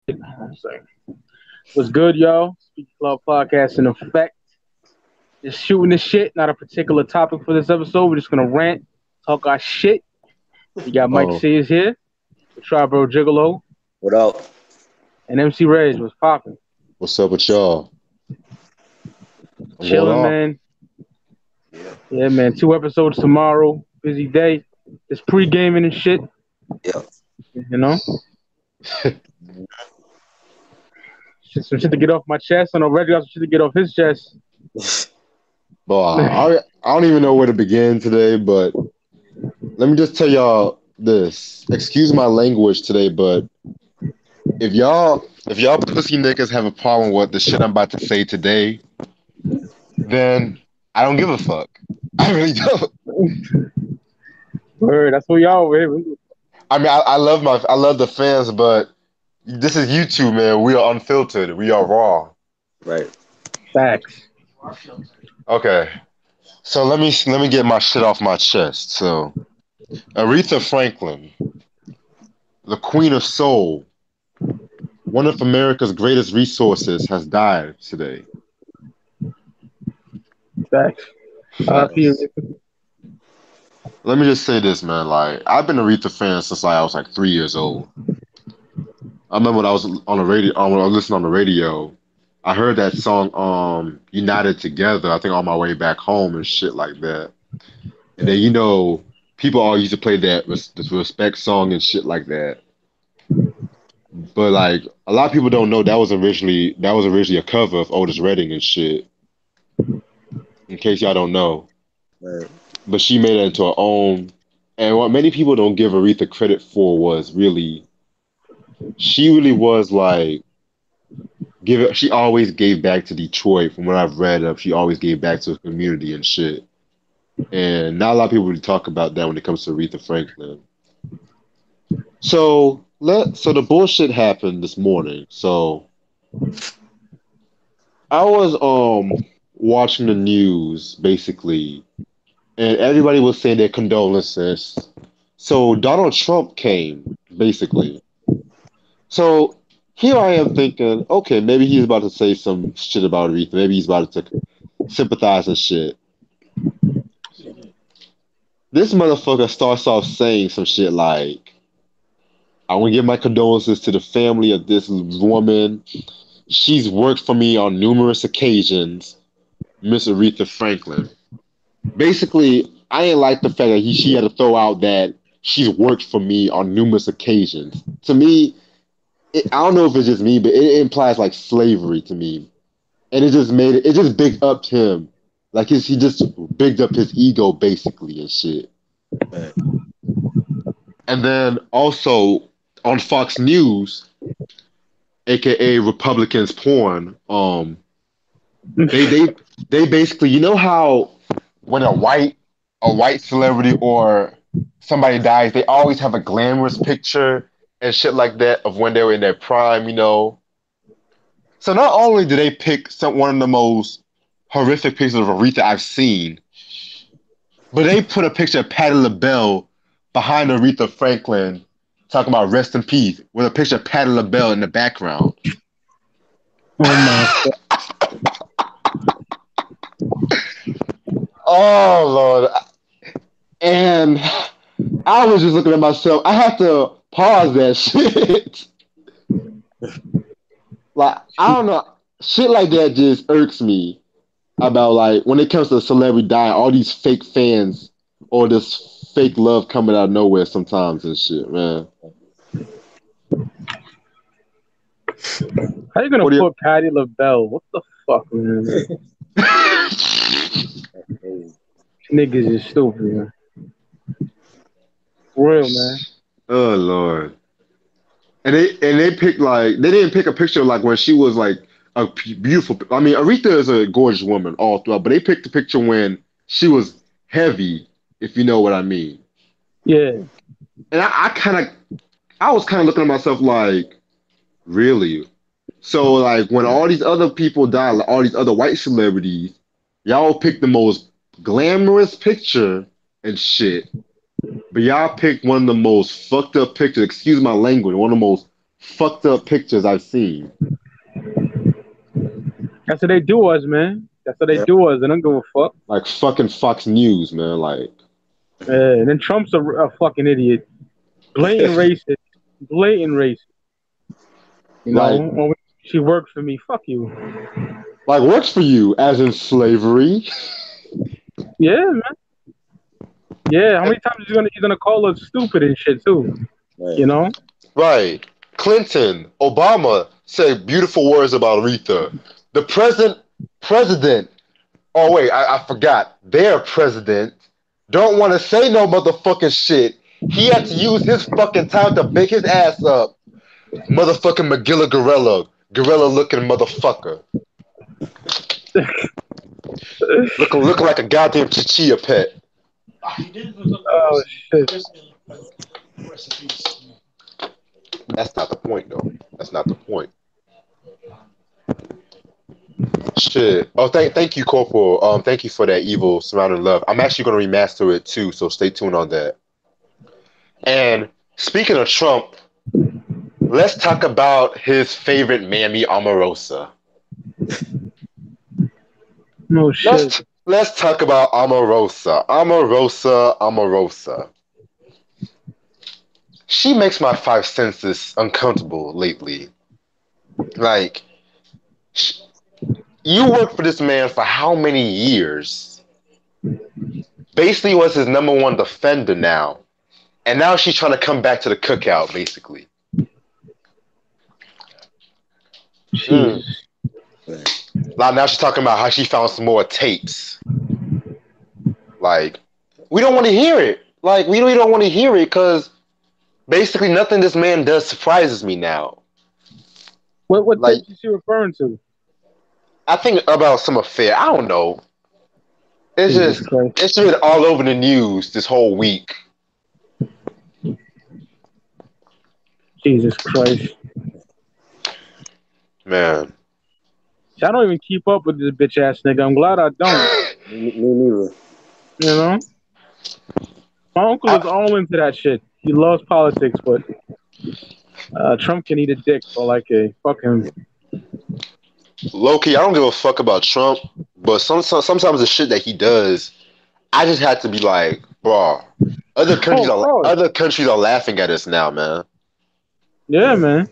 So, what's good, y'all? Speak Club Podcast in effect. Just shooting the shit, not a particular topic for this episode. We're just gonna rant, talk our shit. We got Mike Oh, Sears here, the Tribro Gigolo, What up? and MC Reg was popping. what's up with y'all? I'm going Chilling, off. man. Yeah, man. 2 episodes tomorrow. Busy day. Just pre-gaming and shit. Yeah. You know? Some shit to get off my chest. I know Reggie got some shit to get off his chest. But I don't even know where to begin today, but let me just tell y'all this. Excuse my language today, but if y'all pussy niggas have a problem with the shit I'm about to say today, then I don't give a fuck. I really don't. Word, that's what y'all were. I mean, I love the fans, but this is YouTube, man. We are unfiltered. We are raw. Right. Facts. Okay. So let me get my shit off my chest. So Aretha Franklin, the Queen of Soul, one of America's greatest resources, has died today. Facts. Facts. Let me just say this, man. Like, I've been a Aretha fan since like I was like 3 years old. I remember when I was on the radio, when I was listening on the radio, I heard that song, "United Together." I think on my way back home and shit like that. And then people all used to play this respect song and shit like that. But like a lot of people don't know that was originally a cover of Otis Redding and shit. In case y'all don't know, Right. but she made it into her own. And what many people don't give Aretha credit for was really she really was like give it. She always gave back to Detroit. From what I've read up, she always gave back to the community and shit. And not a lot of people really talk about that when it comes to Aretha Franklin. So the bullshit happened this morning. So I was watching the news basically, and everybody was saying their condolences. So Donald Trump came basically. So here I am thinking, okay, maybe he's about to say some shit about Aretha. Maybe he's about to sympathize and shit. This motherfucker starts off saying some shit like, "I want to give my condolences to the family of this woman. She's worked for me on numerous occasions, Miss Aretha Franklin." Basically, I ain't like the fact that she had to throw out that she's worked for me on numerous occasions. To me, I don't know if it's just me, but it implies like slavery to me, and it just bigged up him, like he just bigged up his ego basically and shit. Right. And then also on Fox News, aka Republicans porn, they they basically, you know how when a white celebrity or somebody dies, they always have a glamorous picture and shit like that of when they were in their prime. So not only do they pick one of the most horrific pictures of Aretha I've seen, but they put a picture of Patti LaBelle behind Aretha Franklin, talking about rest in peace, with a picture of Patti LaBelle in the background. Oh my God. Oh Lord! And I was just looking at myself. I had to pause that shit. Like I don't know, shit like that just irks me. About like when it comes to a celebrity dying, all these fake fans or this fake love coming out of nowhere sometimes and shit, man. How you gonna What do you? put Patti LaBelle? What the fuck, man? Niggas is stupid, man. For real, man. Oh Lord! And they picked like they didn't pick a picture like when she was like a beautiful. I mean, Aretha is a gorgeous woman all throughout, but they picked a picture when she was heavy, if you know what I mean. Yeah. And I was kind of looking at myself like, really? So like when all these other people die, like all these other white celebrities, y'all pick the most glamorous picture and shit, but y'all picked one of the most fucked up pictures. Excuse my language. One of the most fucked up pictures I've seen. That's what they do us, man. That's what they Yeah. do us. They don't give a fuck. Like fucking Fox News, man. Like, And then Trump's a fucking idiot. Blatant racist. Blatant racist. You know, like, when she worked for me. Fuck you. like works for you, as in slavery. Yeah, man. Yeah, how many times you gonna call us stupid and shit too? Right. You know? Right. Clinton, Obama said beautiful words about Aretha. The president. Oh wait, I forgot. Their president don't want to say no motherfucking shit. He had to use his fucking time to big his ass up. Motherfucking Magilla gorilla looking motherfucker. Looking like a goddamn chichilla pet. Oh shit. That's not the point though. That's not the point. Shit. Oh, thank you, Corporal. Thank you for that evil surrounding love. I'm actually gonna remaster it too, so stay tuned on that. And speaking of Trump, let's talk about his favorite mammy, Omarosa. No shit. Let's talk about Omarosa. Omarosa. She makes my five senses uncomfortable lately. Like, you worked for this man for how many years? Basically was his number one defender now. And now she's trying to come back to the cookout, basically. Jesus. Like now she's talking about how she found some more tapes. Like, we don't want to hear it. Like, we really don't want to hear it because basically nothing this man does surprises me now. What Like, tapes is she referring to? I think about some affair. I don't know. Jesus Christ. It's been all over the news this whole week. Jesus Christ. Man. I don't even keep up with this bitch ass nigga. I'm glad I don't. Me neither. You know? My uncle is all into that shit. He loves politics, but Trump can eat a dick for like a fucking. Low-key, I don't give a fuck about Trump, but sometimes the shit that he does, I just have to be like, bro, other countries are laughing at us now, man. Yeah, man.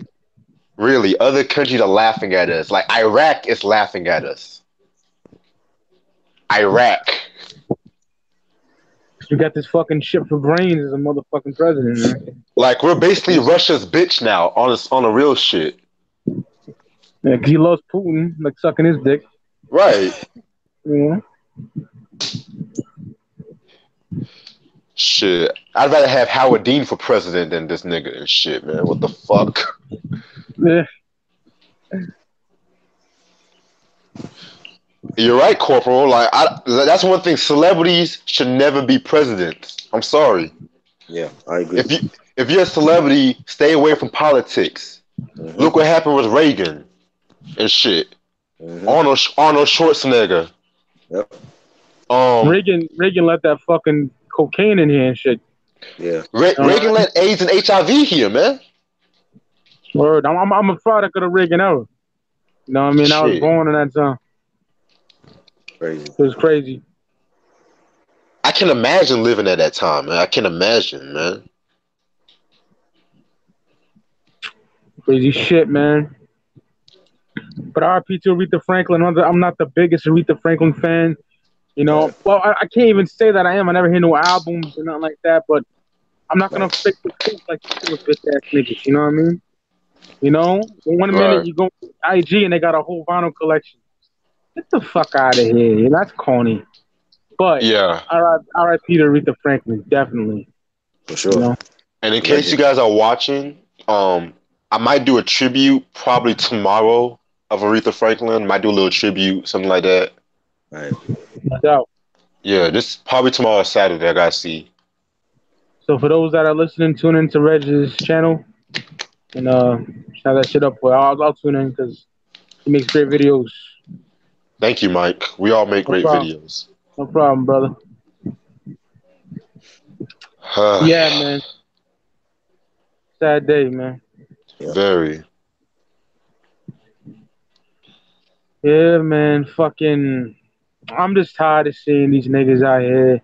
Really, other countries are laughing at us. Like Iraq is laughing at us. Iraq. You got this fucking shit for brains as a motherfucking president, man. Like we're basically Russia's bitch now on a real shit. Yeah, 'cause he loves Putin, like sucking his dick. Right. Yeah. Shit. I'd rather have Howard Dean for president than this nigga and shit, man. What the fuck? Yeah. You're right, Corporal. Like that's one thing. Celebrities should never be presidents. I'm sorry. Yeah, I agree. If you're a celebrity, stay away from politics. Mm-hmm. Look what happened with Reagan and shit. Mm-hmm. Arnold Schwarzenegger. Yep. Reagan let that fucking cocaine in here and shit. Yeah. Reagan let AIDS and HIV here, man. Word. I'm a product of the Reagan era. You know what I mean? Shit. I was born in that time. Crazy. It was crazy. I can imagine living at that time, man. I can imagine, man. Crazy shit, man. But RP to Aretha Franklin. I'm not the biggest Aretha Franklin fan. You know, Right. well, I can't even say that I am. I never hear no albums or nothing like that. But I'm not gonna fake the truth like you do with bitch ass niggas. You know what I mean? You know, one minute you go to IG and they got a whole vinyl collection. Get the fuck out of here. That's corny. But yeah. R.I.P. to Aretha Franklin, definitely. For sure. You know? And in case you guys are watching, I might do a tribute probably tomorrow of Aretha Franklin. Might do a little tribute, something like that. Right. No doubt. Yeah, this probably tomorrow Saturday. I gotta see. So for those that are listening, tune into Reg's channel and have that shit up. I'll tune in because he makes great videos. Thank you, Mike. We all make great videos. No problem, brother. Yeah, man. Sad day, man. Very. Yeah, man. Fucking. I'm just tired of seeing these niggas out here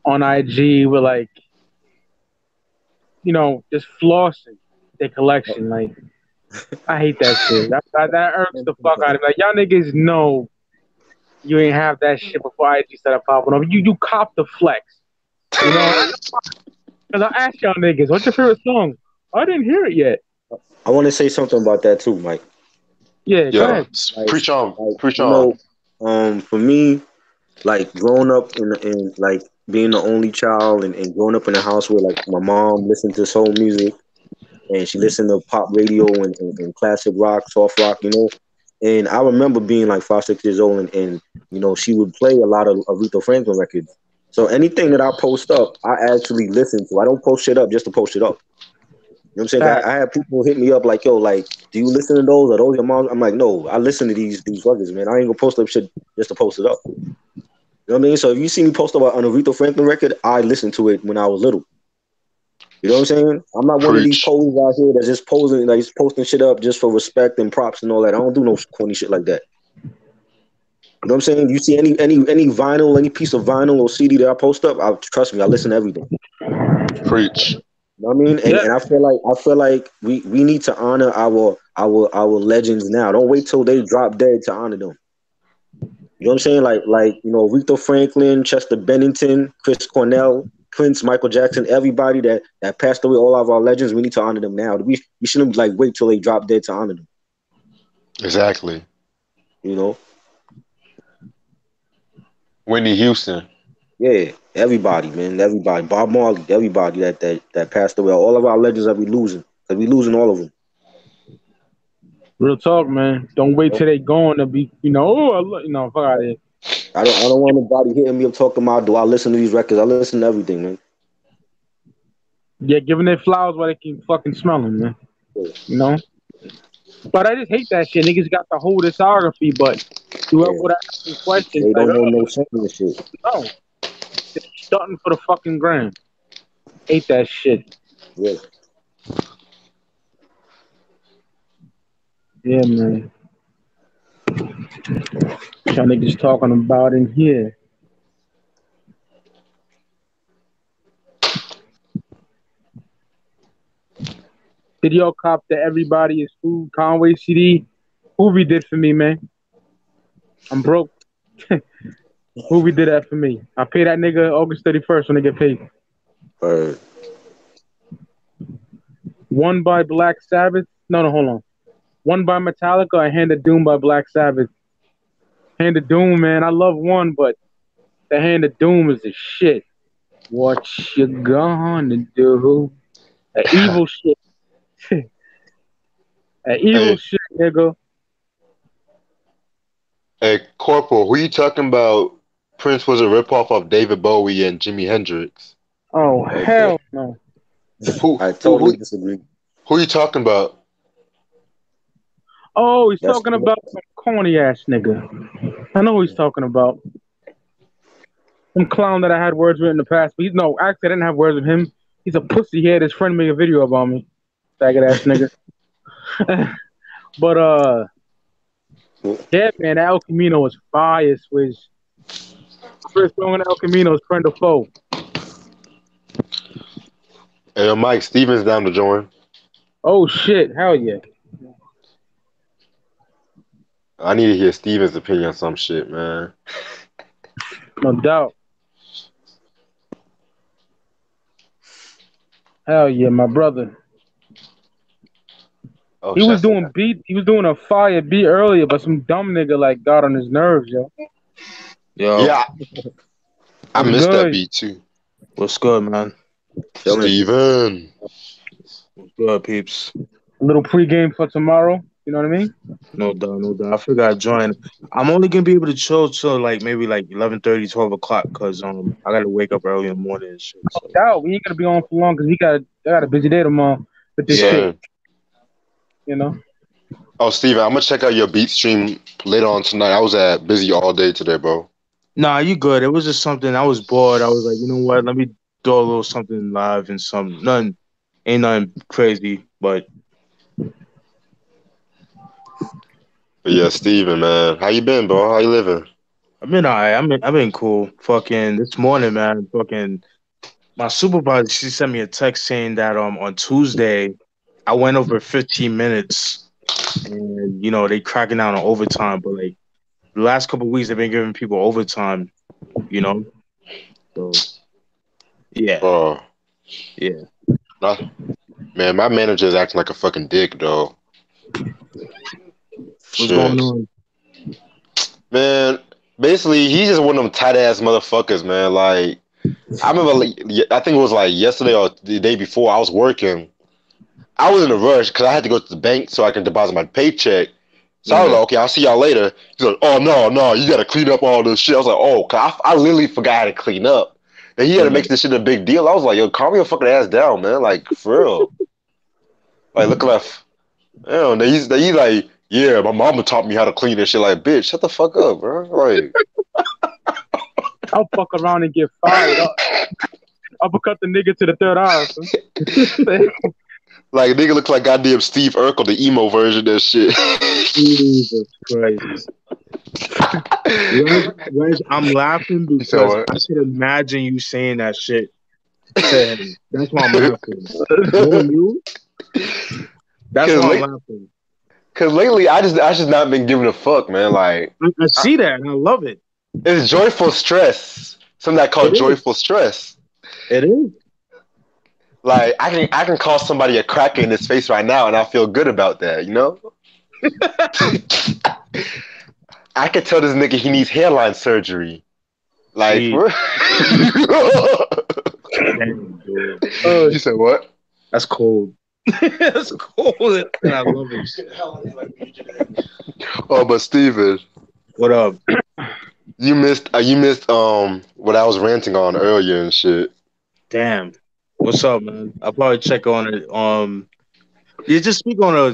on IG with like, just flossing their collection. Like, I hate that shit. That irks the fuck out of me. Like, y'all niggas know you ain't have that shit before IG started popping up. You cop the flex. Because I asked y'all niggas, what's your favorite song? I didn't hear it yet. I want to say something about that too, Mike. Yeah, go Yeah. ahead. Preach on. Like, Preach on. for me, like growing up in like being the only child and growing up in a house where like my mom listened to soul music and she listened to pop radio and classic rock, soft rock, And I remember being like 5, 6 years old and she would play a lot of Aretha Franklin records. So anything that I post up, I actually listen to. I don't post shit up just to post it up. You know what I'm saying? Fact. I have people hit me up like, yo, like, do you listen to those? Are those your mom? I'm like, no, I listen to these records, man. I ain't gonna post up shit just to post it up. You know what I mean? So if you see me post about an Aretha Franklin record, I listened to it when I was little. You know what I'm saying? I'm not one of these Preach. posers out here that's just posing, like just posting shit up just for respect and props and all that. I don't do no corny shit like that. You know what I'm saying? You see any vinyl, any piece of vinyl or CD that I post up, trust me, I listen to everything. Preach. You know what I mean? And Yeah. and I feel like we need to honor our legends now. Don't wait till they drop dead to honor them. You know what I'm saying? Like Aretha Franklin, Chester Bennington, Chris Cornell, Prince, Michael Jackson, everybody that passed away, all of our legends, we need to honor them now. We shouldn't like wait till they drop dead to honor them. Exactly. You know? Whitney Houston. Yeah, everybody, man, everybody. Bob Marley, everybody that passed away. All of our legends that we losing. Cause we losing all of them. Real talk, man. Don't wait till they gone to be, fuck out of here. I don't want nobody hitting me up talking about do I listen to these records? I listen to everything, man. Yeah, giving their flowers while they can fucking smell them, man. Yeah. You know? But I just hate that shit. Niggas got the whole discography, but you up Yeah. with asking questions They like, don't know no shame and shit. no. They're stunting for the fucking gram. Hate that shit. Yeah. Yeah, man. Y'all niggas talking about in here. Did y'all cop the Everybody Is Food Conway CD? Hoovy did for me, man. I'm broke. Hoovy did that for me. I pay that nigga August 31st when they get paid. Or One by Black Sabbath. No, hold on. One by Metallica and Hand of Doom by Black Sabbath. Hand of Doom, man. I love one, but the Hand of Doom is the shit. What you gonna do? That evil shit. That evil Hey, shit, nigga. hey, Corporal, who you talking about? Prince was a ripoff of David Bowie and Jimi Hendrix. Oh, okay. hell no. Who I who totally who disagree. who you talking about? Oh, he's That's talking about some corny ass nigga. I know who he's talking about. Some clown that I had words with in the past. But no, actually, I didn't have words with him. He's a pussy. He had his friend make a video about me. Faggot ass nigga. But, yeah, man, El Camino is fire, Swizz. First song on El Camino is Friend or Foe. Hey, Mike Stevens down to join. Oh, shit. Hell yeah. I need to hear Stevens' opinion on some shit, man. No doubt. Hell yeah, my brother. Oh, He was Chester. doing beat. He was doing a fire beat earlier, but some dumb nigga like got on his nerves, yo. Yo, Yeah, I What's missed that good? beat too. what's good, man? chilling. Steven. What's good, peeps? A little pregame for tomorrow. You know what I mean? No doubt, no doubt. I figured I'd join. I'm only gonna be able to chill till like maybe like 11:30, 12 o'clock, cause I gotta wake up early in the morning and shit. So Doubt we ain't gonna be on for long because I got a busy day tomorrow with this yeah, shit. Same. You know? Oh, Steven, I'm gonna check out your beat stream later on tonight. I was at busy all day today, bro. nah, you good. It was just something I was bored. I was like, you know what? Let me do a little something live and ain't nothing crazy, but But yeah, Steven, man. How you been, bro? How you living? I've been alright. I've been cool. Fucking this morning, man. Fucking my supervisor, she sent me a text saying that on Tuesday I went over 15 minutes, and they cracking down on overtime. But like the last couple of weeks, they've been giving people overtime. You know, so yeah, Bro, yeah. nah, man, my manager is acting like a fucking dick, though. What's going Shit. on? Man, basically, he's just one of them tight ass motherfuckers, man. Like, I remember, like, I think it was like yesterday or the day before, I was working. I was in a rush because I had to go to the bank so I can deposit my paycheck. So I was Yeah. like, okay, I'll see y'all later. He's like, oh, no, you got to clean up all this shit. I was like, oh, cause I literally forgot how to clean up. And he had to Yeah. make this shit a big deal. I was like, yo, calm your fucking ass down, man. Like, for real. Like, look like, he's like, yeah, my mama taught me how to clean this shit. Like, bitch, shut the fuck up, bro. Like, I'll fuck around and get fired. I'll uppercut the nigga to the third eye. like, nigga looks like goddamn Steve Urkel, the emo version of that shit. Jesus Christ. Reg, I'm laughing because I could imagine you saying that shit to him. That's why I'm laughing. Knowing you, that's why I'm laughing. Cause lately I just not been giving a fuck, man. Like I see that and I love it. It's joyful stress. Something I call joyful stress. It is. Like I can call somebody a cracker in his face right now, and I feel good about that. You know. I could tell this nigga he needs hairline surgery. Like, damn, dude. You said what? That's cold. That's cold, and I love it. Oh, but Steven, what up? You missed what I was ranting on earlier and shit. Damn. What's up, man? I'll probably check on it. Yeah, just speak on it a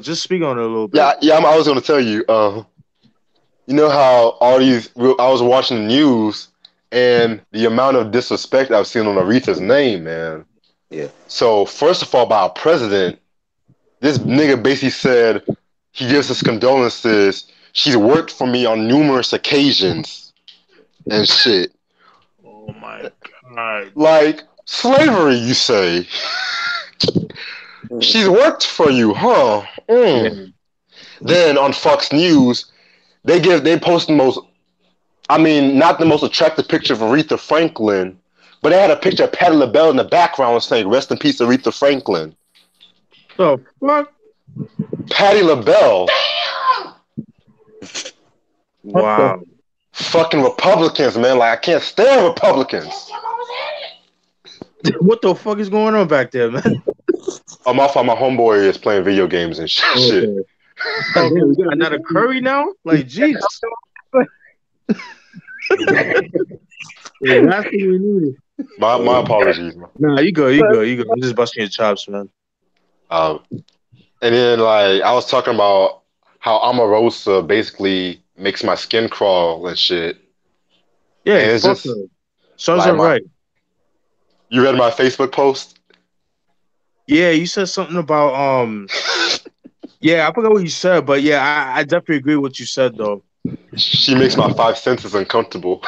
little bit. Yeah. I was gonna tell you. You know how I was watching the news and the amount of disrespect I've seen on Aretha's name, man. Yeah. So first of all, by our president, this nigga basically said he gives his condolences. She's worked for me on numerous occasions and shit. Oh my god! Like slavery, you say? She's worked for you, huh? Yeah. Then on Fox News, they post the most, not the most attractive picture of Aretha Franklin, but they had a picture of Patti LaBelle in the background saying, "Rest in peace, Aretha Franklin." The fuck? Patti LaBelle. Wow. Fucking Republicans, man. Like, I can't stand Republicans. What the fuck is going on back there, man? Oh, my fault. My homeboy is playing video games and shit. Okay. Okay, we got another Curry now? Like, jeez. Yeah, that's what we needed. My apologies, man. Nah, you go. You just busting your chops, man. And then, like, I was talking about how Omarosa basically makes my skin crawl and shit. Yeah, and it's fuck just, her. Serves her right. You read my Facebook post? Yeah, you said something about yeah, I forgot what you said, but yeah, I definitely agree with what you said though. She makes my 5 senses uncomfortable.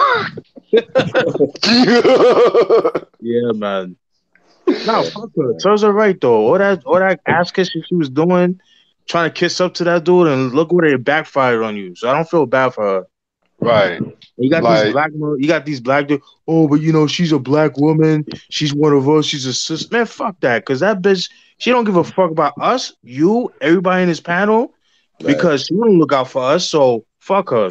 Yeah, man. No, fuck her. Serves her right though. All that ass kissing she was doing, trying to kiss up to that dude, and look where it backfired on you. So I don't feel bad for her. Right. You got these black dudes. Oh, but she's a black woman. She's one of us. She's a sis. Man, fuck that. Cause that bitch, she don't give a fuck about us, you, everybody in this panel, because she don't look out for us. So fuck her.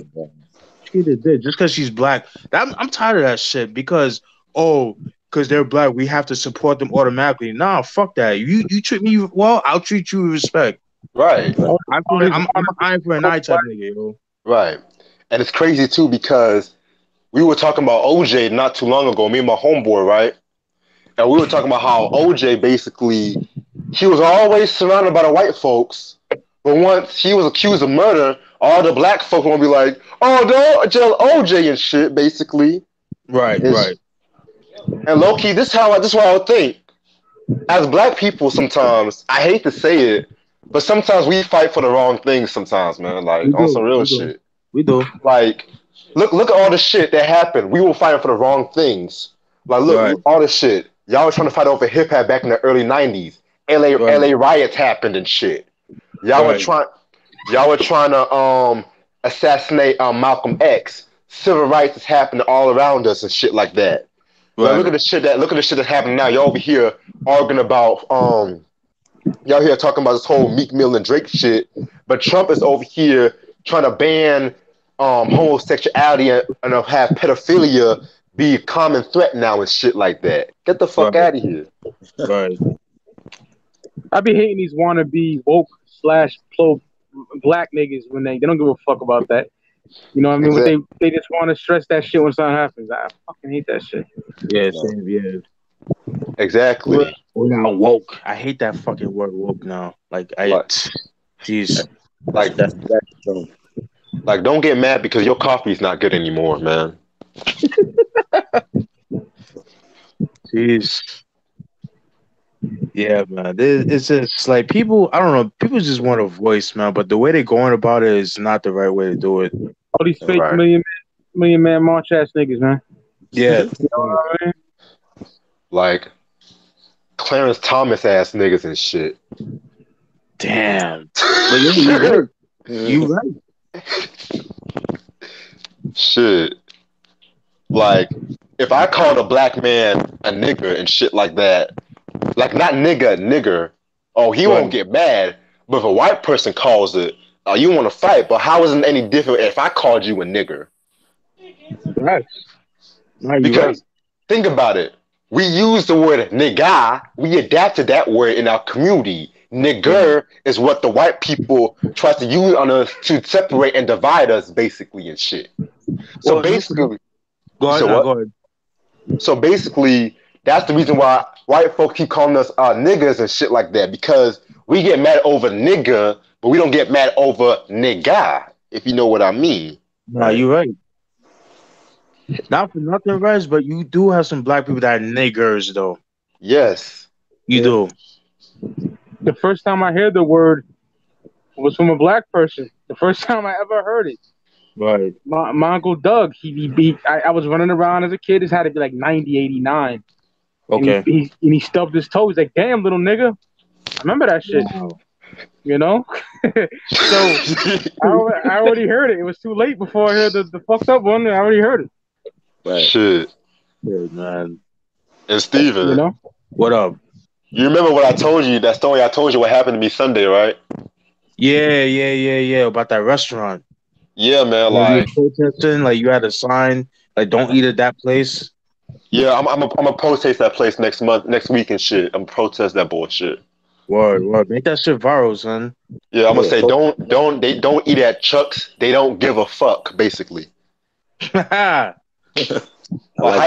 She did just because she's black. I'm tired of that shit. Because they're black, we have to support them automatically. Nah, fuck that. You treat me well, I'll treat you with respect. Right. I'm an eye for an eye type nigga, yo. Right. And it's crazy too because we were talking about OJ not too long ago, me and my homeboy, right? And we were talking about how OJ basically, he was always surrounded by the white folks, but once he was accused of murder, all the black folks won't be like, "Oh, don't jail OJ and shit," basically. Right. And low key, this is what I would think. As black people, sometimes I hate to say it, But sometimes we fight for the wrong things. Sometimes, man, We like on some do. real We do. shit. We do. Like, look at all the shit that happened. We were fighting for the wrong things. Like, Right. look, all this shit. Y'all was trying to fight over hip hop back in the early '90s. Right. LA riots happened and shit. Y'all were Right. trying. Y'all were trying to assassinate Malcolm X. Civil rights is happening all around us and shit like that. But Right. look at the shit that's happening now. Y'all over here arguing about y'all here talking about this whole Meek Mill and Drake shit, but Trump is over here trying to ban homosexuality and have pedophilia be a common threat now and shit like that. Get the fuck Right. out of here. Right. I be hating these wannabe woke slash pro black niggas when they don't give a fuck about that. You know what I mean? But Exactly. they just want to stress that shit when something happens. I fucking hate that shit. Yeah. No. Same. Yeah. Exactly. We're now woke. I hate that fucking word woke now. Like Like, jeez. like, That's strong. like, don't get mad because your coffee's not good anymore, man. Jeez. Yeah, man. It's just like people. I don't know. People just want a voice, man. But the way they're going about it is not the right way to do it. All these fake Right. million man march ass niggas, man. Yeah. You know what I mean? Like Clarence Thomas ass niggas and shit. Damn. But yeah, you right. You right. Shit. Like, if I called a black man a nigger and shit like that, like not nigger, oh, he won't Right. get mad. But if a white person calls it, you want to fight. But how is it any different if I called you a nigger? Right. No, you right. Because think about it. We use the word nigga. We adapted that word in our community. Nigger is what the white people try to use on us to separate and divide us, basically, and shit. So Well, basically, go ahead. so Now, what? go ahead. So basically, that's the reason why white folks keep calling us niggas and shit like that, because we get mad over nigga, but we don't get mad over nigga, if you know what I mean. No, you're right. Not for nothing, Rez, but you do have some black people that are niggers, though. Yes. You Yeah. do. The first time I heard the word was from a black person. The first time I ever heard it. Right. My uncle Doug, I was running around as a kid. This had to be like 90, 89. Okay. And he stubbed his toe. He's like, damn, little nigga. I remember that shit. Wow. You know? So I already heard it. It was too late before I heard the fucked up one. I already heard it. Right. Shit. Yeah, man. And Steven, You know? What up? you remember what I told you, that story I told you what happened to me Sunday, right? Yeah. About that restaurant. Yeah, man, Like like, you were protesting, like you had a sign, like don't eat at that place. yeah, I'm a protest that place next week and shit. I'm gonna protest that bullshit. Word. Make that shit viral, son. Yeah, I'm gonna Yeah. say don't eat at Chuck's. They don't give a fuck, basically. I Like, like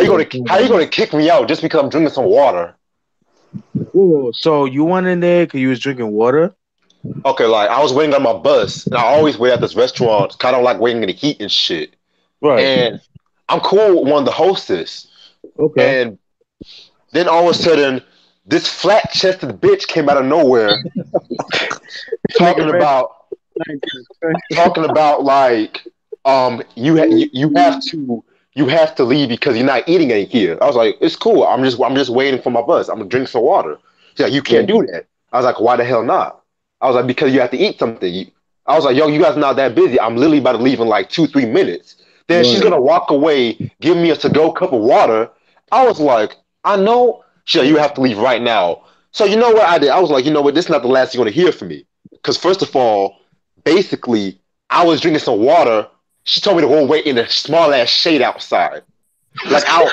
how you gonna kick me out just because I'm drinking some water? Whoa, so you went in there because you was drinking water? Okay, like I was waiting on my bus, and I always wait at this restaurant 'cause I don't like waiting in the heat and shit. Right. And I'm cool with one of the hostess, Okay. and then all of a sudden, this flat-chested bitch came out of nowhere, talking Nigga, about like you have to leave because you're not eating any here. I was like, it's cool. I'm just waiting for my bus. I'm gonna drink some water. She's like, you can't do that. I was like, why the hell not? I was like, because you have to eat something. I was like, yo, you guys are not that busy. I'm literally about to leave in like 2-3 minutes. Then she's gonna walk away, give me a to-go cup of water. I was like, I know. She's like, you have to leave right now. So you know what I did? I was like, you know what? This is not the last you're gonna hear from me. Because first of all, basically, I was drinking some water. She told me to go wait in the small ass shade outside. Like hold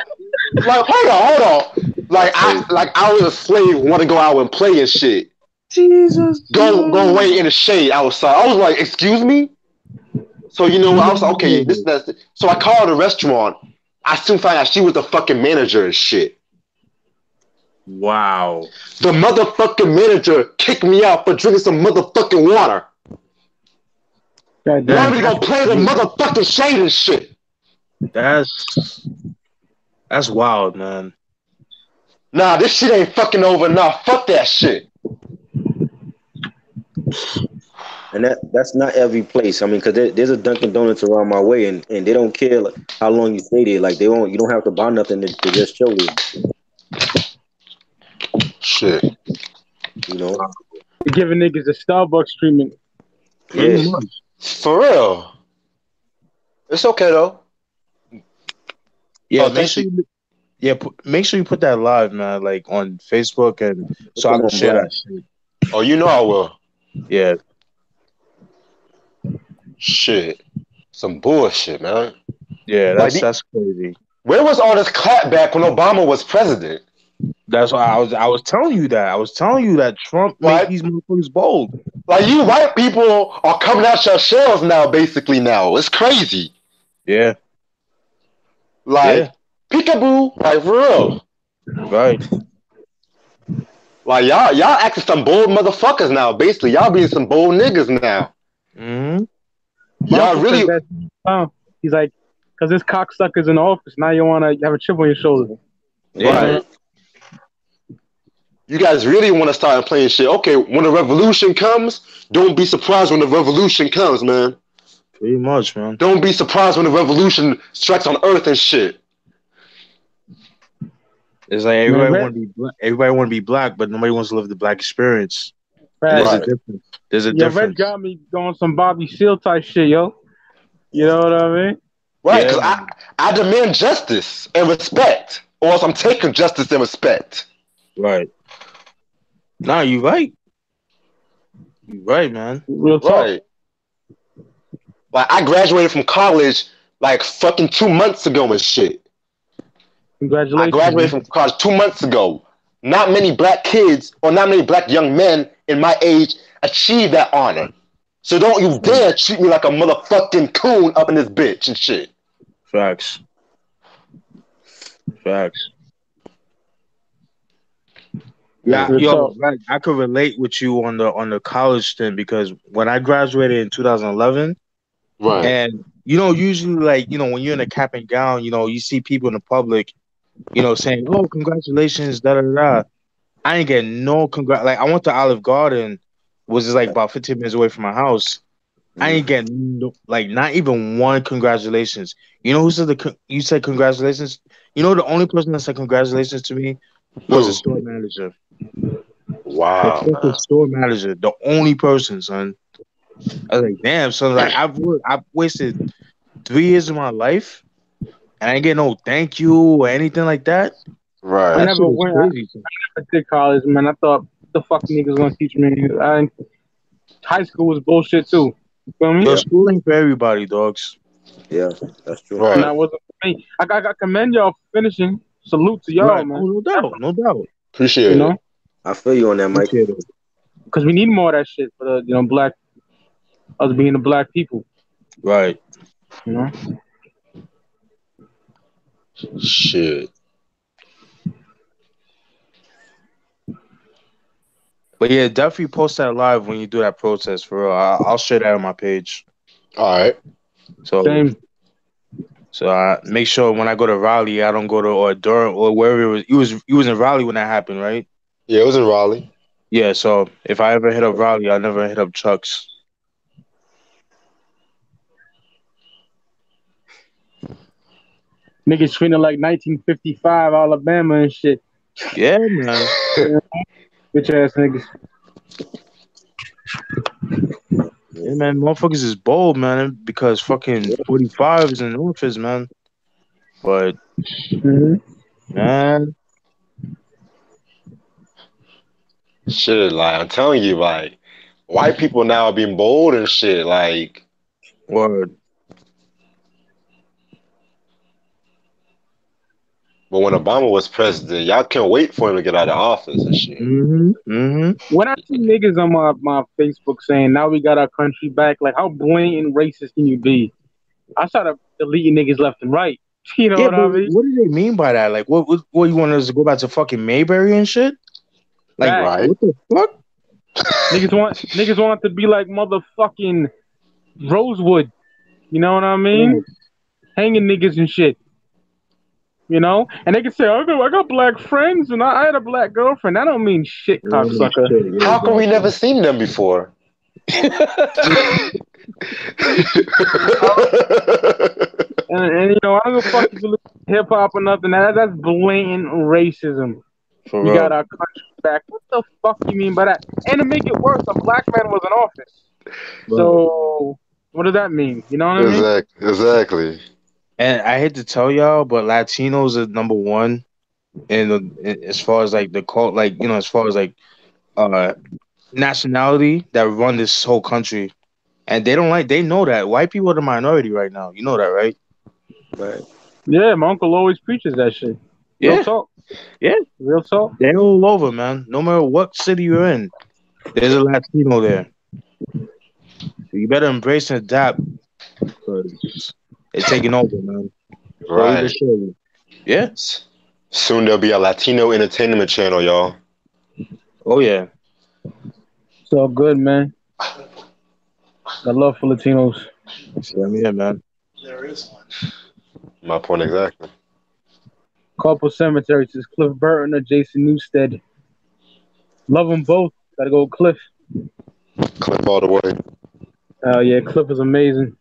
on. Like I was a slave, want to go out and play and shit. Jesus. Go wait in the shade outside. I was like, excuse me? So you know, I was like, okay, that's so I called the restaurant. I soon found out she was the fucking manager and shit. Wow. The motherfucking manager kicked me out for drinking some motherfucking water. God Now damn. we gonna play the motherfucking shade and shit. That's wild, man. Nah, this shit ain't fucking over. Nah, fuck that shit. And that's not every place. I mean, because there's a Dunkin' Donuts around my way, and they don't care like, how long you stay there. Like you don't have to buy nothing to just chill there. Shit. You know? You're giving niggas a Starbucks treatment. Yeah. For real. It's okay though. Yeah, Oh, make sure make sure you put that live, man, like on Facebook, and so I Come can on, share bro. that shit. Oh, you know I will. Yeah, Shit. Some bullshit, man. yeah, Like, that's crazy. where was all this clapback when Obama was president? That's why I was telling you that. I was telling you that Trump make Like, these motherfuckers bold. like you white people are coming out your shells now, basically now. It's crazy. Yeah, Like, yeah, peekaboo, like for real. right. Like y'all acting some bold motherfuckers now. Basically, y'all being some bold niggas now. Mm-hmm. My Y'all uncle said really that. He's like, because this cocksucker's in office. Now you want to have a chip on your shoulder. Yeah, right. You guys really want to start playing shit. Okay, when the revolution comes, don't be surprised when the revolution comes, man. pretty much, man. Don't be surprised when the revolution strikes on Earth and shit. It's like everybody want to be black, but nobody wants to live the black experience. And there's a Right. difference. There's a Yo, Red difference. got me going some Bobby Seale type shit, yo. You know what I mean? Right, Yeah, because I demand justice and respect, or else I'm taking justice and respect. right. No, you right. You right, man. Real talk. Right. Like, I graduated from college like fucking 2 months ago and shit. Congratulations. I graduated from college 2 months ago. Not many black kids or not many black young men in my age achieve that honor. So don't you dare treat me like a motherfucking coon up in this bitch and shit. Facts. Facts. Yeah, Real yo, talk. right. I could relate with you on the college thing because when I graduated in 2011, Right. and usually like when you're in a cap and gown, you see people in the public, saying, "Oh, congratulations, da da da." I ain't getting no congrat. Like I went to Olive Garden, was just like about 15 minutes away from my house. I ain't getting no, like not even one congratulations. You know who said you said congratulations? You know the only person that said congratulations to me was the Who? store manager. The Wow, fucking man. store manager, the only person, son. I was like, damn, son. Like I've wasted 3 years of my life, and I ain't get no thank you or anything like that. I Right. That shit never was went. crazy. Son. I did college, man. I thought the fuck niggas gonna teach me. High school was bullshit too. You feel me? Yo, Yeah. school ain't for everybody, dogs. Yeah, that's true. And Right. that wasn't for me. I got commend y'all for finishing. Salute to y'all, Right? man. Oh, no doubt, no doubt. Appreciate You it. know, I feel you on that, Mike. Appreciate it. because we need more of that shit for the black us being the black people. Right. You know, Shit. But yeah, definitely post that live when you do that protest for real. I'll share that on my page. All right. So same. so I make sure when I go to Raleigh, I don't go to or Durham or wherever it was. You was in Raleigh when that happened, right? Yeah, it was in Raleigh. Yeah. So if I ever hit up Raleigh, I'll never hit up Chuck's. Niggas treating like 1955 Alabama and shit. Yeah, man. Bitch ass niggas. Yeah, man. Motherfuckers is bold, man, because fucking 45s and Northers, man. But Mm-hmm. man, Shit, like I'm telling you, like white people now are being bold and shit. Like, word. but when Obama was president, y'all can't wait for him to get out of office and shit. Mm-hmm. When I see niggas on my Facebook saying now we got our country back, like how blatant racist can you be? I started deleting niggas left and right. You know Yeah, what but I mean? what do they mean by that? Like, what you want us to go back to fucking Mayberry and shit? Like, Facts. Right. what the fuck? Niggas want to be like motherfucking Rosewood. You know what I mean? Hanging niggas and shit. You know? And they can say, I got black friends and I had a black girlfriend. That don't mean shit, You know what I mean? cocksucker. Shit, yeah, How come we exactly. never seen them before? And you know, I don't give a fuck if you listen to hip hop or nothing. That's blatant racism. For You got real. our country back. What the fuck you mean by that? And to make it worse, a black man was in office. Right. So what does that mean? You know what I mean? Exactly. And I hate to tell y'all, but Latinos are number one as far as like the cult, like as far as like uh nationality that run this whole country, and they know that white people are the minority right now. You know that, right? Right. Yeah, my uncle always preaches that shit. Real Yeah, talk. yeah. Real talk. They're all over, man. No matter what city you're in, there's a Latino there. So you better embrace and adapt because it's taking over, man. Slowly but Right. surely. Yeah. Soon there'll be a Latino entertainment channel, y'all. Oh yeah. It's all good, man. I love Filipinos. Same here, man. My point exactly. Couple cemeteries is Cliff Burton or Jason Newsted. Love them both. Gotta go with Cliff. Clip all the way. Yeah, Cliff is amazing.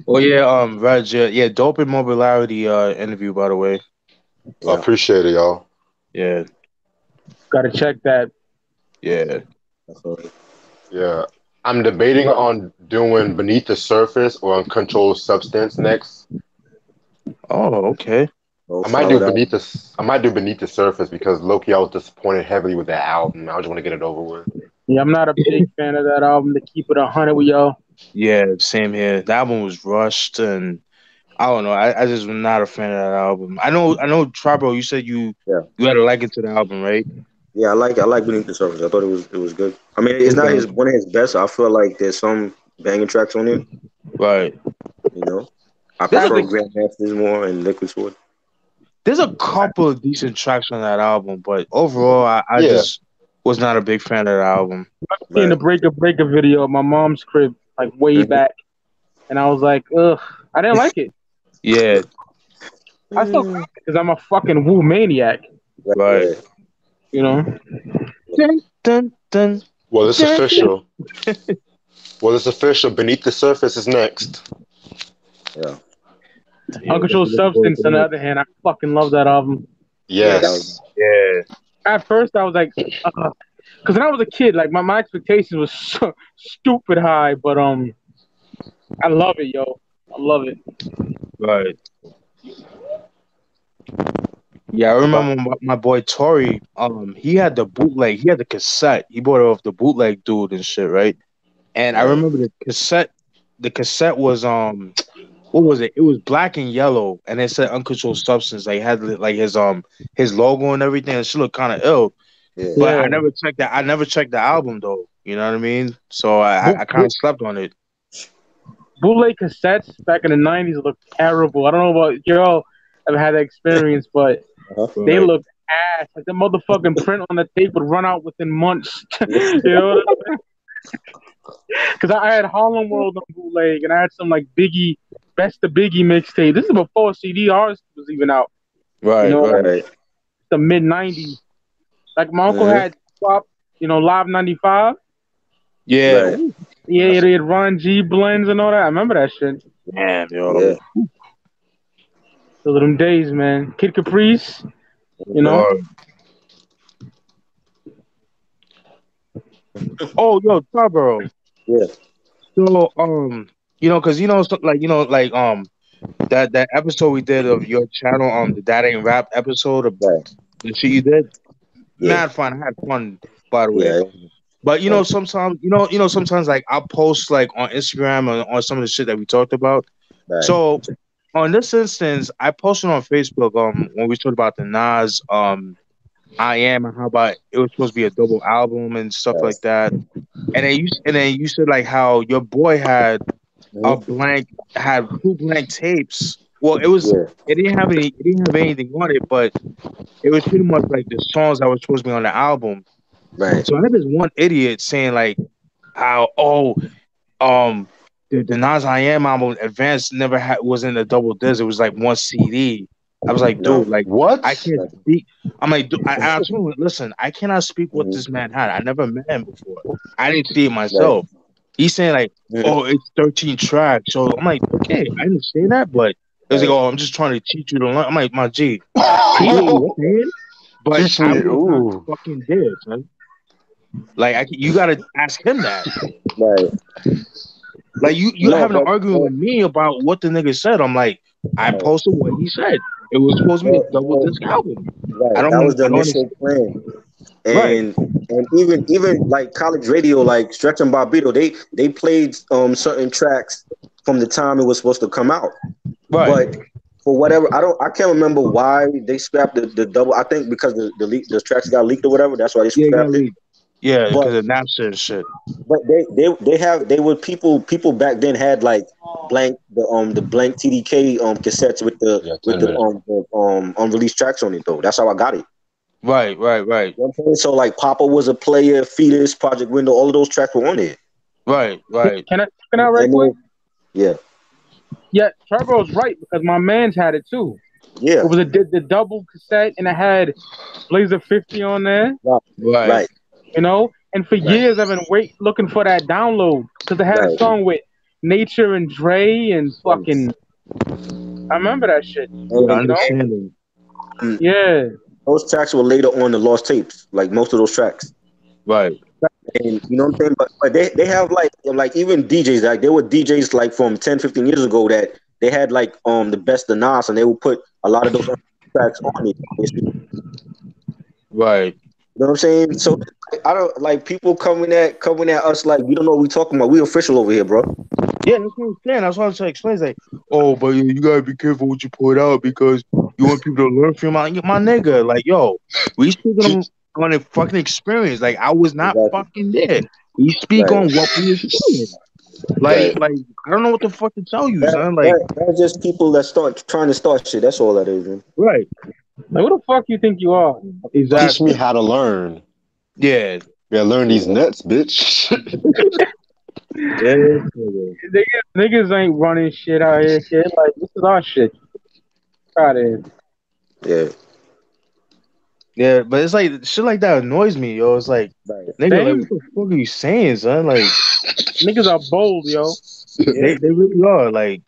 Oh yeah, Reg, yeah, dope and mobility interview, by the way. I Yeah. appreciate it, y'all. Yeah, Gotta check that. yeah. Definitely. Yeah. I'm debating on doing Beneath the Surface or Uncontrolled Substance next. Oh, okay. Oh, I might do solid Beneath album. the I might do Beneath the Surface because Loki I was disappointed heavily with that album. I just want to get it over with. Yeah, I'm not a big fan of that album. To keep it 100 with y'all. Yeah, same here. That one was rushed, and I don't know. I just was not a fan of that album. I know, Tribal. You said Yeah. you had a like it to the album, right? Yeah, I like Beneath the Surface. I thought it was good. I mean, it's not Okay, his one of his best. I feel like there's some banging tracks on it. right. You know, I There's prefer a Grandmasters more and Liquid Sword. there's a couple of decent tracks on that album, but overall, I Yeah. just was not a big fan of the album. I've seen the Right. Breaker video at my mom's crib, like way Mhm. back. And I was like, ugh, I didn't like it. Yeah, I still because I'm a fucking Wu maniac, Right. right. Right. you know. Dun, dun, dun, Well, it's dun, official. Well, it's official. Beneath the Surface is next. Yeah. Yeah, Uncontrolled looking forward Substance, to on the that. other hand, I fucking love that album. Yeah. That was. Yes. Yeah, At first, I was like, because when I was a kid, like my expectations was so stupid high, but I love it, yo. I love it. right. Yeah, I remember my boy Tori. He had the bootleg. He had the cassette. He bought it off the bootleg dude and shit, right? And I Right. remember the cassette. The cassette was what was it? It was black and yellow, and it said Uncontrolled Substance. Like had like his logo and everything. It should look kind of ill. Yeah. But I Yeah. never checked that. I never checked the album though. You know what I mean? So Boot, I kind boot, of slept on it. bootleg cassettes back in the 90s looked terrible. I don't know about y'all ever had that experience, but Uh-huh. they Right. looked ass. Like the motherfucking print on the tape would run out within months. You know what I mean? Because I had Harlem World on bootleg, and I had some like Biggie, Best of Biggie mixtape. This is before CDRs was even out. You Right. know, Right. Right. the mid '90s. Like my uncle Mhm. had Pop, Live '95. Yeah. Right. Ooh, Yeah, they had Ron G blends and all that. I remember that shit. damn, Yeah. yo. Those are them days, man. Kid Caprice, you know. Word. Oh, yo, Tarboro. Yeah. So, because that episode we did of your channel, the That Ain't Rap episode of Right. the shit you did, Yeah. mad fun. I had fun, by the way. Yeah. But Right. sometimes like I'll post like on Instagram or on some of the shit that we talked about. Right. So on this instance, I posted on Facebook when we talked about the Nas I Am and how about it was supposed to be a double album and stuff Right. like that. And then you said like how your boy Mhm. had two blank tapes. Well, Yeah. it didn't have anything on it, but it was pretty much like the songs that were supposed to be on the album. Right. So I had this one idiot saying like how the Nas I Am album Advance never was in a double disc. It was like one CD. I was like, No. dude, like, What? I can't speak. I'm like, dude, I told him, listen, I cannot speak what Mhm. this man had. I never met him before. I didn't see it Right. myself. He's saying like, Mhm. oh, it's 13 tracks. So I'm like, okay, I didn't say that, but it was like, Right. oh, I'm just trying to teach you to learn. I'm like, my G, teach me what you're saying, but Teach I me. was not Ooh. fucking there, son. Like, you gotta ask him that. Right. Like, you No, having an but argument with me about what the nigga said. I'm like, I posted what he said. It was supposed to be a double disc album. I right. That was don't, the I don't initial understand. plan. Right, And even like college radio, like Stretch and Bobbito, they played certain tracks from the time it was supposed to come out. right. But for whatever, I can't remember why they scrapped the double. I think because the tracks got leaked or whatever. That's why they Yeah, it got scrapped it. leaked. Yeah, But because of Napster and shit. they were people back then had like the blank TDK cassettes with Yeah, with 10 the minutes. unreleased tracks on it though. That's how I got it. Right. You know what I'm saying? So like Papa was a player, Fetus, Project Window, all of those tracks were on it. Right. Can I check it out right And quick? yeah, Yeah, Trevor's right because my man's had it too. yeah, It was the double cassette and it had Blazer 50 on there, right, Right. right, you know. And for right, years I've been looking for that download because it had a right. song with Nature and Dre and fucking. I remember that shit. Yeah, And You know? understanding. Yeah. those tracks were later on the lost tapes, like most of those tracks. Right. And you know what I'm saying? But they have like even DJs, like there were DJs like from 10, 15 years ago that they had like the best of Nas and they would put a lot of those tracks on it. You Right. know what I'm saying? So I don't like people coming at us like we don't know what we talking about. We official over here, bro. Yeah, that's what I'm saying. That's what I'm trying to explain. It's like, oh, but you gotta be careful what you put out because you want people to learn from you. My nigga, like, yo, we speaking on a fucking experience. Like, I was not Exactly. fucking there. We speak Right. on what we experienced. Right. Like, I don't know what the fuck to tell you, son. Like, That's just people that start trying to start shit. That's all that is, man. right. Like, who the fuck you think you are? Teach me Exactly. how to learn. Yeah. Yeah, learn these nuts, bitch. Yeah. Niggas ain't running shit out here, kid. Like, this is our shit. Out here. Yeah. Yeah, but it's like shit like that annoys me, yo. It's like, Right. nigga, like, Same. what the fuck are you saying, son? Like, Niggas are bold, yo. they really are. Like,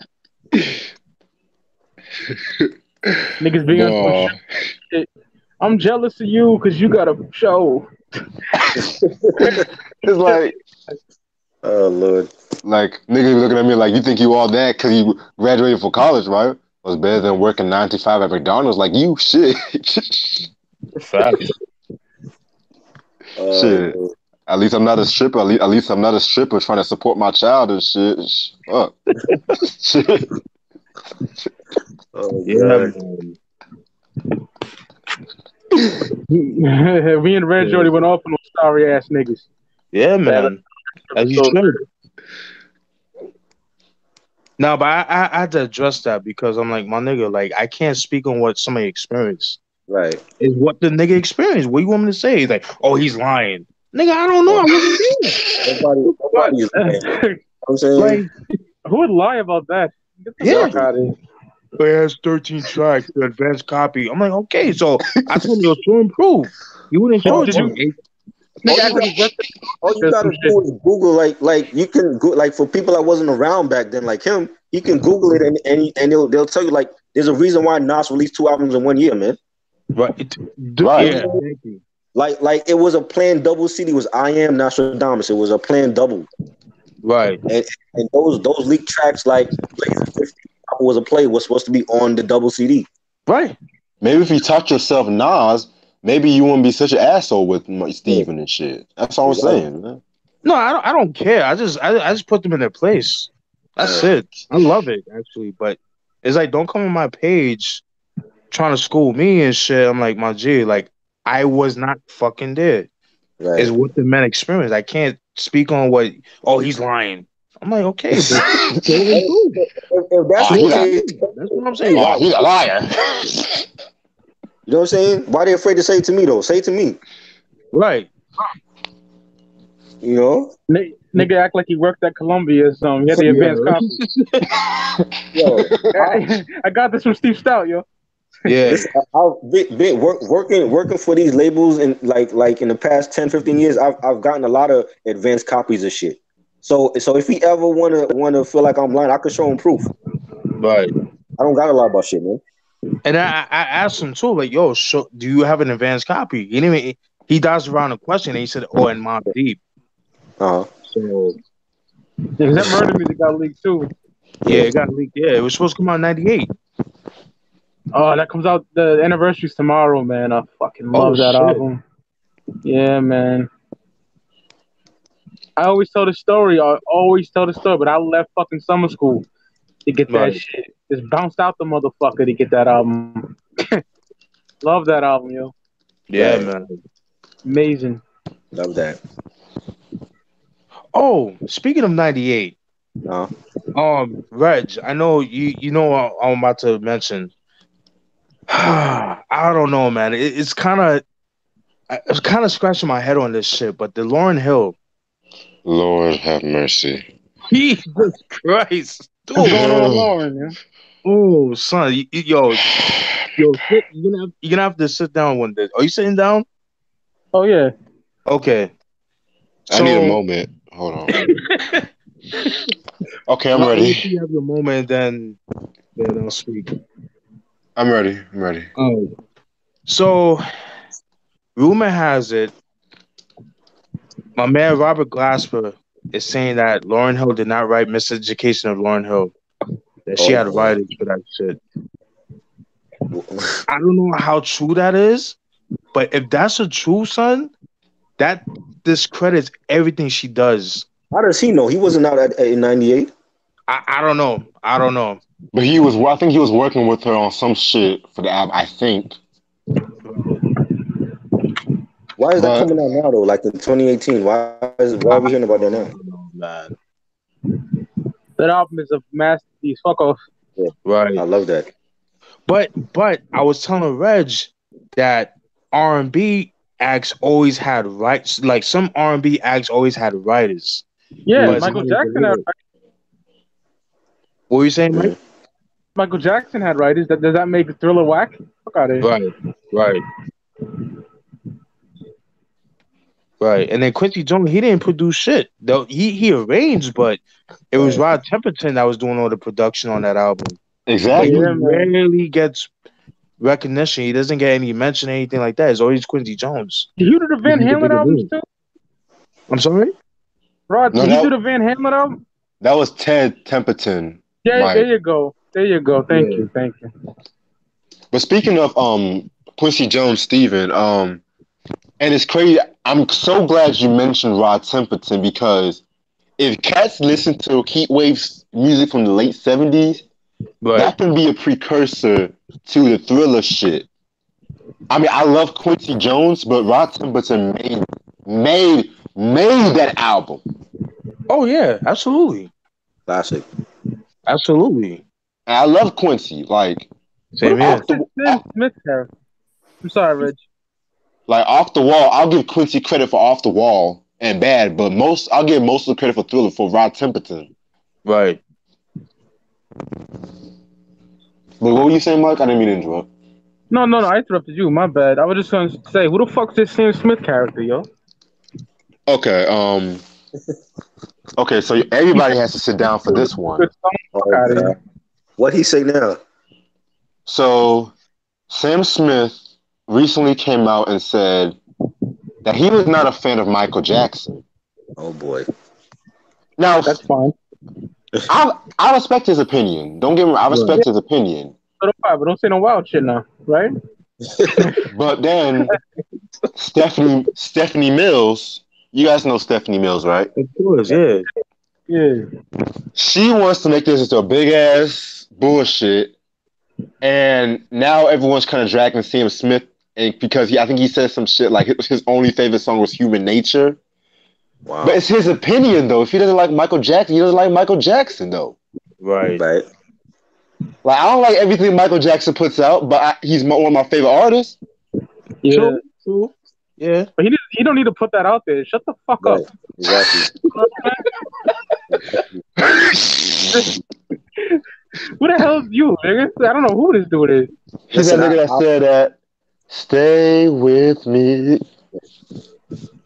Niggas be on some Boy. shit. I'm jealous of you because you got a show. It's Oh Lord. like niggas looking at me like you think you all that because you graduated from college, right? Was better than working 9 to 5 at McDonald's. Like you, shit, facts. shit. At least I'm not a stripper. At least I'm not a stripper trying to support my child and shit. Fuck. Shit. Oh Yeah, God. man. Me and Red Jordy went off on those sorry ass niggas. Yeah, man. As you So, should. No, but I had to address that because I'm like, my nigga, like, I can't speak on what somebody experienced. Right. It's what the nigga experienced. What you want me to say? He's like, oh, he's lying. Nigga, I don't know. I wasn't there. Nobody's lying. You know what I'm saying? Like, who would lie about that? Get the yeah. fuck out of here. It has 13 tracks, the advanced copy. I'm like, okay, so I told you to improve. You wouldn't show it Did to you- me. Nigga act like he worked All you gotta do is Google, like you can go, like for people that wasn't around back then, like him, you can Google it and they'll tell you like there's a reason why Nas released 2 albums in 1 year, man. Right. Right. Yeah. Thank you. Like it was a planned double CD. It was I Am Nostradamus. It was a planned double, Right. and those leaked tracks like Blazer 50 was a play was supposed to be on the double CD. Right. Maybe if you taught yourself Nas, maybe you wouldn't be such an asshole with Steven and shit. That's all I'm saying, man. No, I don't care. I just put them in their place. That's it. I love it actually, but it's like don't come on my page trying to school me and shit. I'm like, my G, like I was not fucking there. Right. Is what the man experienced. I can't speak on what. Oh, he's lying. I'm like, okay, but If that's the case, that's what I'm saying. Oh, he's a liar. you know what I'm saying? Why they afraid to say it to me though? Say it to me. Right. You know? Nigga act like he worked at Columbia or something. He had the advanced copy. Yo, I got this from Steve Stout, yo. Yeah. Listen, I've been working for these labels, and like in the past 10, 15 years, I've gotten a lot of advanced copies of shit. So if he ever wanna feel like I'm blind, I could show him proof. Right. I don't got a lot about shit, man. And I asked him too, like, yo, so do you have an advanced copy? He didn't even, he dodged around the question and he said, oh, and Mob Deep. Uh huh. So Yeah, 'cause that murder music got leaked too. yeah, it got leaked. Yeah, it was supposed to come out in '98. Oh, that comes out. The anniversary's tomorrow, man. I fucking Oh love that shit. album. Yeah, man. I always tell the story. But I left fucking summer school to get that Right. shit. Just bounced out the motherfucker to get that album. Love that album, yo. Yeah, Right. man. Amazing. Love that. Oh, speaking of '98, Uh Reg, I know you know what I'm about to mention. I don't know, man. It's kind of I was kind of scratching my head on this shit, but the Lauryn Hill, Lord have mercy. Jesus Christ, What's dude. going on, Lauren? Yeah? Oh, son, you're gonna have to sit down one day. Are you sitting down? Oh yeah. Okay. I need a So, moment. Hold on. Okay, I'm well, I'll let ready. you have your moment, then I'll speak. I'm ready. I'm ready. Oh, so rumor has it, my man Robert Glasper is saying that Lauryn Hill did not write Miseducation of Lauryn Hill. That she oh had boy. writers for that shit. I don't know how true that is, but if that's a true, son, that discredits everything she does. How does he know? He wasn't out in '98. I don't know. I don't know. But I think he was working with her on some shit for the album, I think. Why is that But coming out now though? Like in 2018. Why are we hearing about that now? Man. That album is a masterpiece. Fuck off. Yeah, Right. I love that. But I was telling Reg that R&B acts always had rights. Like some R&B acts always had writers. Yeah, But Michael somebody Jackson had delivered. What were you saying, Mike? Michael Jackson had writers. Does that make Thriller whack? Fuck out of here. Right. And then Quincy Jones, he didn't produce shit. Though he arranged, but it was Rod Temperton that was doing all the production on that album. But exactly. he Yeah, man. rarely gets recognition. He doesn't get any mention, anything like that. It's always Quincy Jones. Did you do the Van He's the Halen bigger albums name. too? I'm sorry? Rod, No, did he that- do the Van Halen album? That was Ted Temperton. Yeah, Mike. there you go. Thank Yeah. you. But speaking of Quincy Jones, Steven, and it's crazy. I'm so glad you mentioned Rod Temperton because if cats listen to Heatwave's music from the late 70s, that can be a precursor to the Thriller shit. I mean, I love Quincy Jones, but Rod Temperton made that album. Oh yeah, absolutely. Classic. Absolutely. And I love Quincy. Like, Same here. Sam Smith character. I'm sorry, Reg. Like Off the Wall, I'll give Quincy credit for Off the Wall and Bad, but I'll give most of the credit for Thriller for Rod Temperton. Right. But what were you saying, Mike? I didn't mean to interrupt. No, I interrupted you. My bad. I was just going to say, who the fuck's this Sam Smith character, yo? Okay, okay, so everybody has to sit down for this one. Good song. Fuck out of here. What he say now? So Sam Smith recently came out and said that he was not a fan of Michael Jackson. Oh boy. Now, That's fine. I respect his opinion. Don't get me wrong, I respect his opinion. But don't say no wild shit now, right? But then Stephanie Mills, you guys know Stephanie Mills, right? Of course, yeah. Yeah. She wants to make this into a big ass bullshit, and now everyone's kind of dragging Sam Smith, and because I think he said some shit like his only favorite song was Human Nature. Wow. But it's his opinion though. If he doesn't like Michael Jackson, he doesn't like Michael Jackson though. Right. Like I don't like everything Michael Jackson puts out, but he's one of my favorite artists. Yeah. True. Yeah. But he don't need to put that out there. Shut the fuck up. Exactly. Who the hell is you, nigga? I don't know who this dude is. He's that Listen, nigga that said that. Stay with me.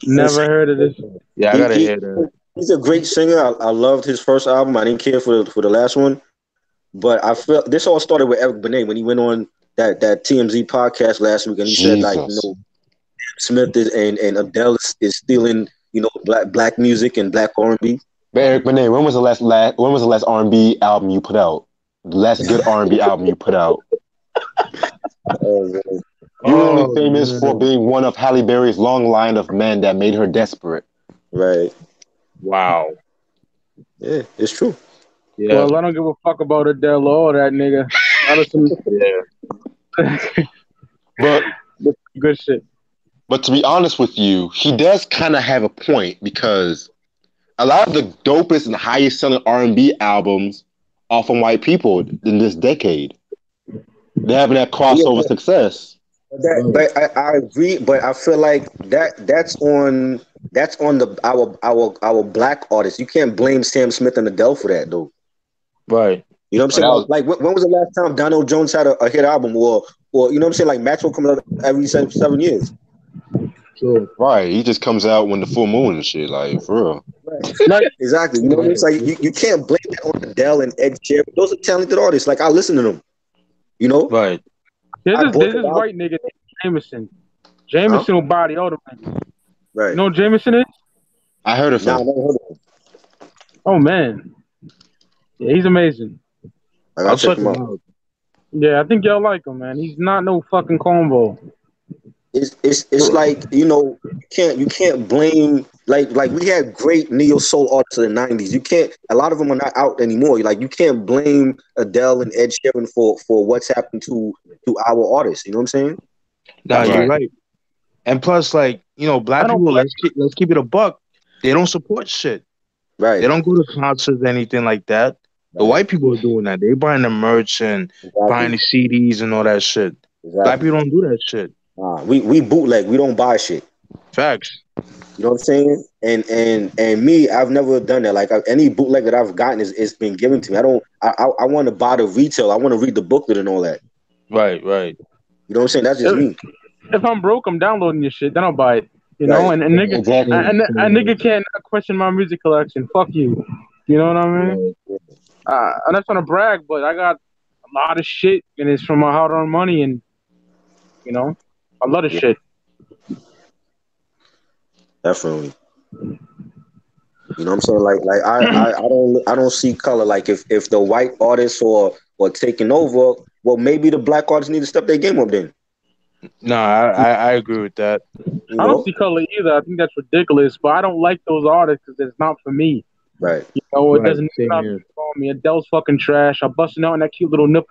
Never heard of this. Yeah, I he, gotta he hear that. he's a great singer. I loved his first album. I didn't care for the last one, but I felt this all started with Eric Benet when he went on that TMZ podcast last week, and he said like, Jesus. Smith and Adele is stealing, black music and black R&B. But Eric Benet, when was the last R&B album you put out? The last good R&B album you put out? You're only famous for being one of Halle Berry's long line of men that made her desperate. Right. Wow. Yeah, it's true. Yeah. Well, I don't give a fuck about Adele or that nigga. I listen. But Good shit. But to be honest with you, he does kind of have a point because a lot of the dopest and highest selling R&B albums are from white people in this decade. They're having that crossover success. But I agree, but I feel like that's on our black artists. You can't blame Sam Smith and Adele for that, though. Right. You know what I'm saying? Like when was the last time Donald Jones had a hit album, or you know what I'm saying? Like Maxwell comes out every 7 years. Sure. Right. He just comes out when the full moon and shit, like for real. Right. Exactly. You know, it's like you can't blame that on Adele and Ed Sheeran. Those are talented artists. Like I listen to them. You know? Right. There's this white nigga named Jameson. Jameson will body all the niggas. Right. You know what Jameson is? I heard of him. I never heard of him. Oh man. Yeah, he's amazing. I gotta check him out. Yeah, I think y'all like him, man. He's not no fucking combo. It's like, you can't blame like we had great neo soul artists in the 90s. You can't, a lot of them are not out anymore. Like you can't blame Adele and Ed Sheeran for what's happened to our artists. You know what I'm saying? Nah, you're right. And plus, like, black people, let's keep it a buck. They don't support shit. Right. They don't go to concerts, anything like that. The white people are doing that. They buying the merch and buying the CDs and all that shit. Exactly. Black people don't do that shit. We bootleg. We don't buy shit. Facts. You know what I'm saying? And me, I've never done that. Like any bootleg that I've gotten is been given to me. I want to buy the retail. I want to read the booklet and all that. Right. You know what I'm saying? That's just me. If I'm broke, I'm downloading your shit. Then I'll buy it. You know, and nigga, exactly. and nigga can't question my music collection. Fuck you. You know what I mean? I'm not trying to brag, but I got a lot of shit, and it's from my hard-earned money, and I love the shit. Definitely. You know what I'm saying? Like I don't see color. Like if the white artists or taking over, well, maybe the black artists need to step their game up then. No, I agree with that. I don't see color either. I think that's ridiculous, but I don't like those artists because it's not for me. Right. It doesn't for me. Adele's fucking trash. I'm busting out in that cute little dimple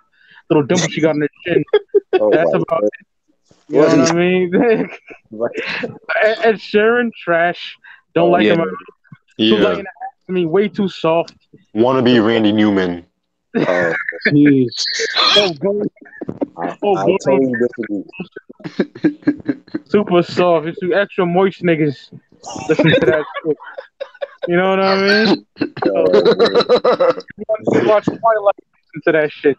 she got in her chin. That's about it. You know what I mean? Ed Sheeran, trash. Don't like him. Too late to me, way too soft. Wanna be Randy Newman. Oh, jeez. I'll totally disagree. Super soft. It's too extra moist niggas. Listen to that shit. You know what I mean? Watch Twilight. Listen to that shit.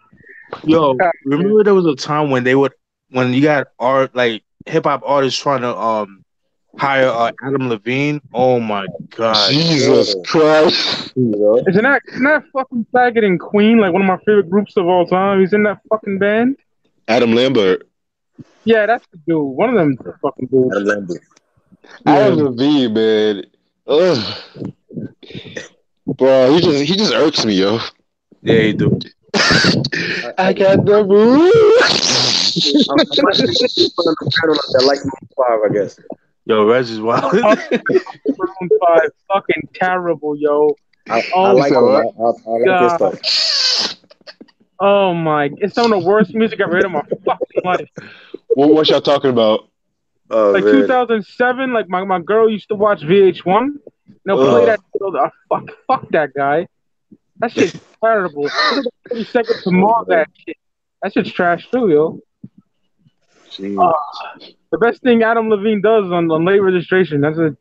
Yo, remember there was a time when you got hip hop artists trying to hire Adam Levine? Oh my god! Jesus Christ! Isn't that fucking faggot and Queen, like one of my favorite groups of all time? He's in that fucking band. Adam Lambert. Yeah, that's the dude. One of them fucking dudes. Adam Lambert. Adam Levine, man. Ugh. Bro, he just irks me, yo. Yeah, he do. I got the move. I like Maroon 5, I guess. Yo, Reg is wild. Maroon 5, fucking terrible, yo. I like this stuff. Oh my! It's some of the worst music I've heard in my fucking life. What y'all talking about? Like 2007, like my girl used to watch VH1. They'll play that. Fuck that guy. That shit's terrible. 30 seconds to mob that shit. That shit's trash too, yo. The best thing Adam Levine does on late registration. That's it.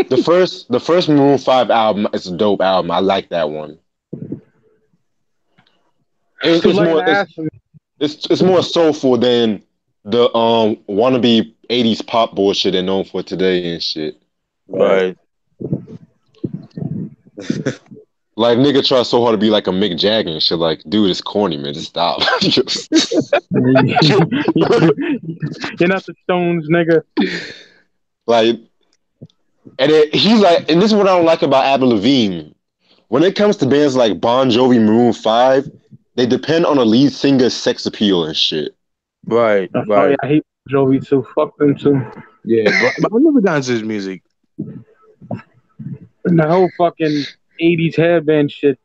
The first Maroon 5 album is a dope album. I like that one. It's, Too it's late in more the ass for me. it's more soulful than the wannabe 80s pop bullshit they're known for today and shit. Right. Like nigga try so hard to be like a Mick Jagger and shit. Like, dude, it's corny, man. Just stop. You're not the Stones, nigga. Like, he's like, and this is what I don't like about Adam Levine. When it comes to bands like Bon Jovi, Maroon 5, they depend on a lead singer's sex appeal and shit. Right. Oh Right. yeah, I hate Jovi too. Fuck them too. Yeah. But I never got into his music. And the whole fucking 80s hairband shit.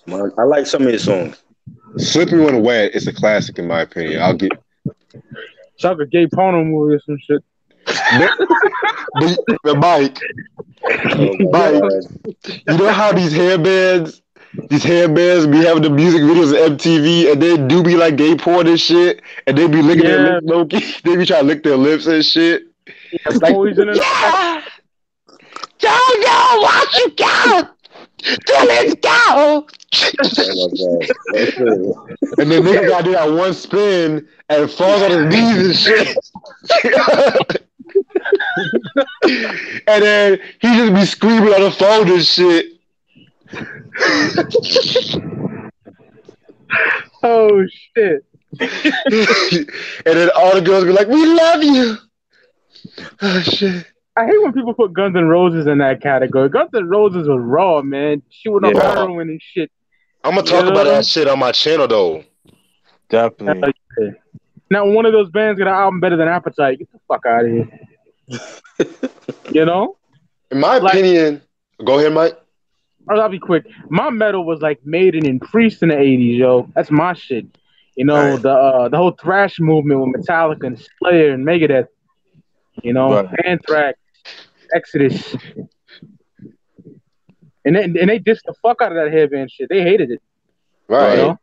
Man, I like some of his songs. Slippery When Wet is a classic in my opinion. I'll get. It's like a gay porno movie or some shit. But Mike, Mike, you know how these hairbands be having the music videos on MTV and they do be like gay porn and shit, and they be licking their lips, low key. They be trying to lick their lips and shit. Yeah, like, poison and yeah, don't go, watch you go, let's go. And then nigga got to do that one spin and falls on his knees and shit. And then he just be screaming on the phone and shit. oh shit. And then all the girls be like, "We love you." Oh shit. I hate when people put Guns N' Roses in that category. Guns N' Roses was raw, man. Shooting up heroin and shit. I'm gonna talk about that shit on my channel though. Definitely. Now, one of those bands got an album better than Appetite. Get the fuck out of here. You know? In my opinion, go ahead, Mike. I'll be quick. My metal was like Maiden and Priest in the 80s, yo. That's my shit. You know, the whole thrash movement with Metallica and Slayer and Megadeth. You know, Anthrax, Exodus. And they dissed the fuck out of that hairband shit. They hated it. Right. You know?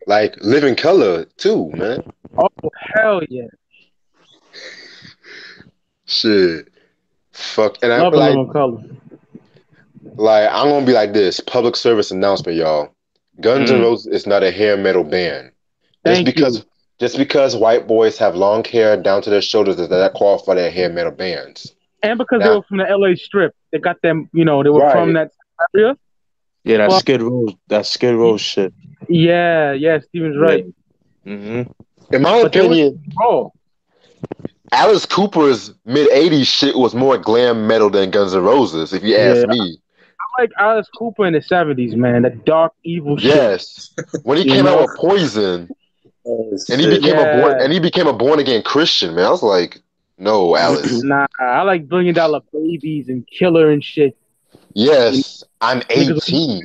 Like Living Color too, man. Oh, hell yeah. Shit. Fuck. And I'm Love like, Living Color. Like, I'm gonna be like this. Public service announcement, y'all. Guns N' Roses is not a hair metal band. Just because white boys have long hair down to their shoulders does that qualify their hair metal bands. And because they were from the LA Strip. They got them, you know, they were from that area. Yeah, that Skid Row shit. Yeah, Steven's right. Mm-hmm. In my opinion, Alice Cooper's mid-'80s shit was more glam metal than Guns N' Roses, if you ask me. I like Alice Cooper in the 70s, man. That dark, evil shit. Yes. When he came out with Poison, and he became a born-again Christian, man. I was like, no, Alice. Nah, I like $1 Billion Babies and Killer and shit. Yes, I'm 18.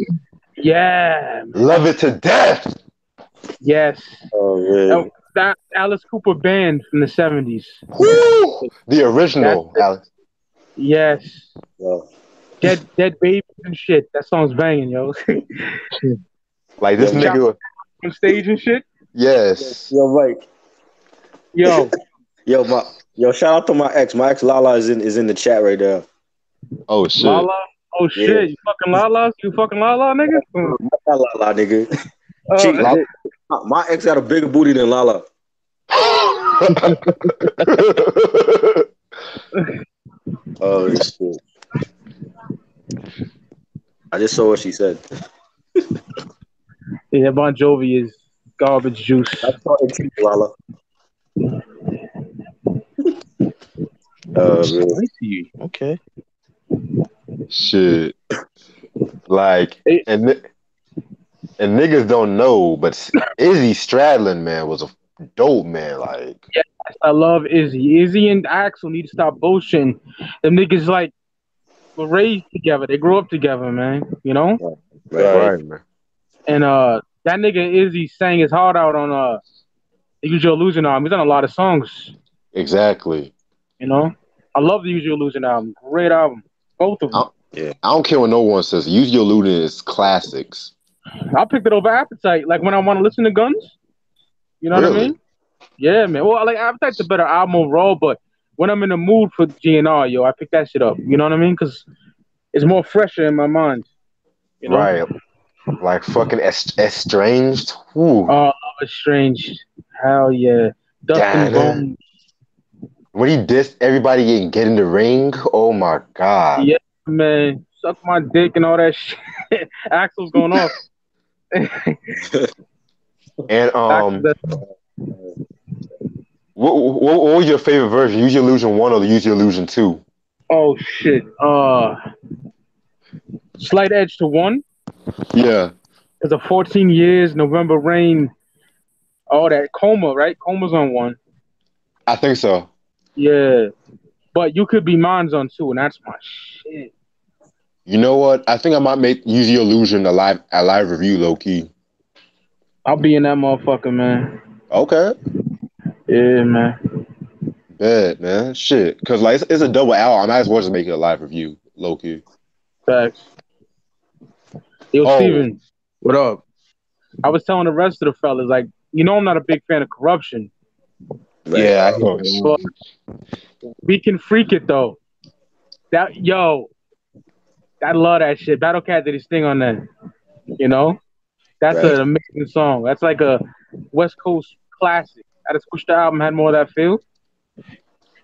Yeah. Man. Love it to death. Yes. Oh, man. That Alice Cooper band from the 70s. Woo! The original Alice. Yes. Yeah. Dead Babies and shit. That song's banging, yo. Like this nigga on stage and shit. Yes. Yo, Mike. Yo, shout out to my ex. My ex Lala is in the chat right there. Oh shit. Lala? Oh shit. Yeah. You fucking Lala? You fucking Lala, nigga? Not Lala, nigga. My ex got a bigger booty than Lala. Oh shit. I just saw what she said. Yeah, Bon Jovi is garbage juice. That's probably true, Lala. Okay. Shit. Like, and niggas don't know, but Izzy Stradlin, man, was a dope man. Like, yes, I love Izzy. Izzy and Axl need to stop bullshitting. Them niggas like were raised together. They grew up together, man. You know? Right, man. And that nigga Izzy sang his heart out on the Use Your Illusion album. He's done a lot of songs. Exactly. You know? I love the Use Your Illusion album. Great album. Both of them. I don't care what no one says. Use Your Illusion is classics. I picked it over Appetite. Like when I want to listen to Guns. You know what I mean? Yeah, man. Well, like Appetite's a better album overall, but when I'm in the mood for GNR, yo, I pick that shit up. You know what I mean? Because it's more fresher in my mind. You know? Right. Like fucking estranged. Ooh. Oh, Strange. Hell yeah. Dustin Damn. Bone. When he dissed everybody and get in the ring, oh my god. Yeah, man. Suck my dick and all that shit. Axel's going off. And Axel, what was your favorite version? Use Your Illusion 1 or the Use Your Illusion 2? oh shit. Slight edge to one. Yeah, Because of 14 years, November Rain. Oh, that Coma, right? Coma's on one. I think so. Yeah. But You Could Be Mine's on two, and that's my shit. You know what? I think I might make Use Your Illusion a live review, low key. I'll be in that motherfucker, man. Okay. Yeah, man. Bet, man. Shit. Because like it's a double album. I might as well just make it a live review, low key. Facts. Yo, Oh. Steven. What up? I was telling the rest of the fellas, like, I'm not a big fan of Corruption. Right. Yeah, Of course. But we can freak it, though. I love that shit. Battle Cat did his thing on that. That's Right. an amazing song. That's like a West Coast classic. I just wish the album had more of that feel.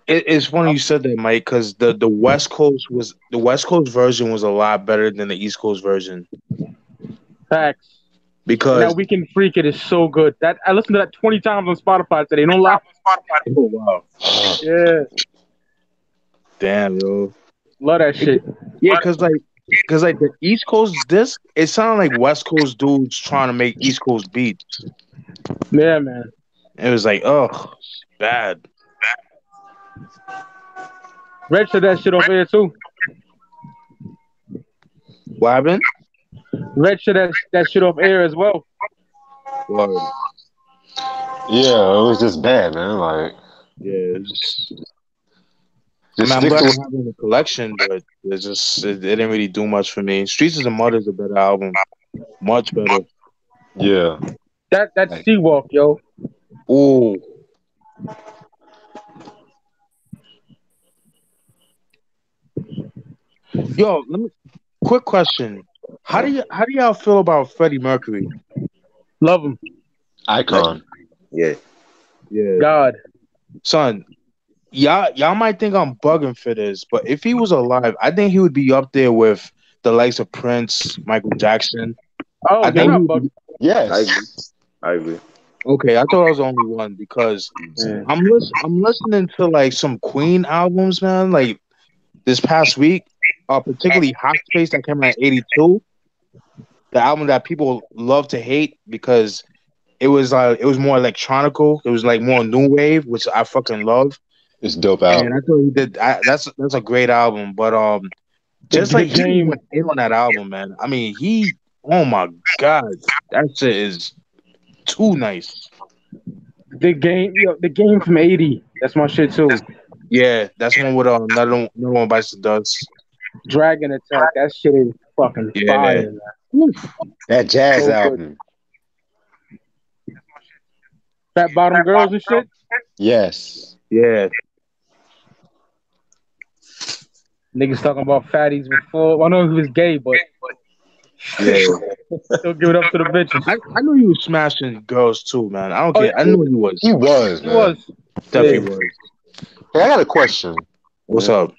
It's funny you said that, Mike, because the West Coast version was a lot better than the East Coast version. Facts. And Because that We Can Freak It is so good. That I listened to that 20 times on Spotify today. Don't lie. oh wow, Yeah. damn yo, Love that shit. yeah, because the East Coast disc, it sounded like West Coast dudes trying to make East Coast beats. Yeah, man. It was like, oh, bad. Reg said that shit off air too. What happened? Reg said that shit off air as well. Word. Yeah, it was just bad, man. Like, Yeah, just I'm stick glad to I it. have it in the collection, but it didn't really do much for me. Streets of the Mud is a better album, much better. Yeah. That's Seawalk, yo. Ooh. Yo, quick question. How do y'all feel about Freddie Mercury? Love him. Icon. Yeah. Yeah. God. Son, y'all might think I'm bugging for this, but if he was alive, I think he would be up there with the likes of Prince, Michael Jackson. Oh, I you're think not he- bugging. Yes. I agree. Okay, I thought I was the only one because Yeah. I'm listening to like some Queen albums, man. Like this past week, particularly Hot Space that came out in '82, the album that people love to hate because it was more electronical. It was like more new wave, which I fucking love. It's dope And out. I thought he did. That's a great album, but just like he went in on that album, man. I mean, oh my god, that shit is too nice. The game from '80. That's my shit too. Yeah, that's one with another one bites the dust. Dragon Attack. That shit is fucking Yeah. fire. Man. That jazz So good. album. Fat Bottom Girls and shit. Yes. Yeah, Niggas talking about fatties before. Well, I know he was gay, but yeah. still give it up to the bitches. I knew he was smashing girls too, man. I don't care. I knew he was. He was, He man. was. Definitely Yeah. was. Hey, I got a question. What's up?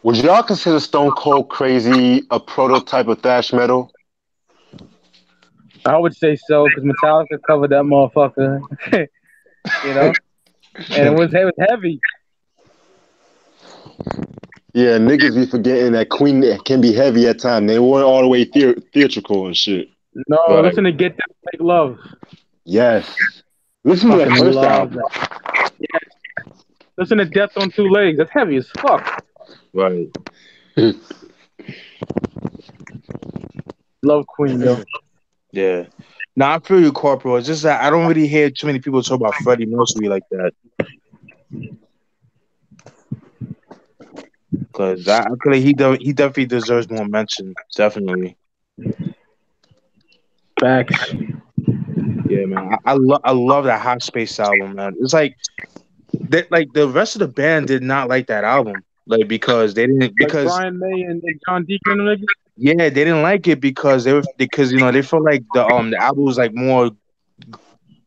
Would y'all consider Stone Cold Crazy a prototype of thrash metal? I would say so because Metallica covered that motherfucker. And it was heavy. Yeah, niggas be forgetting that Queen can be heavy at times. They weren't all the way theatrical and shit. No, Right. listen to Get Down, Make Love. Yes. Listen to that Fucking first love album. that. Yes. Listen to Death on Two Legs. That's heavy as fuck. Right. Love Queen, yo. Yeah. Now I feel you, Corporal. It's just that I don't really hear too many people talk about Freddie Mercury like that. Because I feel like he definitely deserves more mention. Definitely. Facts. Yeah, man. I love that Hot Space album, man. It's like that. Like the rest of the band did not like that album. like because they didn't Like because Brian May and John Deacon and them niggas? yeah they didn't like it because because they felt like the album was like more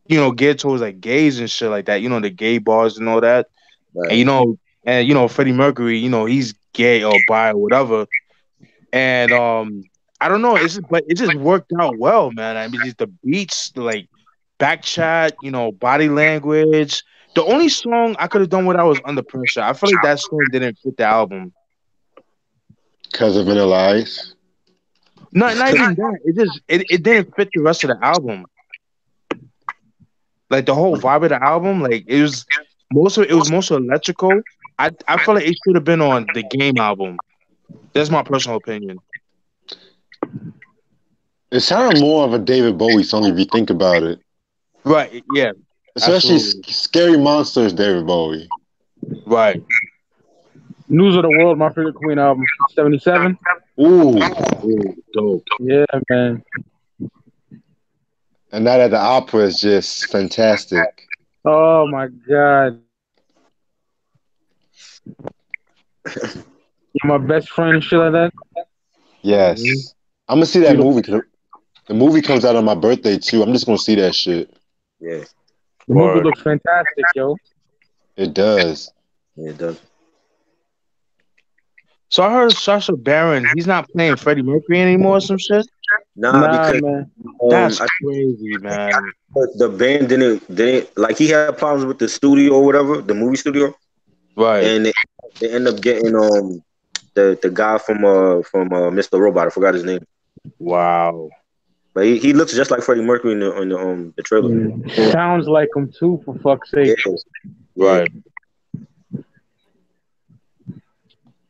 geared towards like gays and shit like that, the gay bars and all that. And Right. Freddie Mercury, he's gay or bi or whatever. And I don't know, but it just worked out well, man. I mean, just the beats, like back chat, body language. The only song I could have done without was Under Pressure. I feel like that song didn't fit the album. Because of Vanilla Ice. Not even that. It didn't fit the rest of the album. Like the whole vibe of the album, like it was mostly electrical. I feel like it should have been on the Game album. That's my personal opinion. It sounded more of a David Bowie song if you think about it. Right, yeah. Especially Absolutely. Scary Monsters, David Bowie. Right. News of the World, my favorite Queen album, 77. Ooh. Ooh, dope. Yeah, man. And Night at the Opera is just fantastic. Oh my God. You're my best friend and shit like that. Yes. Mhm. I'm gonna see that Beautiful. movie. 'Cause the movie comes out on my birthday too. I'm just gonna see that shit. Yeah. The movie Word. looks fantastic, yo. It does. Yeah, it does. So I heard Sacha Baron, he's not playing Freddie Mercury anymore or some shit. Nah, Nah, because man. That's I crazy, man. the band didn't like he had problems with the studio or whatever, the movie studio, Right. and they end up getting the guy from Mr. Robot. I forgot his name, Wow. but he looks just like Freddie Mercury in the trailer. Sounds like him too, for fuck's sake. Yeah, yeah. Right.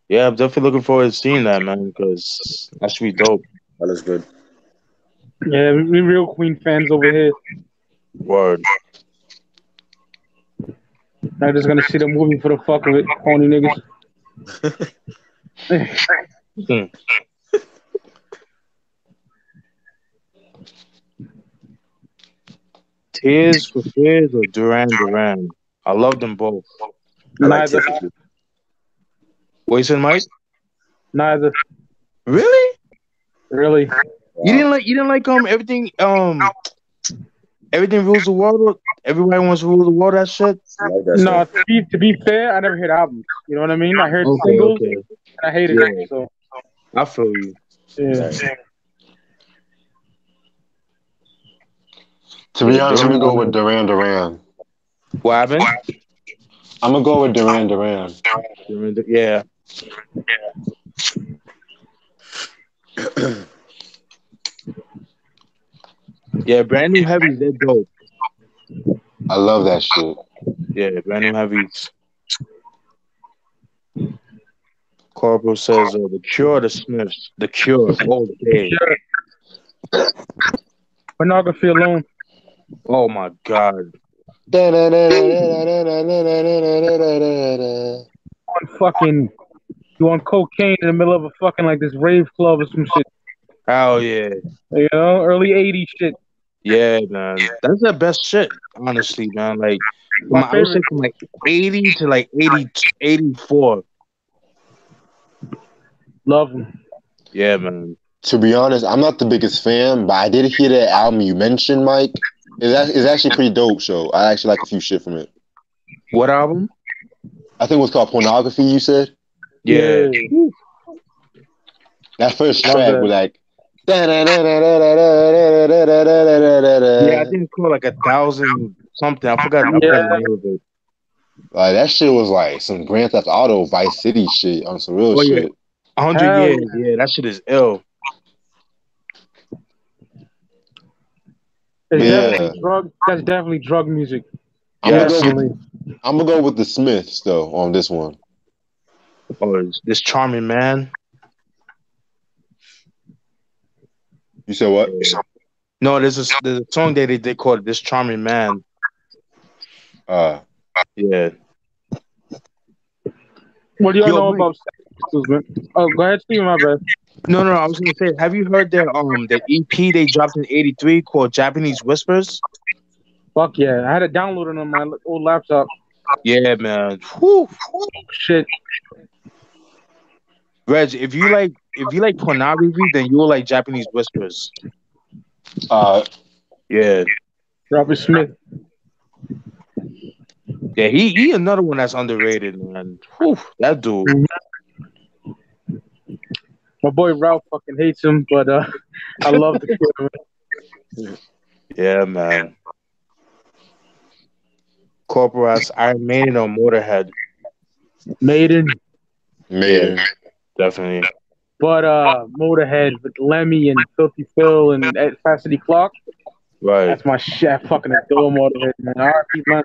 Yeah, I'm definitely looking forward to seeing that, man, because that should be dope. That looks good. Yeah, we real Queen fans over here. Word. Not just gonna see the movie for the fuck of it, corny niggas. Hmm. Tears for Fears or Duran Duran? I love them both. I like Neither. Tiffany. What you said, Mike? Neither. Really? Really. You didn't like everything rules the world. Everybody wants to rule the world. That shit. I like that No, song. to be fair, I never heard albums. You know what I mean? I heard Okay, singles okay. and I hated Yeah, it. So I feel you. yeah. Right. To be Yeah, honest, I'm gonna go with Duran Duran. what happened? I'm gonna go with Duran Duran. Yeah. Yeah, brand new heavies, they're dope. I love that shit. Yeah, brand new heavies. Corporal says the Cure, the Smiths, the Cure, all day. Sure. Pornography alone. Oh my god. You on cocaine in the middle of a fucking like this rave club or some shit. Hell yeah. You know, early '80s shit. Yeah, man. That's the best shit, honestly, man. Like My I would say favorite. from like 80 to like 80, 84. Love them. Yeah, man. To be honest, I'm not the biggest fan, but I did hear that album you mentioned, Mike. It's actually pretty dope. So I actually like a few shit from it. What album? I think it was called Pornography. You said Yeah. that first Love track that. was like. Yeah, I think it's called like 1,000 something. I forgot the name of it. Like that shit was like some Grand Theft Auto Vice City shit on some real Oh yeah. shit. 100 Hell years. Yeah, that shit is ill. It's Yeah. definitely drug. That's definitely drug music. I'm Yes. gonna go with the Smiths though on this one. Oh, this charming man. You said what? No, there's a song that they called "This Charming Man." Yeah. What do y'all Yo, know Mike. about sex pistols, man? Oh, go ahead, Steve. My bad. No. I was gonna say, have you heard that EP they dropped in '83 called "Japanese Whispers"? Fuck yeah, I had it downloaded on my old laptop. Yeah, man. Whew. Shit. Reg, if you like pornography, then you'll like Japanese whispers. Uh, Yeah, Robert Smith. yeah. He another one that's underrated, man. Whew, that dude. My boy Ralph fucking hates him, but I love the kid. Yeah, man. Corporate Iron Maiden or Motorhead. Maiden, Yeah, Maiden. definitely. but Motorhead with Lemmy and Filthy Phil and Ed Cassidy Clark. Right. That's my shit. I fucking adore Motorhead, man. R.I.P. man.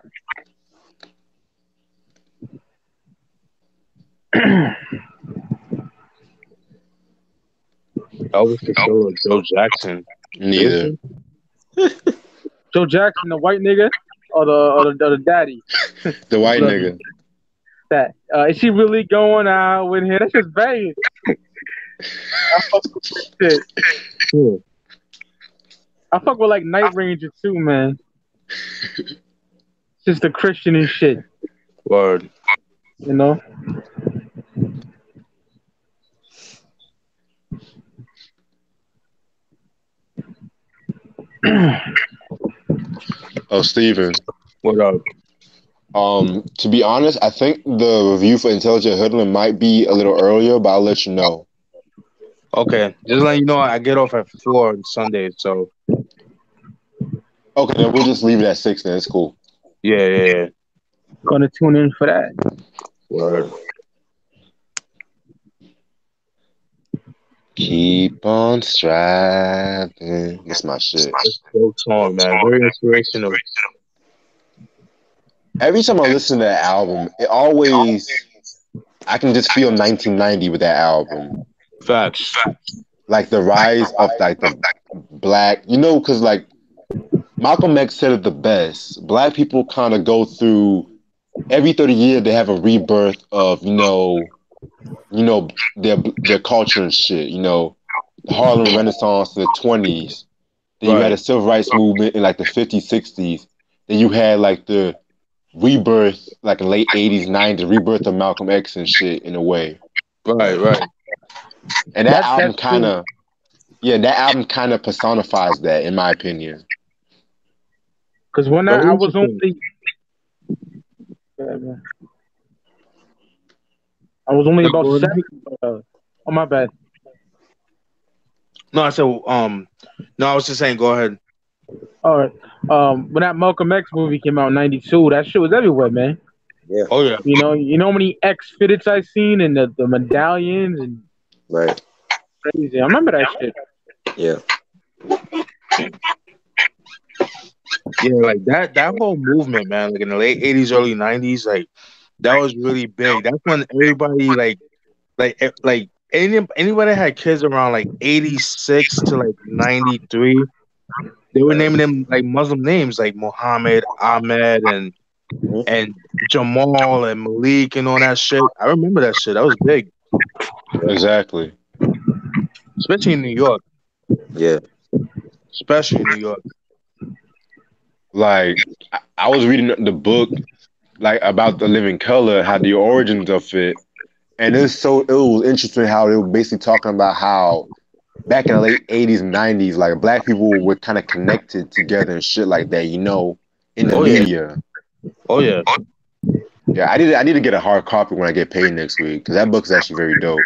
Elvis Costello or Joe Jackson. Neither. Joe Jackson, the white nigga, or the daddy. The white Look, nigga. that is she really going out with him? That's just banging. I fuck with that shit. Yeah. I fuck with like Night Ranger too, man. Just the Christian and shit, Word. you know. Oh, Steven. What up? To be honest, I think the review for Intelligent Hoodlum might be a little earlier, but I'll let you know. Okay, just letting you know, I get off at 4 on Sunday, so Okay, then we'll just leave it at 6 then. It's cool. yeah. Gonna tune in for that. Word. Keep on striving. That's my shit. Dope song, man. Very inspirational. Every time I listen to that album, I can just feel 1990 with that album. Facts. Like the rise of like the black, because like Malcolm X said it the best. Black people kind of go through every 30 years they have a rebirth of, their culture and shit, the Harlem Renaissance in the 20s. Then you had a Right. civil rights movement in like the 50s, 60s. Then you had like the rebirth, like in late 80s, 90s, rebirth of Malcolm X and shit in a way. Right. And that album That's kind true. of, yeah, that album kind of personifies that, in my opinion. Cause when I Very was interesting. only, yeah, man. I was only No, about go ahead. 7. Oh my bad. No, I said no, I was just saying, go ahead. All right. When that Malcolm X movie came out in '92, that shit was everywhere, man. Yeah. Oh yeah. You know how many X fitteds I seen and the medallions and Right. crazy. I remember that shit. Yeah. Yeah, like that whole movement, man, like in the late 80s, early 90s, like that was really big. That's when everybody anybody that had kids around like 86 to like 93, they were Right. naming them like Muslim names like Muhammad, Ahmed, Mhm. and Jamal and Malik and all that shit. I remember that shit. That was big, Exactly. especially in New York. Yeah. Especially in New York. Like, I was reading the book, like, about the living color, how the origins of it. And it was interesting how they were basically talking about how back in the late 80s and 90s, like black people were kind of connected together and shit like that, in the Oh yeah. media. Oh yeah. Yeah, I need to get a hard copy when I get paid next week because that book is actually very dope.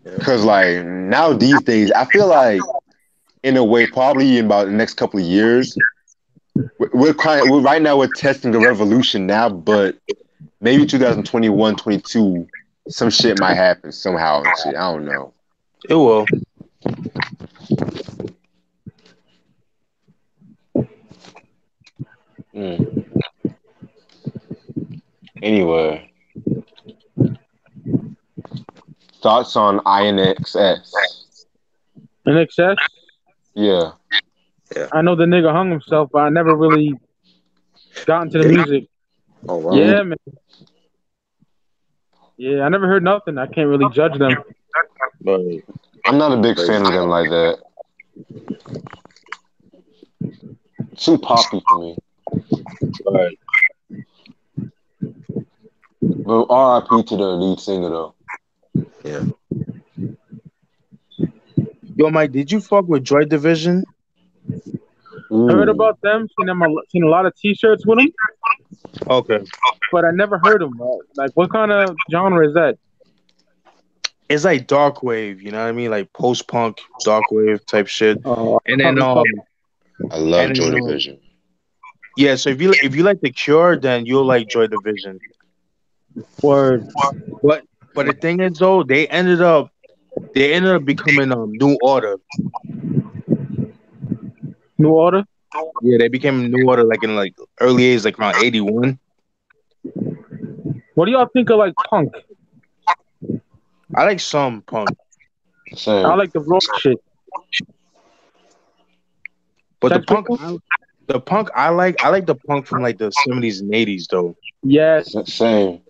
Because like now these days, I feel like in a way, probably in about the next couple of years, we're testing the revolution now, but maybe 2021, 22, some shit might happen somehow and shit. I don't know. It will. Anyway, thoughts on INXS? NXS. Yeah. I know the nigga hung himself, but I never really got into the music. Oh wow. Yeah, man. Yeah, I never heard nothing. I can't really judge them. But I'm not a big fan of them like that. Too poppy for me. right. But But R.I.P. to the lead singer though. Yeah. Yo, Mike, did you fuck with Joy Division? Heard Ooh, about them, seen a lot of T-shirts with them, Okay. but I never heard them. Like, what kind of genre is that? It's like dark wave, you know what I mean? Like post punk, dark wave type shit. And then I love and Joy then Division. yeah, so if you like The Cure, then you'll like Joy Division. Word. But the thing is though, they ended up becoming New Order. New Order. Yeah, they became New Order like in like early age, like around 81. What do y'all think of like punk? I like some punk. I Same. like the raw shit. But the Sex punk Pistols. I like the punk from like the 70s and 80s though. Yes, Same.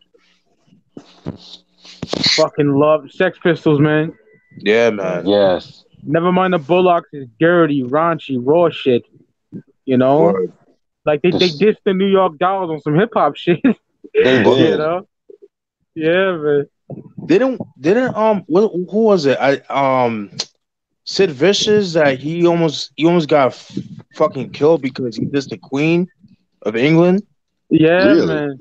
fucking love Sex Pistols, man. Yeah, man. Yes. Never mind the Bullocks is dirty, raunchy, raw shit. You know, Word. like they This, dissed the New York Dolls on some hip hop shit. they You did. know, yeah, man. Didn't who was it? Sid Vicious that he almost got fucking killed because he dissed the Queen of England. Yeah, Really? man.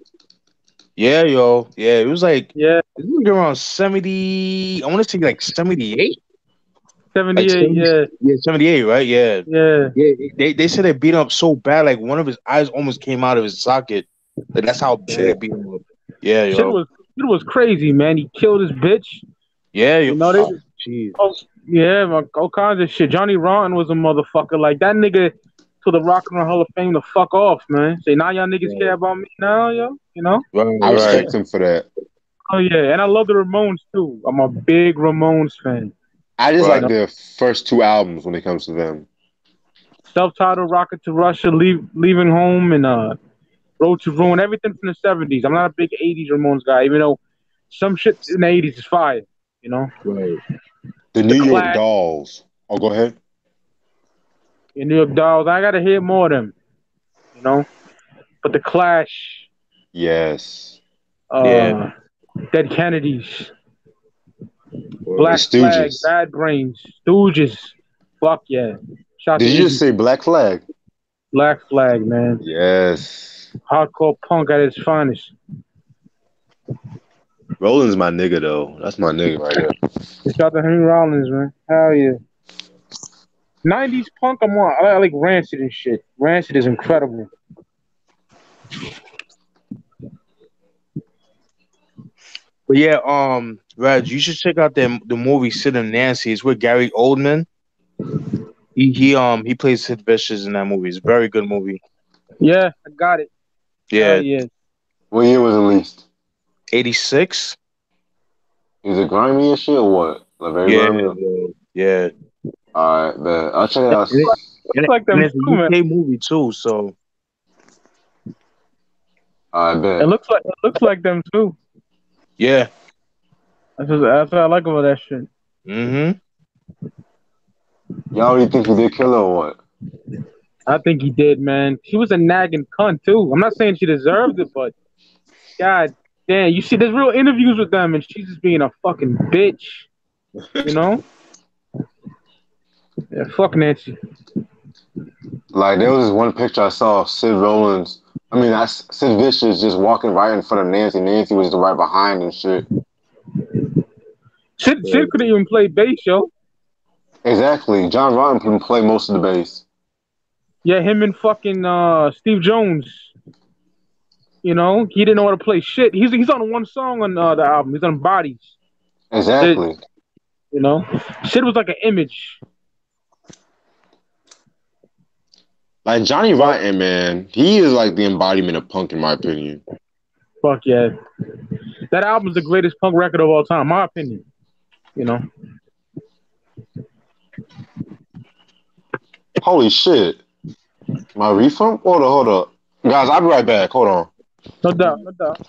Yeah, yo. Yeah, Yeah, it was like around 70, I want to say like 78. Like 78. 70, Yeah, yeah, 78, right? Yeah. yeah. Yeah, they said they beat him up so bad, like one of his eyes almost came out of his socket. Like that's how bad they Shit. beat him up. Yeah, Shit yo. was it was crazy, man. He killed his bitch. Yeah, yo. You know they. Oh, Jesus. yeah, man, all kinds of shit. Johnny Rotten was a motherfucker. Like that nigga to the Rock and Roll Hall of Fame to fuck off, man. Say now y'all niggas care Right, about me now, yo. You know? right, I right. respect him for that. Oh yeah, and I love the Ramones too. I'm a big Ramones fan. I just You like know, Right. their first two albums when it comes to them. self-titled Rocket to Russia, leaving home, and Road to Ruin, everything from the '70s. I'm not a big '80s Ramones guy, even though some shit in the '80s is fire. You know, Right. The the New York Clash, Dolls. Oh, go ahead. the New York Dolls. I gotta hear more of them. You know, but the Clash, Yes. Yeah. uh, Dead Kennedys, The Black Word. Flag, Stooges. Bad Brains, Stooges. Fuck yeah. Shout out to Did you just Iggy. say Black Flag? Black Flag, man. Yes. Hardcore punk at its finest. Roland's my nigga though. That's my nigga right there. Shout out to Henry Rollins, man. Hell yeah. '90s punk, I'm on. I like Rancid and shit. Rancid is incredible. But yeah, Raj, you should check out the movie Sid and Nancy. It's with Gary Oldman. He plays Sid Vicious in that movie. It's a very good movie. Yeah, I got it. Hell Yeah. yeah. What year was it released? 86? Is it grimy and shit or what? Like very Yeah, grimy? yeah. Alright, bet. I'll check it out. And, it, and, Looks it, like and them it's a too, man. UK movie too, so I It bet. looks like them too. yeah. That's what I like about that shit. Mm-hmm. Y'all really think he did kill her or what? I think he did, man. She was a nagging cunt too. I'm not saying she deserved it, but god damn, you see, there's real interviews with them, and she's just being a fucking bitch. You know? Yeah, fuck Nancy. Like there was this one picture I saw of Sid Rollins. I mean, that's Sid Vicious just walking right in front of Nancy. Nancy was right behind and shit. Sid couldn't even play bass, yo. Exactly. John Rotten can play most of the bass. Yeah, him and fucking Steve Jones. You know, he didn't know how to play shit. He's on one song on the album. He's on Bodies. That's it. Exactly. You know, Sid was like an image. Like Johnny But Rotten, man, he is like the embodiment of punk in my opinion. fuck yeah, that album's the greatest punk record of all time, my opinion. You know, Holy shit. My refund? Hold up. Guys, I'll be right back. Hold on. no doubt, no doubt.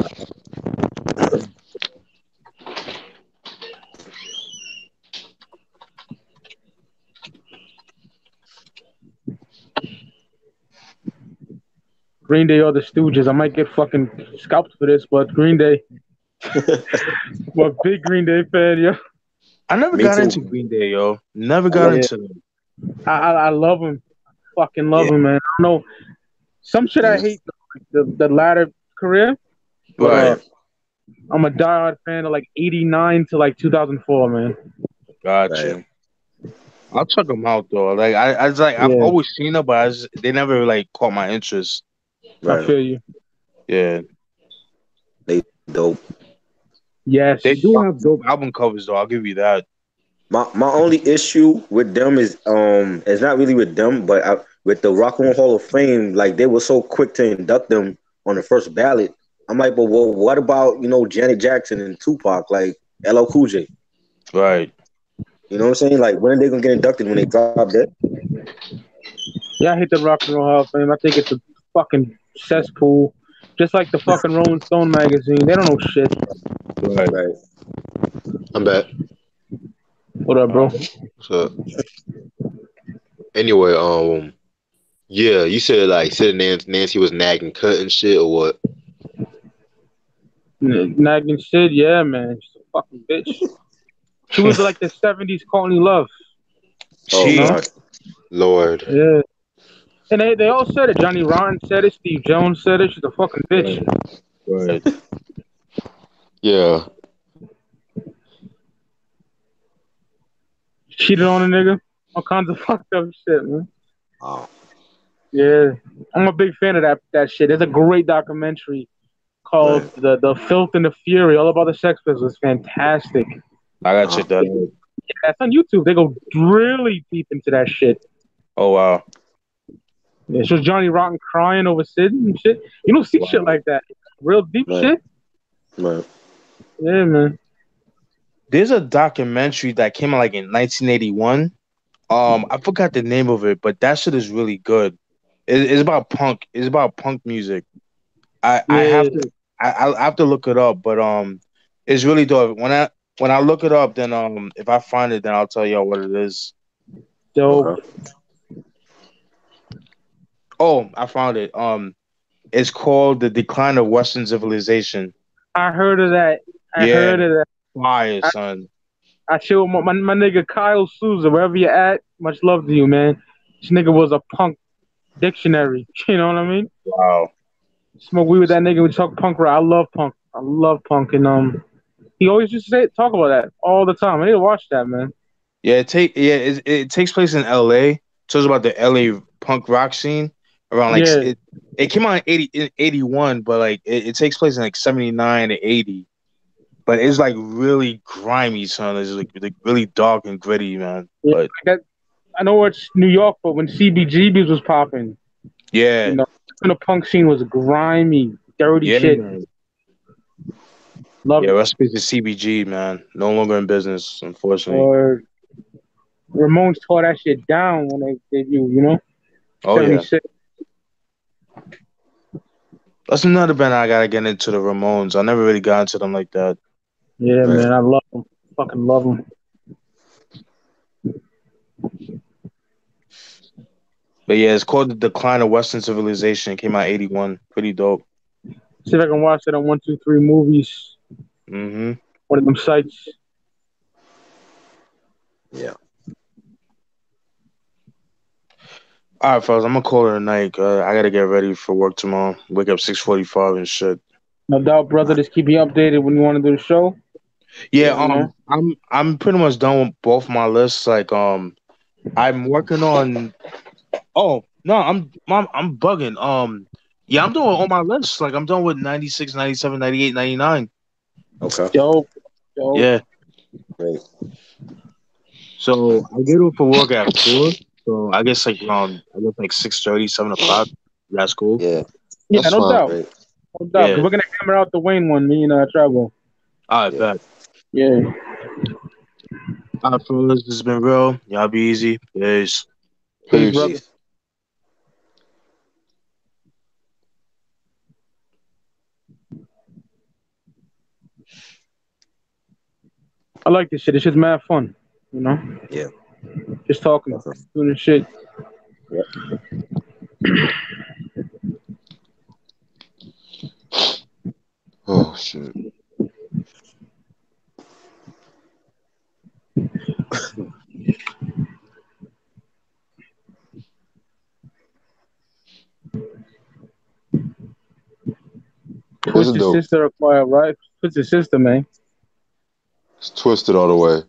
Green Day or the Stooges. I might get fucking scalped for this, but Green Day. What big Green Day fan, yo. I never Me got too. into Green Day, yo. Never I got love Yeah, into them. I love him. Fucking love yeah. him, man. I don't know. Some shit I Mhm. hate the latter career, but Right. Right. I'm a diehard fan of like '89 to like 2004, man. Got Right. you. I'll check them out though. Like I was like I've Yeah, always seen them, but they never like caught my interest. I Right. feel you. Yeah, They dope. they Yes. do have dope album covers though. I'll give you that. My only issue with them is it's not really with them, but with the Rock and Roll Hall of Fame, like they were so quick to induct them on the first ballot. I'm like, but well, what about Janet Jackson and Tupac, like LL Cool J? Right. You know what I'm saying? Like, when are they gonna get inducted when they drop that? Yeah, I hate the Rock and Roll Hall of Fame. I think it's a fucking cesspool. Just like the fucking Rolling Stone magazine. They don't know shit. Right. Right. I'm back. What up, bro? So anyway, yeah, you said like said Nancy was nagging cut and shit or what? Nagging Sid, yeah, man. She's a fucking bitch. She was like the '70s Courtney Love, Oh you know? She. God. Lord. Yeah. And they all said it. Johnny Rotten said it. Steve Jones said it. She's a fucking bitch. Right. Right. Yeah. Cheated on a nigga. All kinds of fucked up shit, man. Wow. Yeah. I'm a big fan of that shit. There's a great documentary called Right. the Filth and the Fury, all about the Sex Pistols. It's fantastic. I gotta Uh-huh. check that out. Yeah, that's on YouTube. They go really deep into that shit. Oh wow. Yeah, so Johnny Rotten crying over Sid and shit. You don't see shit Wow. like that. Real deep Right. shit. Right. Yeah, man. There's a documentary that came out like in 1981. I forgot the name of it, but that shit is really good. It's about punk. It's about punk music. I Yeah, have to I have to look it up, but it's really dope. When I look it up, then if I find it, then I'll tell y'all what it is. dope. Okay. Oh, I found it. It's called The Decline of Western Civilization. I heard of that. I Yeah, heard of that. fire, I, son. I showed my nigga Kyle Souza, wherever you at. Much love to you, man. This nigga was a punk dictionary. You know what I mean? Wow. Smoke weed with that nigga. We talk punk rock. I love punk. I love punk, and he always used to talk about that all the time. I need to watch that, man. It takes place in L.A. So it's about the L.A. punk rock scene around like Yeah, it came out in 81, but like it takes place in like 79 to 80. But it's like really grimy, son. It's like really dark and gritty, man. yeah. But I know it's New York, but when CBGBs was popping, you yeah, know, the punk scene was grimy, dirty yeah, shit. man. Love Yeah, it. rest in peace to CBG, man. No longer in business, unfortunately. Or Ramones tore that shit down when they debuted, you know? Oh yeah. 76. That's another band I gotta get into, the Ramones. I never really got into them like that. Yeah, Right. man, I love them. Fucking love them. But yeah, it's called The Decline of Western Civilization. It came out 81. Pretty dope. See if I can watch that on 123 Movies, Mm-hmm. one of them sites. Yeah. All right, fellas, I'm gonna call it a night. I gotta get ready for work tomorrow. Wake up 6:45 and shit. No doubt, brother. Just keep you updated when you want to do the show. Yeah, You know? I'm pretty much done with both my lists. Like, I'm working on. Oh no, I'm bugging. Yeah, I'm doing all my lists. Like, I'm done with 96, 97, 98, 99. Okay. Yo, yo. Yeah. Great. So I get off for work at 4. So I guess like around I guess like 6:30, 7 o'clock. That's cool. Yeah. Yeah, That's no fine. doubt. Great. No doubt. Yeah. Because we're going to hammer out the Wayne one, me and Travel. All right, Yeah. bet. Yeah. All right, fellas, this has been real. Y'all be easy. Peace. Peace, Peace. brother. Peace. I like this shit. It's just mad fun. You know? Yeah. Just talking, Definitely. doing the shit. Yep. Oh shit. This is Twisted dope. Sister acquired, right? Twisted Sister, man. It's twisted all the way.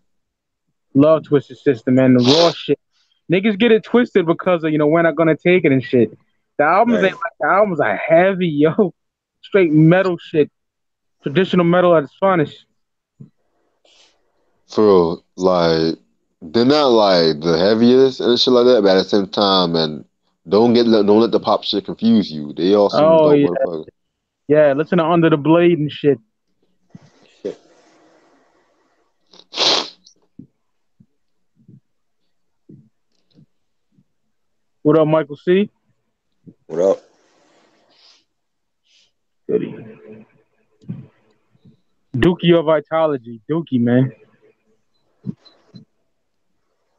Love Twisted Sister, man. The raw shit. Niggas get it twisted because of, we're not gonna take it and shit. The albums Right. ain't like the albums are heavy, yo. Straight metal shit. Traditional metal at its finest. For real, like they're not like the heaviest and shit like that, but at the same time, and don't let the pop shit confuse you. They all some Oh dope yeah. motherfuckers. Yeah, listen to Under the Blade and shit. Shit. What up, Michael C? What up? Goody. Dookie or Vitology? Dookie, man.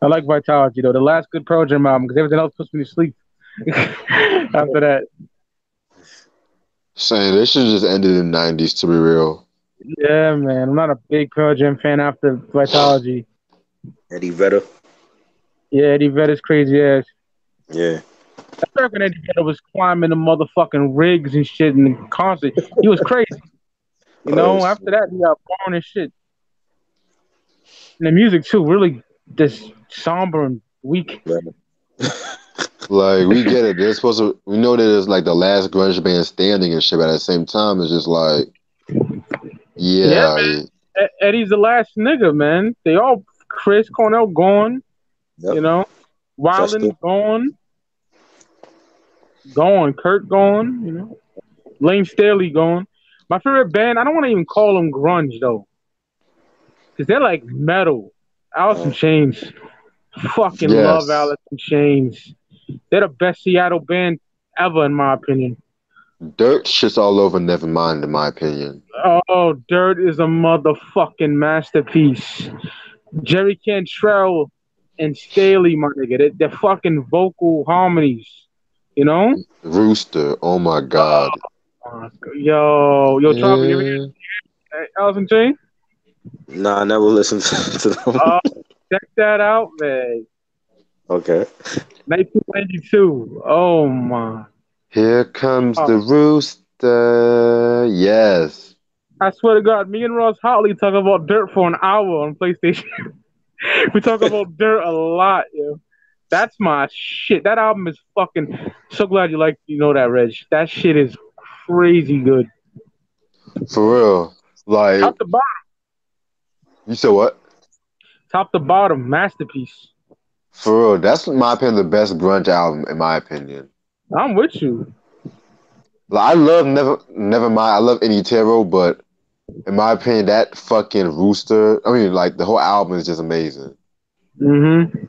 I like Vitology though. The last good Pearl Jam album, because everything else puts me to sleep. After that. Saying they should just ended in the '90s to be real. Yeah, man. I'm not a big Pearl Jam fan after Vitology. Eddie Vedder. Yeah, Eddie Vedder's crazy ass. Yeah. That's back when Eddie Vedder was climbing the motherfucking rigs and shit in the concert. He was crazy. After that, he got born and shit. And the music, too, really just somber and weak. Like we get it. They're supposed to. We know that it's like the last grunge band standing and shit. But at the same time, it's just like, Yeah, yeah, man. Eddie's the last nigga, man. They all, Chris Cornell gone, Yep. Chester. Wyland gone, Kurt gone, Lane Staley gone. My favorite band, I don't want to even call them grunge, though. Because they're like metal. Alice in Chains. Fucking love yes. Alice in Chains. They're the best Seattle band ever, in my opinion. Dirt shit's all over Nevermind, in my opinion. Oh, Dirt is a motherfucking masterpiece. Jerry Cantrell and Staley, my nigga. They're fucking vocal harmonies. Rooster, oh my god. Yo, Tribal, you ever Yeah. hear Alice in Chains? Nah, I never listened to them. Check that out, man. Okay. 1992. Oh, my. Here comes the rooster. Yes. I swear to God, me and Ross Hartley talk about Dirt for an hour on PlayStation. We talk about Dirt a lot, yo. That's my shit. That album is fucking. So glad you know that, Reg. That shit is crazy good. For real. Like, Top to bottom. you said what? Top to bottom, masterpiece. For real. That's, in my opinion, the best grunge album, in my opinion. I'm with you. Like, I love Nevermind. I love Any Taro, but in my opinion, that fucking rooster. I mean, like the whole album is just amazing. Mm-hmm.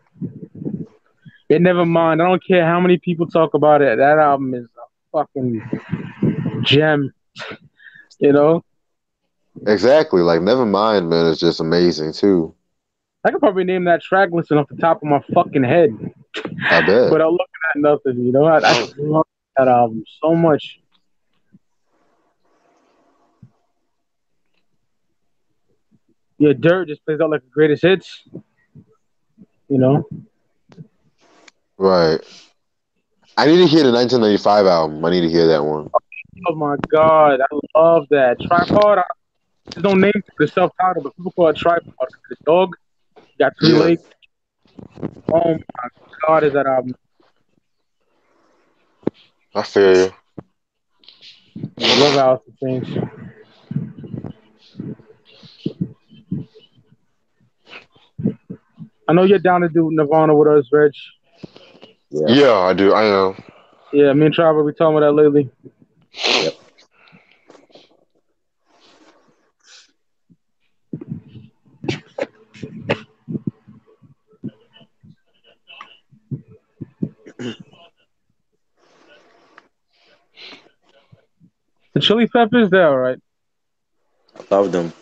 It never mind. I don't care how many people talk about it. That album is a fucking gem. Exactly. Like Nevermind, man, is just amazing too. I could probably name that track listing off the top of my fucking head. I bet. But I'm looking at nothing, I love that album so much. Yeah, Dirt just plays out like the greatest hits. Right. I need to hear the 1995 album. I need to hear that one. Oh my God, I love that. Tripod, there's no name to it, it's self-titled, but people call it Tripod. The dog got three legs. Oh my God, is that album? I feel you. I love Alice in Chains. I know you're down to do Nirvana with us, Reg. Yeah, I do. I am. Yeah, me and Trevor, we talking about that lately. Yep. The Chili Peppers, they're all right. I love them.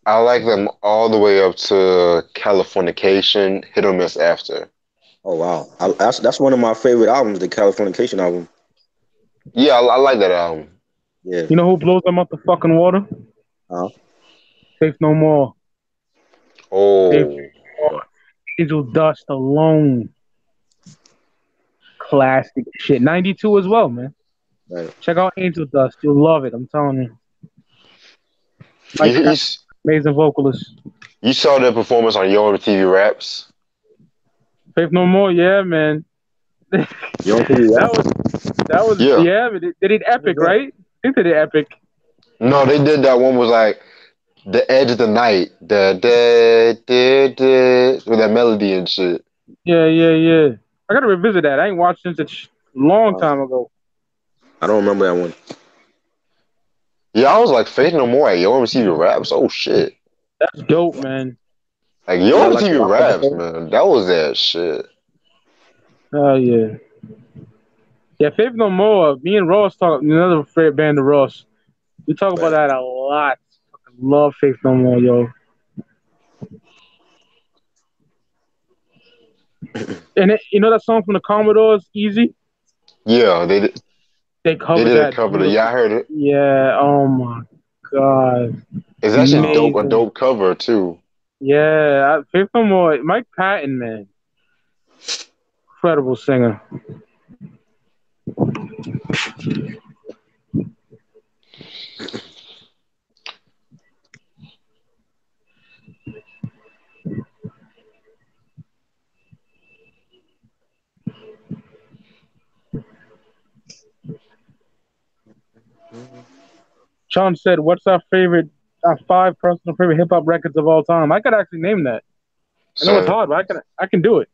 I like them all the way up to Californication, Hit or Miss After. Oh wow, that's one of my favorite albums, the Californication album. Yeah, I like that album. Yeah. You know who blows them out the fucking water? Huh? Faith No More. Faith Oh, No More, Angel Dust alone, classic shit. 92 as well, man. Right. Check out Angel Dust. You'll love it. I'm telling you. you, Mike you, Pat, amazing vocalist. you saw their performance on Yo MTV Raps? Faith No More, yeah, man. that You don't think you rap? was Yeah. yeah. But they did Epic, right? I think they did Epic. No, they did that one was like the edge of the night, the with that melody and shit. Yeah, yeah, yeah. I gotta revisit that. I ain't watched since a long time ago. I don't remember that one. Yeah, I was like Faith No More at Yo MTV Raps. Oh shit. That's dope, man. Like Is Yo that like a MTV rock Raps, episode? man. That was that shit. Oh yeah. Yeah, Faith No More. Me and Ross talk. Another favorite band of Ross. We talk about Right. that a lot. Fucking love Faith No More, yo. And you know that song from the Commodores, Easy? Yeah, They they covered did a that cover. Yeah, I beautifully. heard it. Yeah. Oh my god. It's actually Wow. dope, a Amazing. dope cover too. Yeah. Faith No More. Mike Patton, man. Incredible singer. Sean said, "What's our five personal favorite hip hop records of all time?" I could actually name that. I know it's So hard, but I can do it.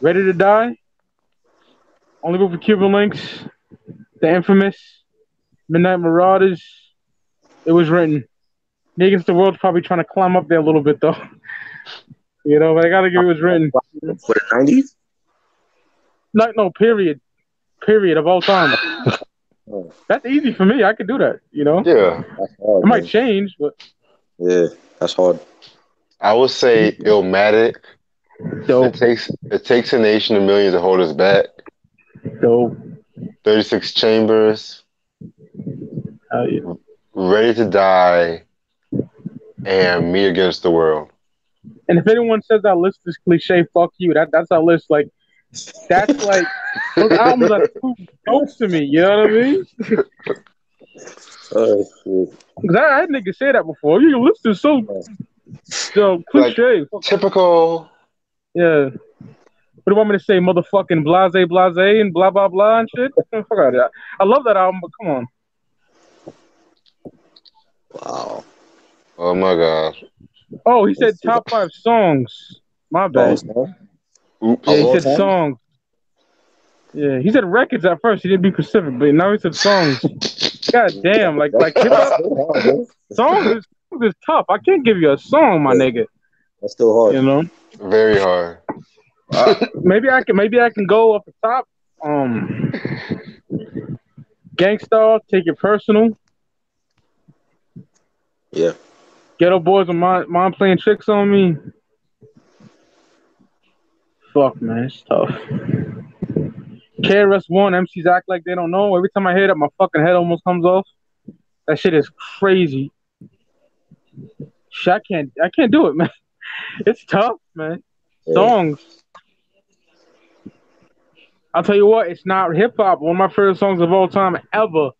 Ready to Die, Only Move for Cuban Links, The Infamous, Midnight Marauders. It Was Written. Me Against the World's probably trying to climb up there a little bit though. But I gotta give It Was Written. For the 90s? Not no period. Period of all time. Oh, That's easy for me. I can do that. yeah, that's hard, It might man. change, but Yeah, that's hard. I would say Illmatic. dope, It takes a nation of millions to hold us back. dope. 36 Chambers, Yeah. Ready to Die, and Me Against the World. And if anyone says our list is cliche, fuck you. That's our list. Like that's like those albums are too dope to me. You know what I mean? Oh, shit. Because I had niggas say that before. Your list is so Like cliche. Fuck. typical. Yeah. What do you want me to say? Motherfucking blase and blah blah blah and shit. Fuck out of that. I love that album, but come on. Wow. Oh my god. Oh, he said Let's see. top five songs. My bad. Songs, huh? Yeah, Of he Oops. all said time? songs. Yeah, he said records at first. He didn't be specific, but now he said songs. God damn, like hip That's hop still hard, bro. songs is tough. I can't give you a song, my Yeah, nigga. that's still hard. You know. Very hard. Maybe I can go off the top. Gangstar, Take It Personal. Yeah. Ghetto Boys and mom playing tricks on me. Fuck man, it's tough. KRS-One, MCs act like they don't know. Every time I hear that, my fucking head almost comes off. That shit is crazy. Shit, I can't do it, man. It's tough, man. Yeah. Songs. I'll tell you what, it's not hip hop. One of my favorite songs of all time ever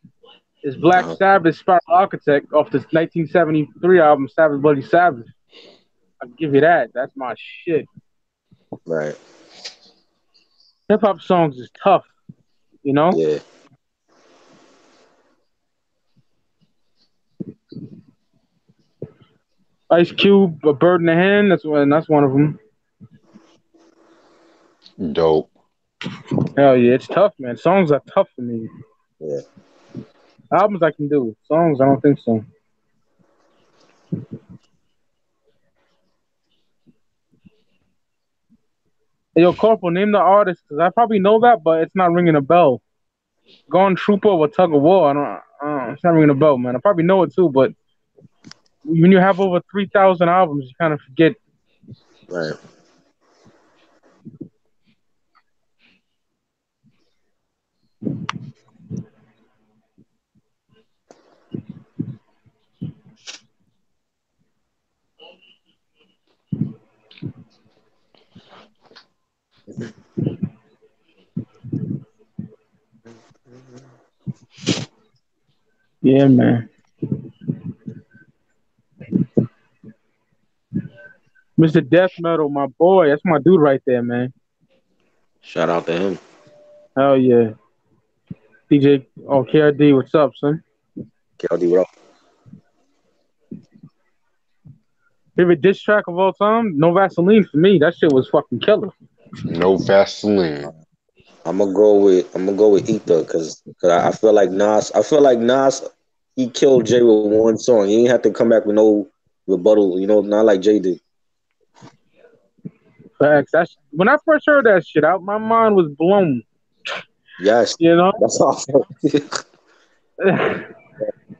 is Black Uh-huh. Sabbath Spiral Architect off this 1973 album, Savage Bloody Sabbath. I'll give you that. That's my shit. Right. Hip hop songs is tough, you know? Yeah. Ice Cube, A Bird in the Hand, that's one of them. Dope. Hell yeah, it's tough, man. Songs are tough for me. Yeah. Albums I can do. Songs, I don't think so. Hey, yo, Corporal, name the artist, because I probably know that, but it's not ringing a bell. Gone Trooper or Tug of War, it's not ringing a bell, man. I probably know it too, but when you have over 3,000 albums, you kind of forget. Right. Yeah, man. Mr. Death Metal, my boy. That's my dude right there, man. Shout out to him. Hell yeah. DJ, oh, KRD, what's up, son? KLD, what up? Favorite diss track of all time? No Vaseline for me. That shit was fucking killer. No Vaseline. I'm gonna go with Ether because I feel like Nas he killed Jay with one song. He ain't have to come back with no rebuttal. Not like Jay did. Facts. That's when I first heard that shit out, my mind was blown. Yes, You know? that's awesome. And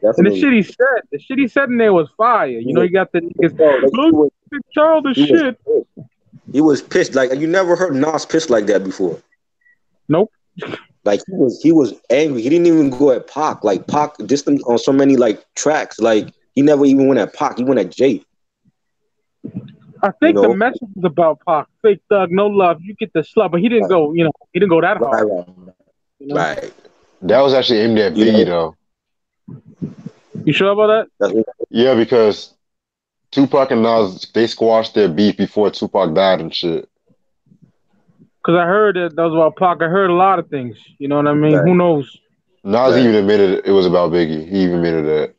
Definitely. the shit he said in there was fire. You know, you got the niggas, He was, childish he was shit. he was pissed. Like you never heard Nas pissed like that before. Nope. Like he was angry. He didn't even go at Pac. Like Pac dissed him on so many like tracks. Like he never even went at Pac. He went at Jay. I think the message was about Pac. Fake thug, no love. You get the slut, but he didn't go. You know, he didn't go that hard. Right. You know? Right. That was actually aimed at Biggie, though. You sure about that? Yeah, because Tupac and Nas, they squashed their beef before Tupac died and shit. Because I heard that was about Pac. I heard a lot of things. You know what I mean? Right. Who knows? Nas even admitted it was about Biggie. He even admitted that.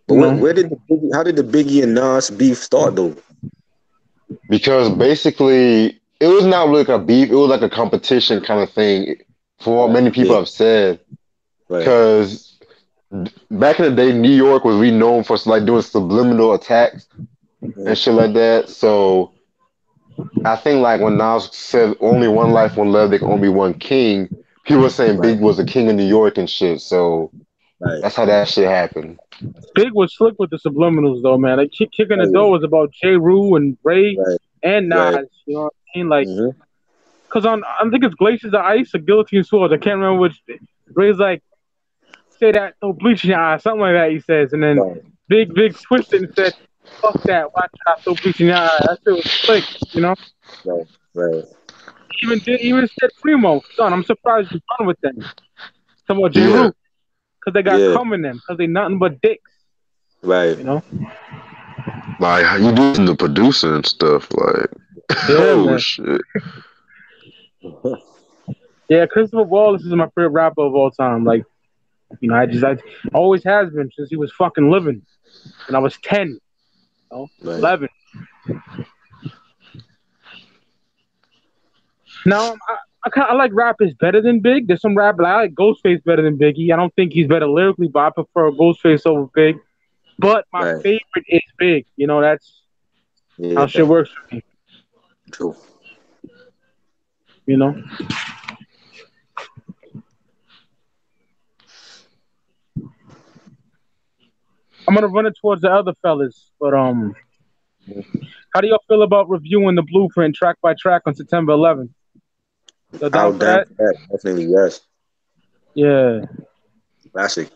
But how did the Biggie and Nas beef start though? Because basically, it was not really like a beef. It was like a competition kind of thing. For what many people have said. Because back in the day, New York was renowned for like doing subliminal attacks and shit like that. So I think like when Nas said only one life, one love, there can only be one king, people were saying Big was the king of New York and shit. So that's how that shit happened. Big was slick with the subliminals though, man. Like kicking the door was about J. Rue and Ray and Nas. You know what I mean? Like, because I think it's Glaciers of Ice or Guillotine Swords. I can't remember which. Ray's like, say that, no bleach in your eyes, something like that. He says, and then Big twisted and said, "Fuck that, watch out, no bleach in your eye." That shit was slick, you know. Right. Even said Primo, son, I'm surprised you run with them. Talking about J. Rue, because they got cum in them, because they nothing but dicks. Right. You know. Like you doing the producer and stuff, like man. Shit. Yeah, Christopher Wallace is my favorite rapper of all time. Like, you know, I always has been since he was fucking living. When I was 10, 11. Now, I like rappers better than Big. There's some rappers, I like Ghostface better than Biggie. I don't think he's better lyrically, but I prefer Ghostface over Big. But my favorite is Big. You know, that's how shit works for me. True. You know? I'm gonna run it towards the other fellas, but how do y'all feel about reviewing the Blueprint track by track on September 11th? Y'all down for that? Definitely, yes. Yeah. Classic.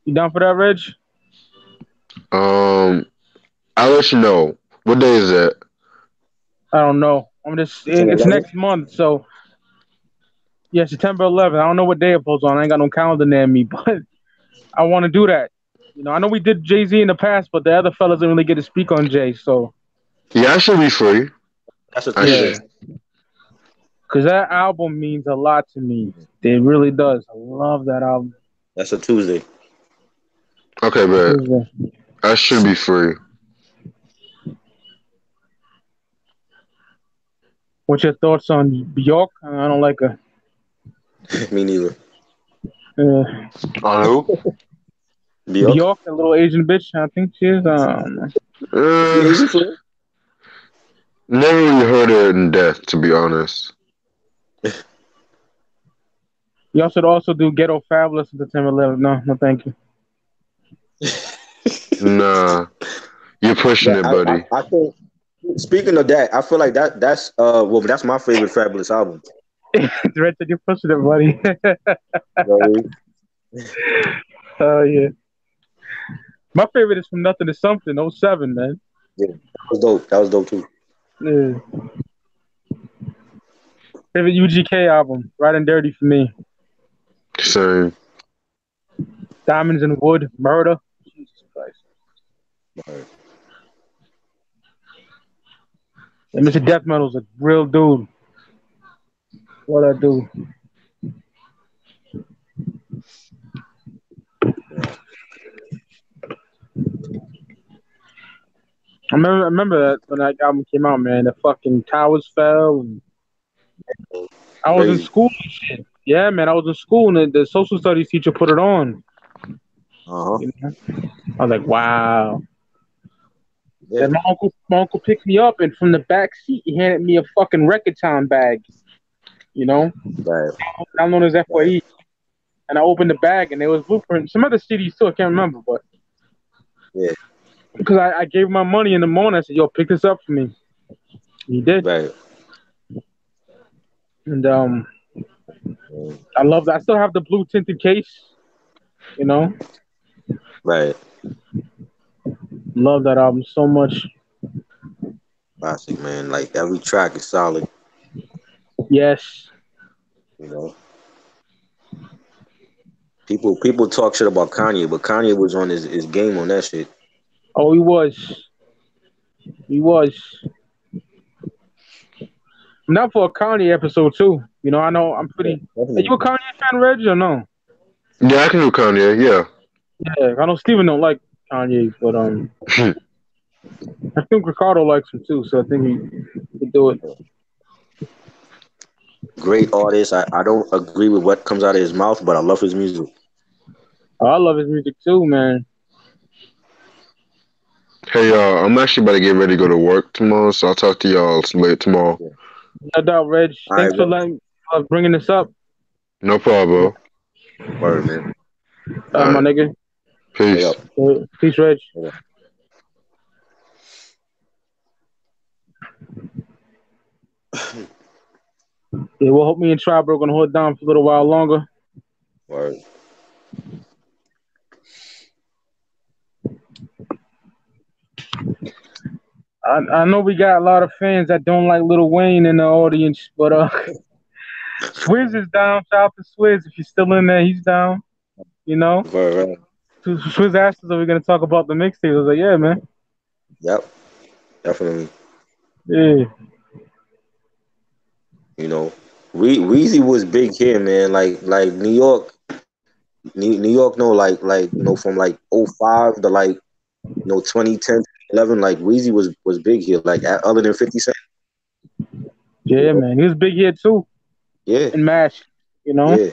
You down for that, Reg? I'll let you know. What day is that? I don't know. It's next month, so yeah, September 11th. I don't know what day it falls on. I ain't got no calendar near me, but I want to do that. You know, I know we did Jay-Z in the past, but the other fellas didn't really get to speak on Jay, so. Yeah, I should be free. That's a Tuesday. Because that album means a lot to me. It really does. I love that album. That's a Tuesday. Okay, but I should be free. What's your thoughts on Bjork? I don't like her. Me neither. On who? Bjork, a little Asian bitch. I think she is. Never really heard her in depth, to be honest. Y'all should also do Ghetto Fabulous on September 11th. No, thank you. Nah, you're pushing it, buddy. I think. Speaking of that, I feel like that's my favorite Fabulous album. Red said you're pushing it, buddy. Oh yeah. My favorite is From Nothing to Something, 07, man. Yeah, that was dope too. Yeah. Favorite UGK album, Right and Dirty for me. Same. Diamonds in Wood, Murder. Jesus Christ. Right. And Mr. Death Metal's a real dude. What I do. I remember that when that album came out, man. The fucking towers fell, and I was in Crazy. school and shit. Yeah, man, I was in school, and the social studies teacher put it on. Uh huh. You know? I was like, wow. Yeah. And my uncle picked me up, and from the back seat, he handed me a fucking Record Time bag. You know, Right. now known as Right. FYE. And I opened the bag, and there was Blueprint, some other CDs too. I can't remember, but Yeah. because I gave him my money in the morning, I said, "Yo, pick this up for me." He did, Right. and Mm. I love that. I still have the blue tinted case. You know, Right. love that album so much. Classic, man. Like every track is solid. Yes. You know. People talk shit about Kanye, but Kanye was on his game on that shit. Oh, he was. He was. I'm not for a Kanye episode too. You know, I know I'm Yeah, pretty. Are you definitely. a Kanye fan, Reg, or no? Yeah, I can do Kanye. Yeah. Yeah, I know Steven don't like Kanye, but I think Ricardo likes him too, so I think he could do it. Great artist. I don't agree with what comes out of his mouth, but I love his music. Oh, I love his music too, man. Hey, y'all, I'm actually about to get ready to go to work tomorrow, so I'll talk to y'all late tomorrow. Yeah. No doubt, Reg. All right, Thanks for bringing this up, No problem. word, man. All my right. nigga. Straight Peace. up. Peace, Reg. Yeah. Yeah, we'll hope me and Tribe are gonna hold it down for a little while longer. Word. I know we got a lot of fans that don't like Lil Wayne in the audience, but Swizz is down. Shout out to Swizz. If you're still in there, he's down. You know? Word, right. So Swizz asked us if we're gonna talk about the mixtape. I was like, yeah, man. Yep. Definitely. Yeah. You know, Weezy was big here, man. Like New York, New York. No, from like '05 to like 2010, 11. Like Weezy was big here. Like other than 50 Cent. You Yeah, know? man. He was big here too. Yeah. In MASH, you know? Yeah.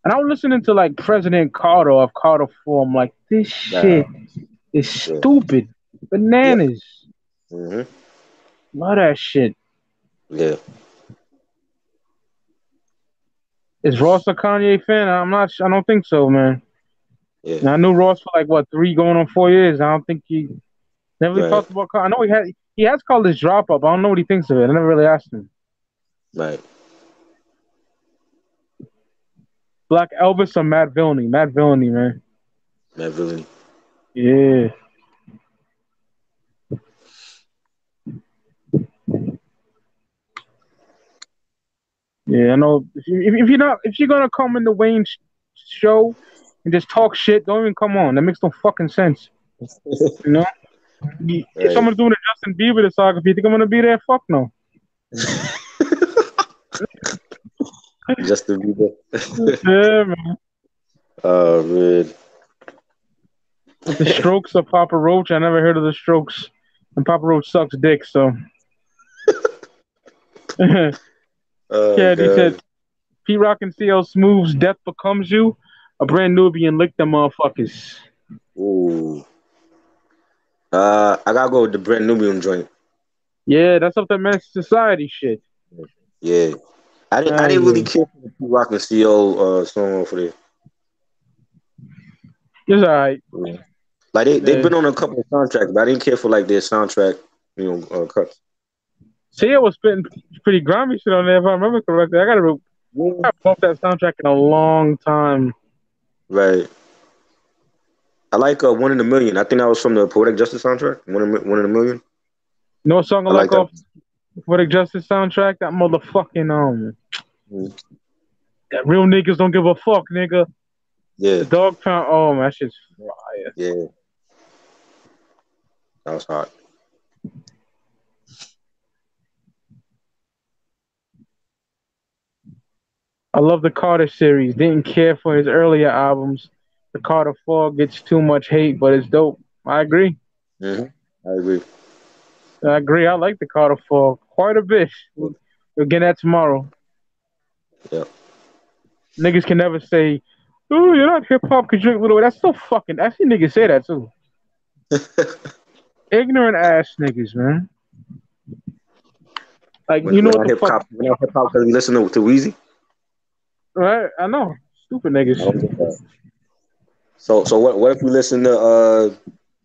And I was listening to like President Carter of Carter 4. I'm like, this Nah. shit is Yeah. stupid. Yeah. Bananas. Mhm. Love that shit. Yeah. Is Ross a Kanye fan? I don't think so, man. Yeah. And I knew Ross for like what 3 going on 4 years. I don't think he never really Right. talked about Kanye. I know he has called his drop up. I don't know what he thinks of it. I never really asked him. Right. Black Elvis or Matt Villainy? Matt Villainy, man. Matt Villainy. Yeah. Yeah, I know. If you're gonna come in the Wayne show and just talk shit, don't even come on. That makes no fucking sense. You know, if Right. someone's doing a Justin Bieber discography, you think I'm gonna be there? Fuck no. Justin Bieber. Yeah, man. Oh man. The Strokes or Papa Roach? I never heard of the Strokes, and Papa Roach sucks dick. So, yeah, Oh he said god. Pete Rock and CL Smooth's "Death Becomes You," a brand Nubian lick them motherfuckers. Ooh. I gotta go with the Brent Nubian joint. Yeah, that's up that Menace Society shit. Yeah. I Hell didn't yeah. really care for the Pete Rock and CO song for this. It's alright. Yeah. Like they've Yeah. been on a couple of soundtracks, but I didn't care for like their soundtrack, cuts. Sia was spitting pretty grimy shit on there, if I remember correctly. I gotta Yeah. bump that soundtrack in a long time. Right. I like "One in a Million." I think that was from the Poetic Justice soundtrack. One in a Million. You know what song I I like like that. off Poetic Justice soundtrack? That motherfucking Mhm. That real niggas don't give a fuck, nigga. Yeah, The dog pound. Oh man, that shit's fire. yeah, that was hot. I love the Carter series. Didn't care for his earlier albums. The Carter 4 gets too much hate, but it's dope. I agree. Hmm. I agree. I agree. I like the Carter 4 quite a bit. We'll get that tomorrow. Yeah. Niggas can never say, "Oh, you're not hip hop because you drink little." That's so fucking. Actually, niggas say that too. Ignorant ass niggas, man. Like, you know We're what not the hip fuck? hop. We're not hip hop because we listen to Weezy. Right? I know. Stupid I don't get niggas. that. So what if we listen to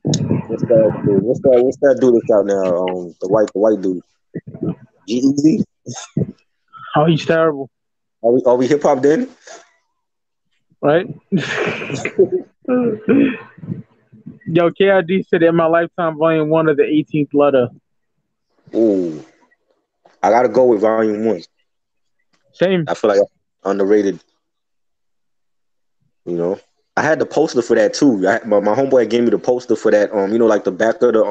what's that dude that's out now? The white dude. G-Eazy? Oh, he's terrible. Are we hip hop then? Right? Yo, KID said in my lifetime, volume 1 of the 18th letter. Ooh, I gotta go with Volume 1. Same. I feel like underrated. You know, I had the poster for that too. My homeboy gave me the poster for that. Like the back of the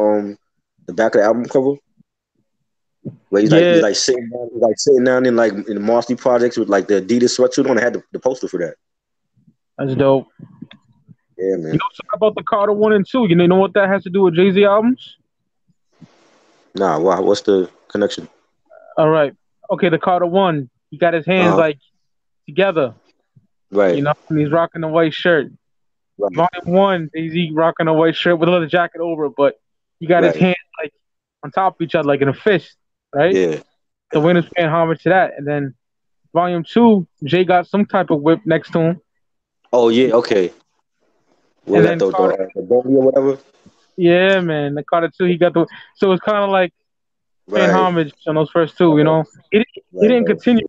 album cover, where he's like Yeah, sitting down in in the Marcy Projects with like the Adidas sweatshirt on. I had the poster for that. that's dope. Yeah, You man. know something about the Carter 1 and 2? You know what that has to do with Jay-Z albums? Nah, wow. What's the connection? All right. Okay, the Carter 1, he got his hands Uh huh. like together, Right. and he's rocking a white shirt. Right. Volume 1, Jay-Z rocking a white shirt with a leather jacket over it, but he got his Right. hands like on top of each other, like in a fist, right? Yeah. So Wayne paying homage to that. And then Volume 2, Jay got some type of whip next to him. Oh yeah. Okay. We And got then the Carter, the, the Bentley or whatever. yeah, man, the Carter 2, he got the. So it's kind of like paying Right. homage on those first two, Right. He Right. didn't Right. continue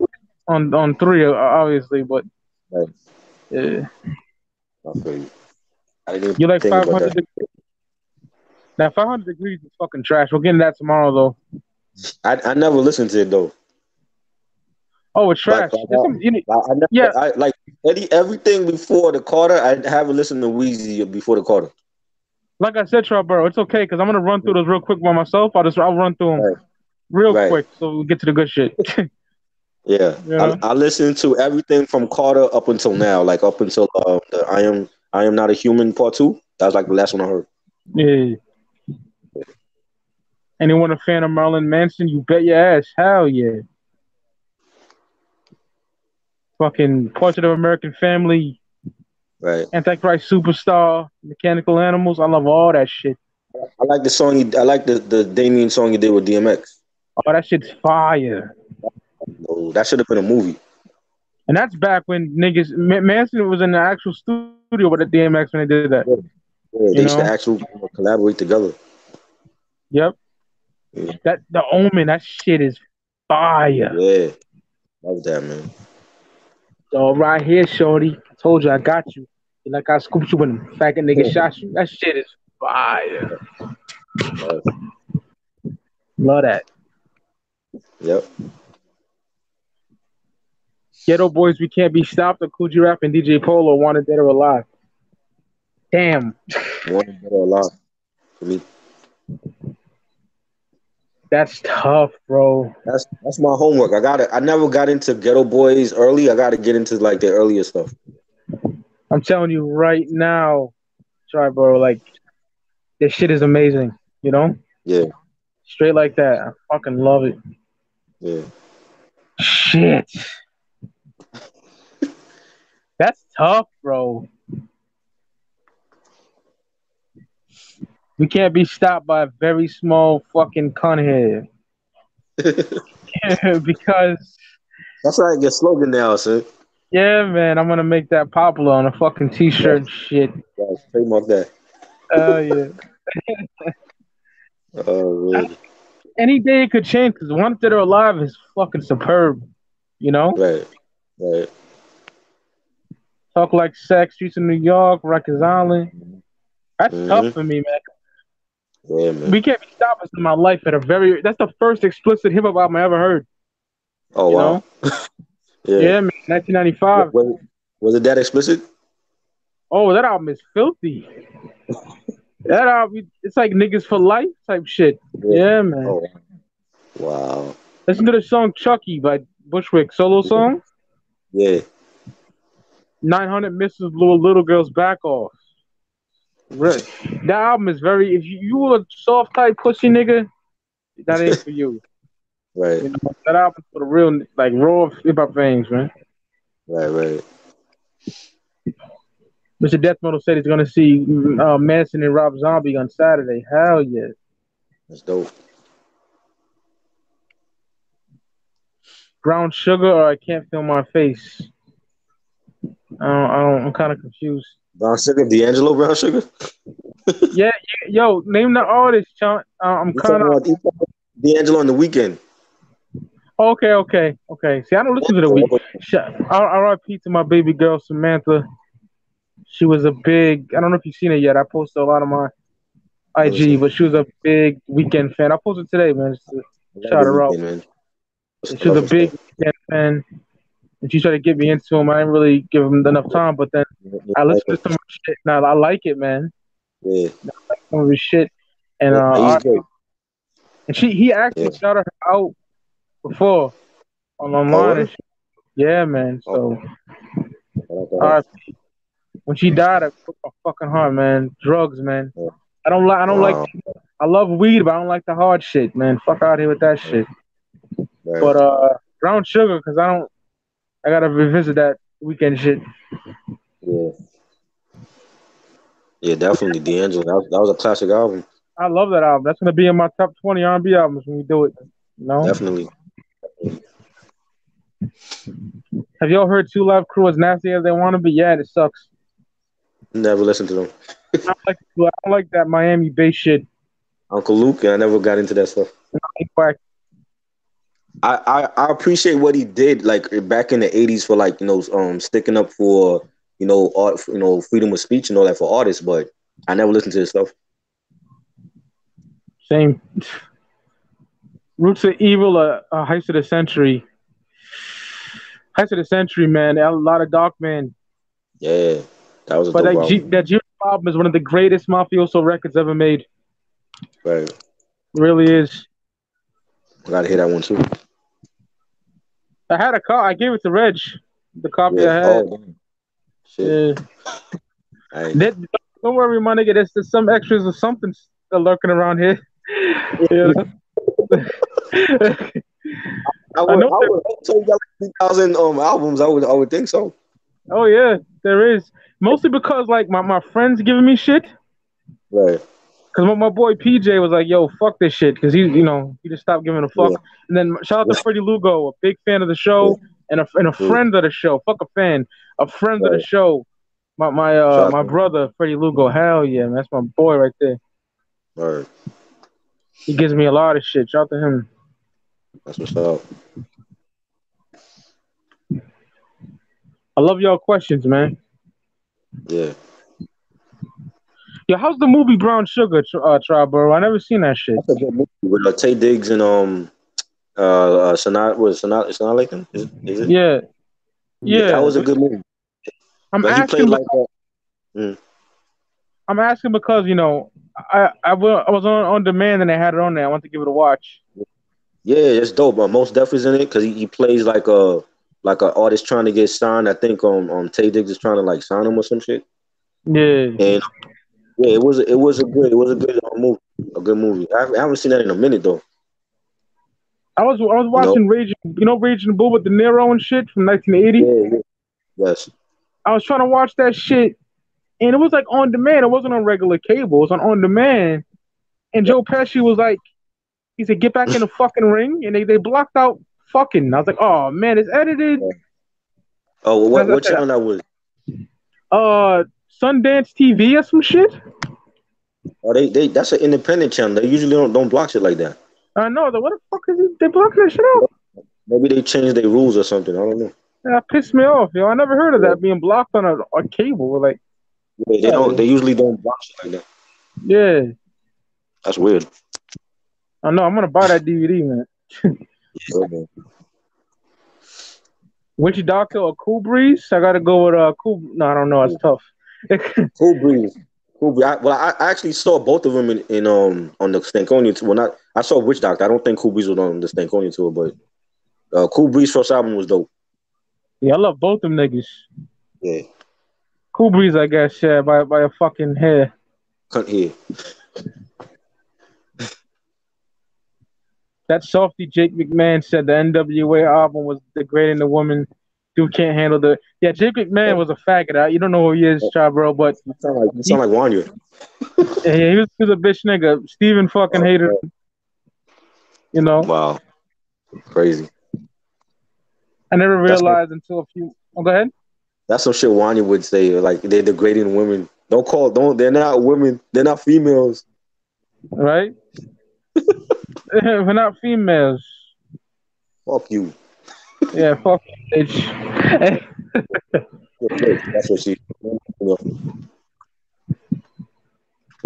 on 3, obviously, but Right. yeah. I feel you. I didn't even You like think about 500 that. degrees? Now, 500 degrees is fucking trash. We'll get into that tomorrow, though. I never listened to it though. Oh, it's But trash. There's some, I yeah, never, I like everything before the Carter. I haven't listened to Weezy before the Carter. like I said, Trevor, it's okay because I'm gonna run through those real quick by myself. I'll run through them Right, real right, quick so we get to the good shit. yeah. you I, know? I listened to everything from Carter up until now, like up until the I am not a human part 2. That was like the last one I heard. Yeah. Anyone a fan of Marilyn Manson? You bet your ass. Hell yeah. Fucking Portrait of American Family, Right. Antichrist Superstar, Mechanical Animals. I love all that shit. I like the song. I like the Damien song he did with DMX. Oh, that shit's fire. Oh, that should have been a movie. And that's back when niggas Manson was in the actual studio with the DMX when they did that. Yeah, yeah, You they used to know? actually collaborate together. Yep. Yeah, That the Omen, that shit is fire. yeah. Love that, man. So right here, shorty. I told you I got you. You like I scooped you when the faggot nigga shot you. That shit is fire. Love that. Yep. Ghetto Boys, We Can't Be Stopped, or Coogee Rap and DJ Polo, Wanted Dead or Alive. Damn. One better alive for me. That's tough, bro. That's my homework. I never got into Ghetto Boys early. I gotta get into like the earlier stuff. I'm telling you right now, try, bro. Like, this shit is amazing. You know? Yeah, Straight like that. I fucking love it. yeah. Shit. That's tough, bro. We can't be stopped by a very small fucking cunt head. Because, That's like your slogan now, son. yeah, man, I'm gonna make that popular on a fucking t-shirt and shit. Yes, trademark that. Yeah. Oh man. Any day it could change because Wanted Dead or Alive is fucking superb. You know? Right, right. Talk Like Sex, Streets of New York, Rikers Island. That's tough Mm-hmm. for me, man. Yeah, man. We can't be stopped us in my life at a very. That's the first explicit hip hop album I ever heard. Oh You wow. know? Yeah. Yeah, man. 1995. Was it that explicit? Oh, that album is filthy. That album, it's like niggas for life type shit. Yeah. Yeah, man. Oh, wow. Listen to the song Chucky by Bushwick, solo song. Yeah. 900 misses blew a little girl's back off. Really, that album is very. If you a soft type pussy nigga, that ain't for you. Right. You know that album's for the real, like raw hip hop fans, man. Right. Mr. Death Metal said he's gonna see Manson and Rob Zombie on Saturday. Hell yeah. That's dope. Brown Sugar or I Can't Feel My Face. I'm kind of confused. Brown Sugar, D'Angelo Brown Sugar? Yeah, yo, name the artist, Sean. I'm kind of. D'Angelo on the Weekend. Okay. See, I don't listen to the week. R.I.P. to my baby girl Samantha. She was a big. I don't know if you've seen it yet. I posted a lot on my IG, but she was a big Weekend fan. I posted today, man, just to shout her out. Man. She was a big Weekend fan, and she tried to get me into him. I didn't really give him enough time, but then I listened to some of his shit. Now I like it, man. Yeah. I like some of his shit, and He's great. and he actually shouted her out before online and shit. Yeah, man. So, when she died, it broke my fucking heart, man. Drugs, man. I don't like. I love weed, but I don't like the hard shit, man. Fuck out here with that shit. Right. But Brown Sugar, cause I gotta revisit that Weekend shit. Yeah. Yeah, definitely D'Angelo. That was a classic album. I love that album. That's gonna be in my top 20 R&B albums when we do it. You know? Definitely. Have y'all heard Two Live Crew as nasty as they want to be? Yeah, it sucks. Never listened to them. I don't like that Miami bass shit. Uncle Luke, I never got into that stuff. I appreciate what he did, like back in the '80s for like sticking up for art, freedom of speech and all that for artists. But I never listened to his stuff. Same. Roots of Evil, Heist of the Century. Heist of the Century, man. A lot of Dark Man. Yeah, that was a but dope like album. that G album is one of the greatest mafioso records ever made. Right. It really is. I gotta hear that one too. I had a copy. I gave it to Reg. The copy I had. Oh, shit. Yeah. Don't worry, my nigga. There's some extras or something still lurking around here. Yeah. I would tell you like 3,000 albums. I would think so. Oh yeah, there is. Mostly because like my friends giving me shit. Right. Because my boy PJ was like, "Yo, fuck this shit," because he just stopped giving a fuck. Yeah. And then shout out to Freddie Lugo, a big fan of the show, and a friend of the show. Fuck a fan, a friend of the show. My brother Freddie Lugo. Hell yeah, man, that's my boy right there. Right. He gives me a lot of shit. Shout out to him. That's what's up. I love y'all questions, man. Yeah. Yo, how's the movie Brown Sugar, Triborough? I never seen that shit. That's a good movie with Tay Diggs and Sanaa Lathan? Is it? Yeah. That was a good movie. I'm asking because I was on demand and they had it on there. I want to give it a watch. Yeah, it's dope. Most Def is in it because he plays like a artist trying to get signed. I think Tay Diggs is trying to like sign him or some shit. Yeah. And yeah, it was a good movie. A good movie. I haven't seen that in a minute though. I was watching Raging Bull with De Niro and shit from 1980. Yeah. Yes. I was trying to watch that shit, and it was like on demand. It wasn't on regular cable. It was on demand. And Joe Pesci was like, he said, "Get back in the fucking ring," and they blocked out fucking. I was like, "Oh man, it's edited." Oh, what channel that was? Sundance TV or some shit. Oh, they that's an independent channel. They usually don't block shit like that. I know. What the fuck is it? They blocking that shit out? Maybe they changed their rules or something. I don't know. That pissed me off, yo. I never heard of that being blocked on a cable. Like, they usually don't block shit like that. Yeah, that's weird. I know. I'm gonna buy that DVD, man. Witch Doctor or Cool Breeze? I gotta go with Cool. No, I don't know. It's tough. Cool Breeze. Cool Breeze. I actually saw both of them in on the Stankonia tour. Well, not I saw Witch Doctor. I don't think Cool Breeze was on the Stankonia tour, but Cool Breeze first album was dope. Yeah, I love both them niggas. Yeah, Cool Breeze, I guess, yeah, by a fucking hair. couldn't hear. That softy Jake McMahon said the NWA album was degrading the woman. Dude can't handle the. Yeah, Jake McMahon was a faggot. You don't know who he is, bro, but You sound like Wanya. yeah, he was a bitch nigga. Steven fucking hated him, you know. Wow, crazy. I never That's realized until a few. Oh, go ahead. that's some shit Wanya would say. Like they're degrading women. Don't. They're not women. They're not females. Right? We're not females. Fuck you. Yeah, fuck you, bitch. That's what she.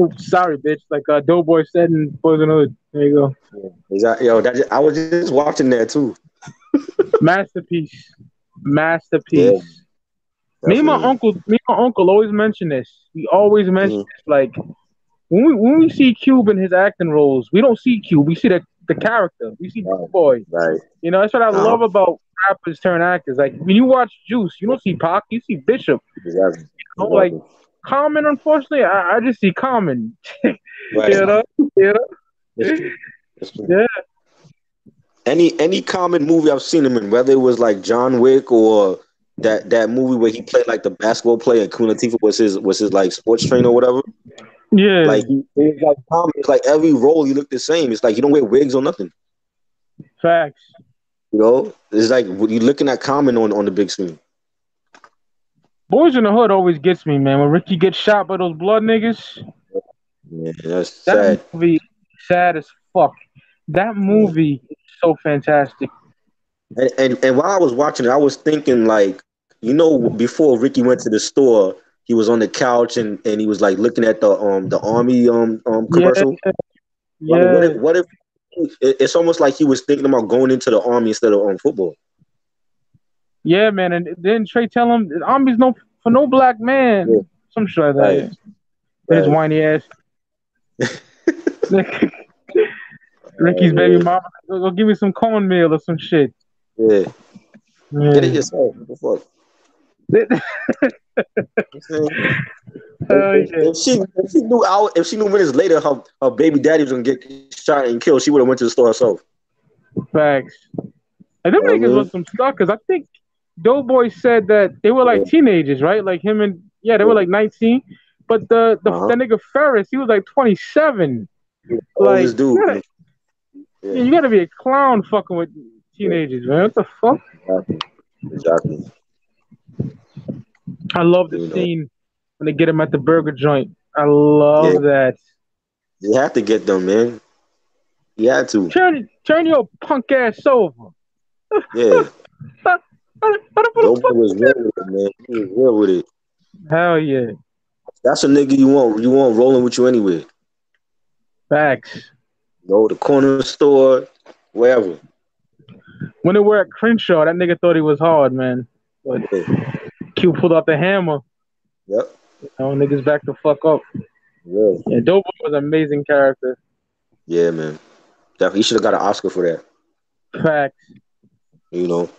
Oops, sorry, bitch. Like Doughboy said in Boys in the Hood. There you go. Exactly. Yo, I was just watching that too. Masterpiece. Yeah, Masterpiece. Me and my uncle always mention this. We always mention this. Like when we see Cube in his acting roles, we don't see Cube. We see the character. We see Doughboy. Right. You know, that's what I love about rappers turn actors. Like when you watch Juice, you don't see Pac, you see Bishop. Exactly. You know, like Common, unfortunately, I just see Common. Right. You know? That's true. Yeah. Any Common movie I've seen him in, whether it was like John Wick or that movie where he played like the basketball player and Queen Latifah was his like sports trainer or whatever. Yeah. Like it was like Common. It's like every role he looked the same. It's like you don't wear wigs or nothing. Facts. You know, it's like you're looking at Common on the big screen. Boys in the Hood always gets me, man. When Ricky gets shot by those blood niggas, Yeah, that's that sad. movie sad as fuck. That movie is so fantastic. And while I was watching it, I was thinking like, you know, before Ricky went to the store, he was on the couch and he was like looking at the army Yeah, commercial. Like, yeah, what if it's almost like he was thinking about going into the army instead of football. yeah, man. And then Trey tell him the army's no for no black man. Yeah. Some shit like Right. that. His whiny ass. Ricky's baby mama, go give me some cornmeal or some shit. Yeah. Yeah. Get it yourself. What the fuck? If she knew minutes later her baby daddy was gonna get shot and killed, she would have went to the store herself. Facts. And them niggas was some suckers. I think Doughboy said that they were like teenagers, right? Like him and they were like 19. But the that nigga Ferris, he was like 27. Like this dude. you gotta be a clown fucking with teenagers, man. What the fuck? Exactly. I love the scene when they get him at the burger joint. I love that. You have to get them, man. You had to. Turn your punk ass over. Yeah. Nobody was real with it, man. He was real with it. Hell yeah. That's a nigga you want rolling with you anyway. Facts. Go the corner store, wherever. When they were at Crenshaw, that nigga thought he was hard, man. But Q pulled out the hammer. Yep. You know, niggas back the fuck up. Yeah, Doughboy was an amazing character. Yeah, man. Definitely, he should have got an Oscar for that. Facts. You know.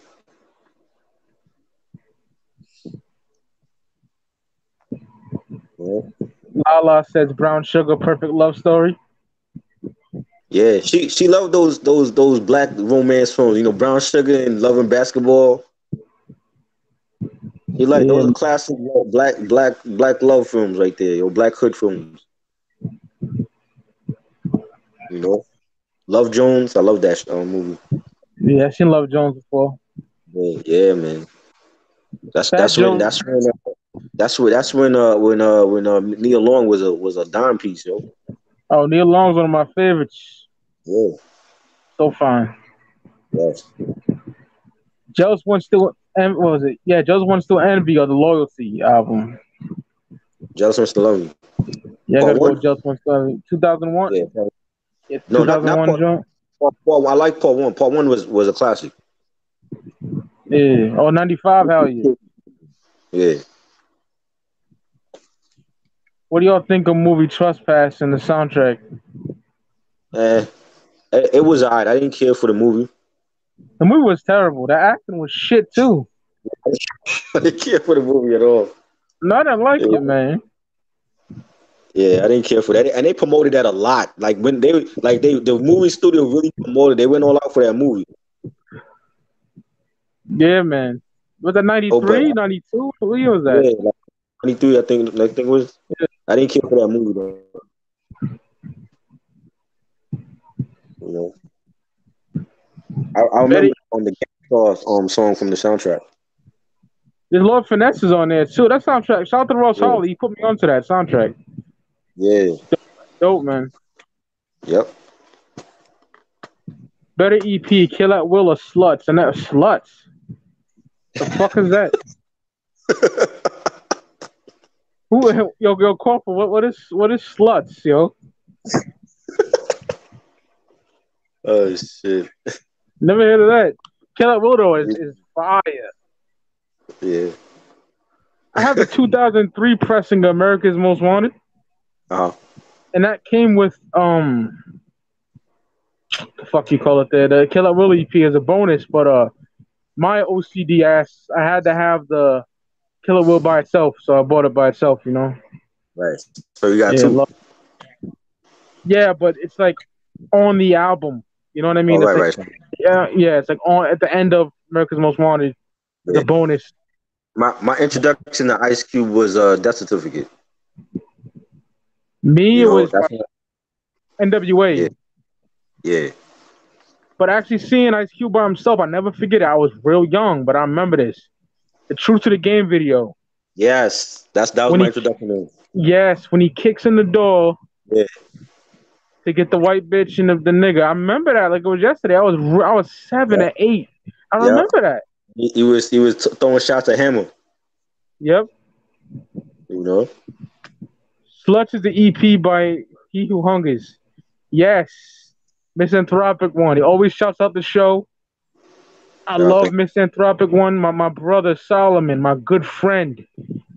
Yeah. Lala says Brown Sugar, Perfect Love Story. Yeah, she loved those black romance films. You know, Brown Sugar and Love and Basketball. He like those are classic black love films right there. Your black hood films. You know, Love Jones. I love that movie. Yeah, I've seen Love Jones before. Yeah, man. That's when Neil Long was a dime piece, yo. Oh, Neil Long's one of my favorites. Yeah. So fine. Yes. Jealous One Still what was it? Yeah, Jealous One Still Envy or the Loyalty album. Jealous One Still Envy. Yeah, I gotta go with Jealous One Still Envy. 2001? Yeah. No, not part, joint. I like part one. Part one was a classic. Yeah. Oh, 95, hell yeah. Yeah. What do y'all think of movie Trespass and the soundtrack? Eh, it was alright. I didn't care for the movie. The movie was terrible. The acting was shit too. I didn't care for the movie at all. No, I didn't like Yeah, it, man. yeah, I didn't care for that, and they promoted that a lot. Like when the movie studio really promoted. They went all out for that movie. Yeah, man. Was that Oh, but 93, 92? What year was that? yeah, like 23, I think it was. I didn't care for that movie though. You know, I remember Betty, on the Gangstar song from the soundtrack. there's Lord Finesse is on there too. That soundtrack. Shout out to Ross Yeah, Holly. He put me onto that soundtrack. yeah, Dope, man. yep. Better EP, Kill at Will or Sluts. And that Sluts. The fuck is that? Who yo Corporal, what is Sluts, yo? Oh shit. Never heard of that. Kill at Will though is fire. Yeah. I have the 2003 pressing of America's Most Wanted, Uh-huh. and that came with the fuck you call it there. The Kill at Will EP is a bonus, but my OCD ass, I had to have the Killer Will by itself, so I bought it by itself, you know. Right. So you got Yeah, two. yeah, but it's like on the album. You know what I Oh, mean? It's right, like right. yeah, it's like on at the end of America's Most Wanted. It's Yeah. a bonus. My introduction to Ice Cube was Death Certificate. Me, You it know, was that's what, yeah, NWA. yeah. But actually seeing Ice Cube by himself, I never forget it. I was real young, but I remember this. The Truth to the Game video. Yes. That was When my he introduction. yes, when he kicks in the door Yeah. to get the white bitch and the nigga. I remember that like it was yesterday. I was 7 Yeah. or 8. I Yeah. remember that. He was throwing shots at Hammer, Yep. you know? Sluts is the EP by He Who Hungers. Yes. Misanthropic One. He always shouts out the show. I Yeah, I love think. Misanthropic One. My brother Solomon, my good friend,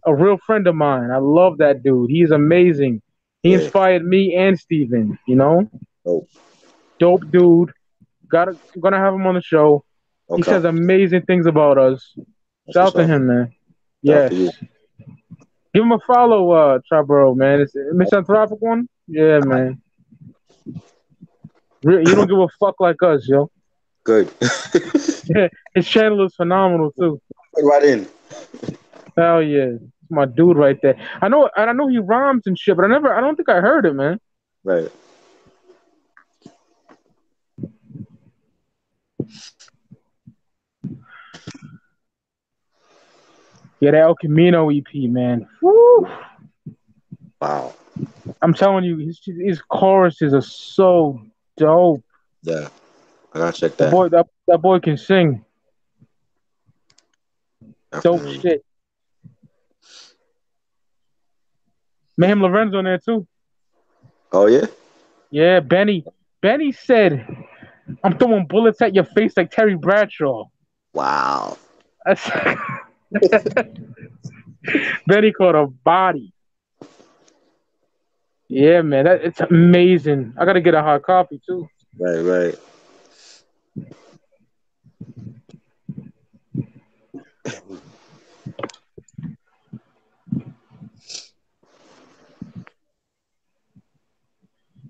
a real friend of mine. I love that dude. He's amazing. He Yeah. inspired me and Steven, you know? Oh, Dope dude. Gonna have him on the show. He okay. says amazing things about us. That's Shout what's out to up. him, man. Shout out to Yes. you. Give him a follow, Triborough, man. It's Misanthropic One? Yeah, man. You don't give a fuck like us, yo. Good. Yeah, his channel is phenomenal too. Right in. Hell yeah, it's my dude right there. I know he rhymes and shit, but I don't think I heard it, man. Right. Yeah, that El Camino EP, man. Woo! Wow. I'm telling you, his choruses are so dope. Yeah. I gotta check The that. boy, that boy can sing. Dope Definitely. shit. Mayhem Lorenzo on there too. Oh yeah? Yeah, Benny. Benny said, "I'm throwing bullets at your face like Terry Bradshaw." Wow. That's- Benny caught a body. Yeah, man, it's amazing. I gotta get a hot copy too. Right, right.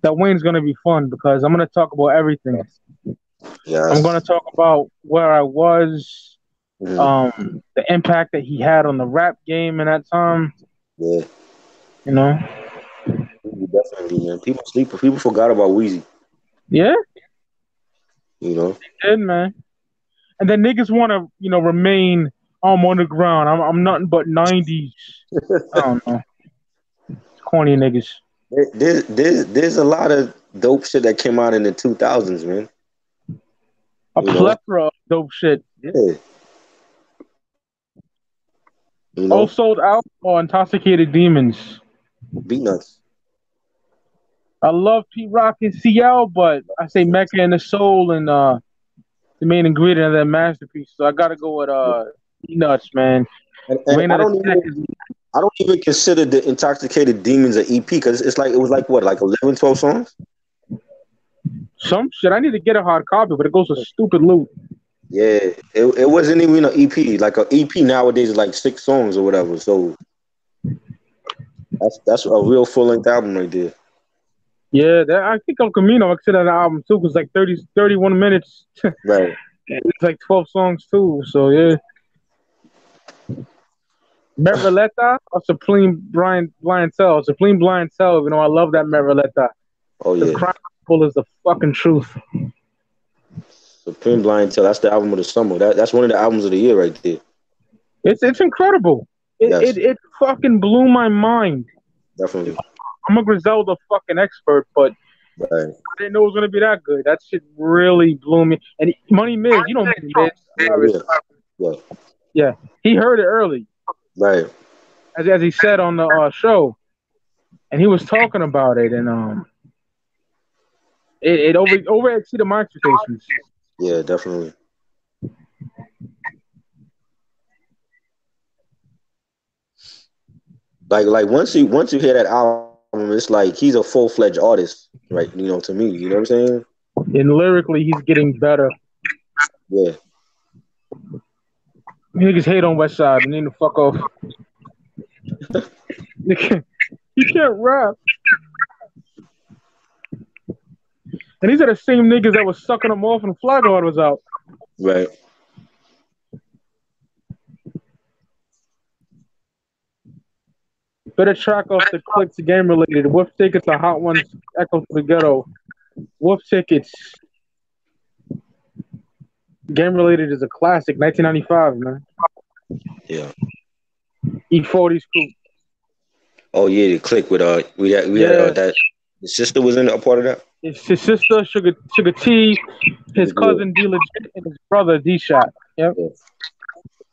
That Wayne's gonna be fun because I'm gonna talk about everything. I'm gonna Yes. talk about where I was, Mhm. the impact that he had on the rap game in that time. Yeah. You know, Definitely, man. People forgot about Weezy, yeah, you know? did man. And then niggas want to, remain on the ground. I'm nothing but '90s. I don't know, corny niggas. There's a lot of dope shit that came out in the 2000s, man. A You know? plethora of dope shit. Yeah. You All know? sold out or intoxicated demons. Beat nuts. I love Pete Rock and CL, but I say Mecca and the Soul and the main ingredient of that masterpiece. So I gotta go with Peanuts, man. And Reign of the Tech. I don't even consider the Intoxicated Demons an EP because it's like it was like what, like 11, 12 songs? Some shit. I need to get a hard copy, but it goes with stupid loot. Yeah, it wasn't even an EP. Like an EP nowadays is like 6 songs or whatever. So that's a real full length album right there. Yeah, I think El Camino I consider that album too, because like 31 minutes. Right. It's like 12 songs too. So yeah. Merveleta or Supreme Blientele. Supreme Blientele, you know, I love that Merveleta. Oh The yeah. crime is the fucking truth. Supreme Blind Tell. That's the album of the summer. That's one of the albums of the year right there. It's incredible. Yes. It fucking blew my mind. Definitely. I'm a Griselda fucking expert, but Right. I didn't know it was gonna be that good. That shit really blew me. And Money Miz, you know Money Miz. Yeah, he heard it early. Right. As he said on the show, and he was talking about it, and it over exceeded my expectations. Yeah, definitely. Like once you hear that album, it's like he's a full-fledged artist, right? You know, to me, you know what I'm saying? And lyrically, he's getting better. Yeah. Niggas hate on West Side. They need to fuck off. He can't rap. And these are the same niggas that was sucking him off when Fly God was out. Right. Better track off the clicks game related. Wolf Tickets are hot ones. Echo to the ghetto. Wolf Tickets. Game related is a classic. 1995, man. Yeah. E40's crew. Oh yeah, the click with we had that. The sister was in a part of that. It's his sister, Sugar T, his cousin D Legit, and his brother D Shot. Yep. Yeah.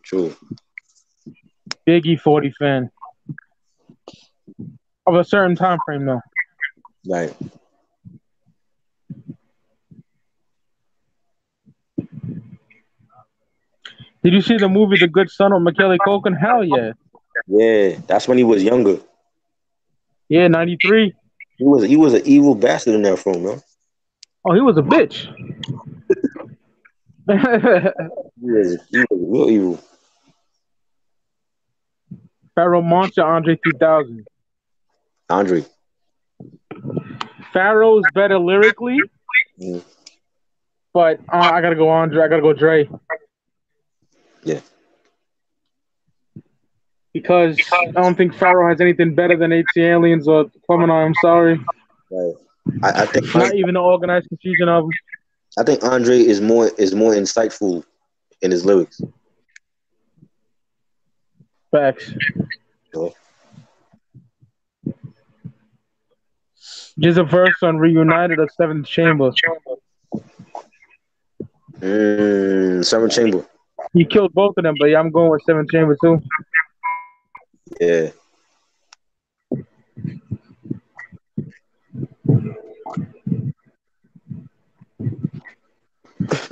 True. Big E40 fan. Of a certain time frame, though. Right. Did you see the movie The Good Son of Macaulay Culkin? Hell yeah. Yeah, that's when he was younger. Yeah, 93. He was an evil bastard in that film, man. Oh, he was a bitch. He was real evil. Pharaoh Monster, Andre 3000. Andre. Pharaoh's better lyrically, but I gotta go Andre. I gotta go Dre. Yeah. Because I don't think Pharaoh has anything better than 18 Aliens or Gemini. I'm sorry. Right. I think not even the Organized Confusion of them. I think Andre is more insightful in his lyrics. Facts. Yeah. Just a verse on Reunited or Seventh Chamber. Seventh Chamber. He killed both of them, but yeah, I'm going with Seventh Chamber too. Yeah.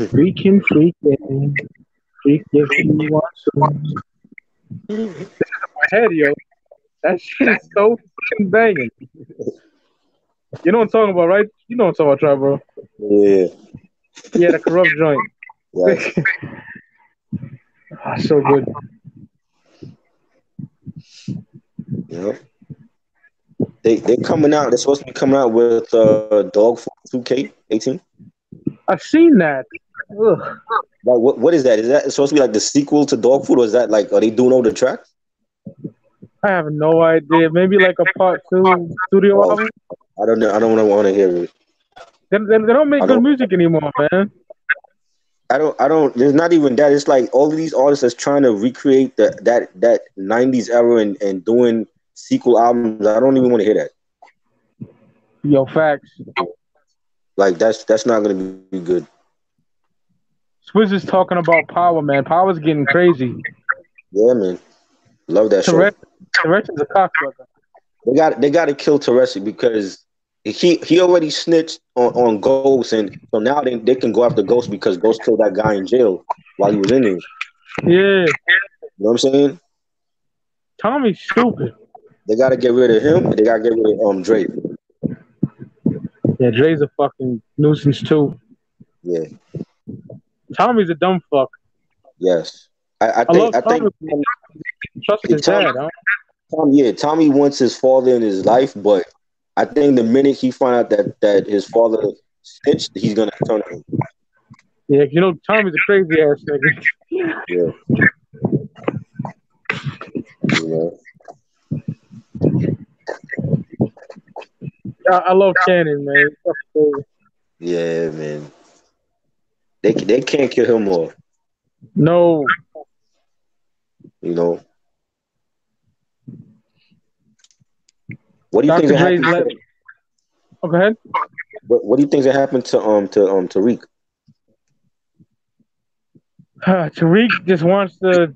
Freak if you want to. This is in my head, yo. That shit is so fucking banging. You know what I'm talking about, right? You know what I'm talking about, bro. Yeah. Yeah, the corrupt joint. Right. So good. Yep. They're coming out. They're supposed to be coming out with Dog Food 2K18. I've seen that. Ugh. Like what is that? Is that supposed to be like the sequel to Dog Food, or is that like are they doing all the tracks? I have no idea. Maybe like a part 2 studio album. I don't know. I don't want to hear it. They don't make good music anymore, man. I don't. There's not even that. It's like all of these artists that's trying to recreate that 90s era and doing sequel albums. I don't even want to hear that. Yo, facts. Like that's not gonna be good. Swizz is talking about Power, man. Power's getting crazy. Yeah, man. Love that show. Tourette's is a cocksucker. They got to kill Teresi because he already snitched on Ghost, and so now they can go after Ghost because Ghost killed that guy in jail while he was in there. You Yeah, know what I'm saying? Tommy's stupid. They got to get rid of him. And they got to get rid of Drake. Yeah, Dre's a fucking nuisance too. Yeah. Tommy's a dumb fuck. Yes. I love I think Tommy. Trusted his dad. Huh? Tommy wants his father in his life, but I think the minute he find out that his father snitched, he's gonna turn on him. Yeah, you know Tommy's a crazy ass nigga. Yeah. You know? I love Cannon, man. Yeah, man. They can't kill him off. No. You know. What do you Dr. think that Dre's happened? go ahead. What do you think that happened to Tariq? Tariq just wants to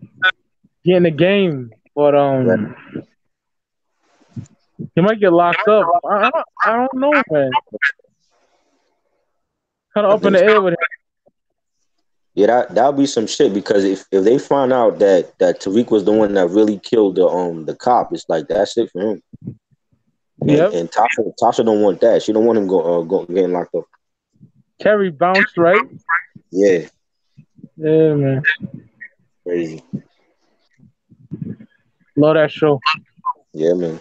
get in the game, but Right. he might get locked up. I don't know, man. Kind of I up in think the so. air with him. Yeah, that would be some shit because if they find out that Tariq was the one that really killed the cop, it's like that's it for him. Yep. And Tasha don't want that. She don't want him getting locked up. Terry bounced, right? Yeah, Yeah, man. crazy. Love that show. Yeah, man.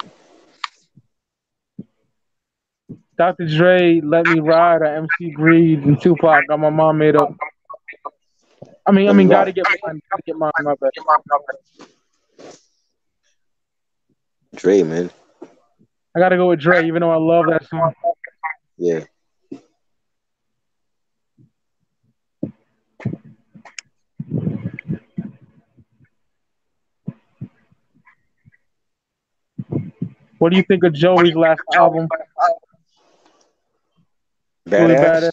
Dr. Dre, Let Me Ride, MC Breed, and Tupac got my mom made up. I mean, gotta get mine. Gotta get mine, my bad. Dre, man. I gotta go with Dre, even though I love that song. Yeah. What do you think of Joey's last album? Joey Badass.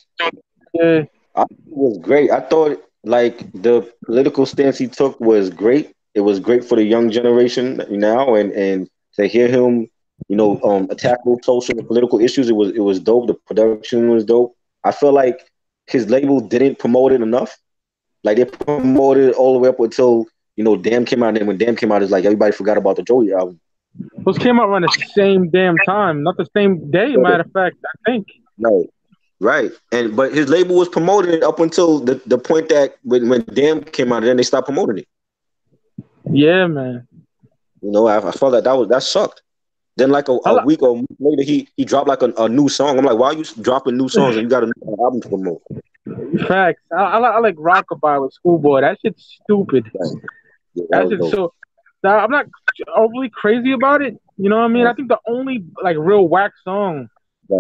Yeah. I thought it was great. I thought like the political stance he took was great. It was great for the young generation now, and to hear him, tackle social and political issues, it was dope. The production was dope. I feel like his label didn't promote it enough. Like they promoted it all the way up until Damn came out, and then when Damn came out, it's like everybody forgot about the Joey album. Those came out around the same damn time, not the same day. Matter of fact, I think. Right, right. But his label was promoting it up until the point that when Damn came out, and then they stopped promoting it. Yeah, man. I felt that sucked. Then like a week or a month later, he dropped like a new song. I'm like, why are you dropping new songs and you got a new album to promote? Facts. I like Rockabye with Schoolboy. That shit's stupid. Right. Yeah, That shit's so. Now, I'm not overly crazy about it. You know what I mean? Right. I think the only like real whack song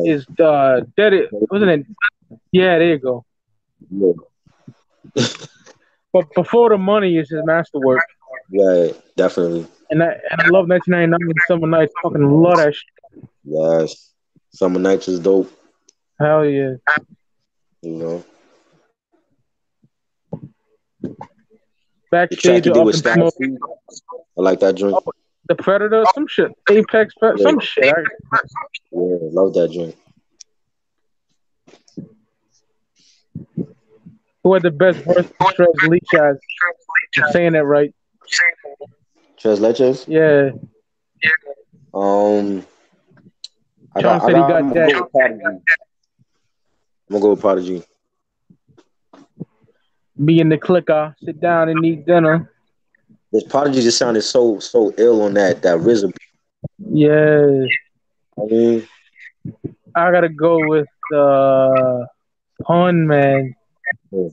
is Dead It. Wasn't it? Yeah, there you go. Yeah. But Before the Money is his masterwork. Right, definitely. And I love 1999 and Summer Nights. Fucking love that shit. Yes. Summer Nights is dope. Hell yeah. Backstage the or Up in Smoke. I like that joint. Oh, The Predator, some shit. Apex, some shit. Yeah, love that joint. Who had the best verse? Trez Leachaz. I'm saying that right. Trez Leches? Yeah. John said he got that. I'm gonna go with Prodigy. Me and the clicker sit down and eat dinner. This Prodigy just sounded so ill on that RZA. Yeah. I mean, I gotta go with Pun, man. Yeah.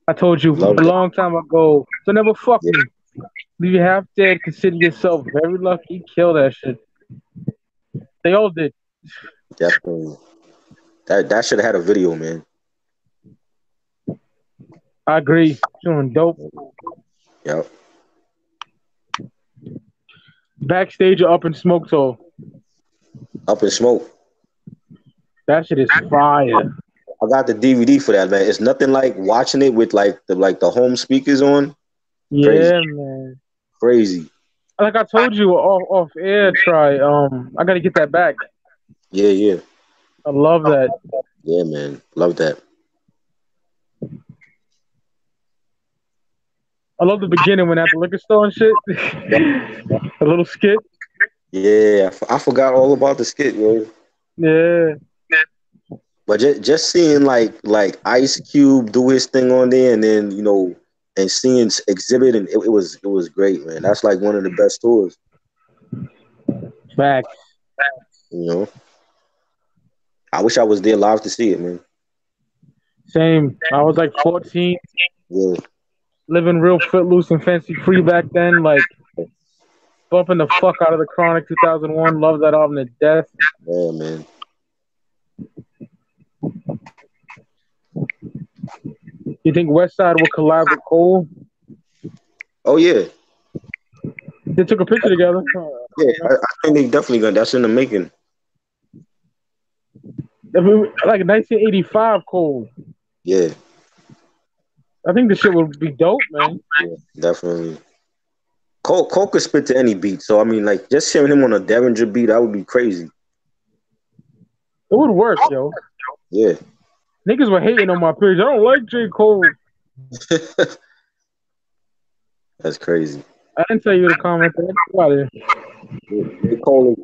I told you a long time ago. So never fuck me. Leave you half dead. Consider yourself very lucky. Kill that shit. They all did. Definitely. That should have had a video, man. I agree. Doing dope. Yep. Backstage or Up in Smoke Toll? Up in Smoke. That shit is fire. I got the DVD for that, man. It's nothing like watching it with like the home speakers on. Yeah, Crazy. man. Crazy. Like I told you off air, try. I gotta get that back. Yeah, yeah, I love that. yeah, man. Love that. I love the beginning when at the liquor store and shit. A little skit. Yeah, I forgot all about the skit, yo. Yeah. But just seeing like Ice Cube do his thing on there, and then and seeing Exhibit, and it was great, man. That's like one of the best tours, Facts. you know. I wish I was there live to see it, man. Same. I was like 14, Yeah, living real footloose and fancy free back then. Like bumping the fuck out of the Chronic 2001. Love that album to death. yeah, man. You think Westside will collab with Cole? Oh yeah, They took a picture together. yeah. I think they definitely got that's in the making. Like 1985 Cole. Yeah, I think this shit would be dope, man. yeah, definitely. Cole could spit to any beat, so I mean, like just hearing him on a Derringer beat, that would be crazy. It would work, yo. Yeah. Niggas were hating on my page. I don't like J. Cole. That's crazy. I didn't tell you to comment that. J. Cole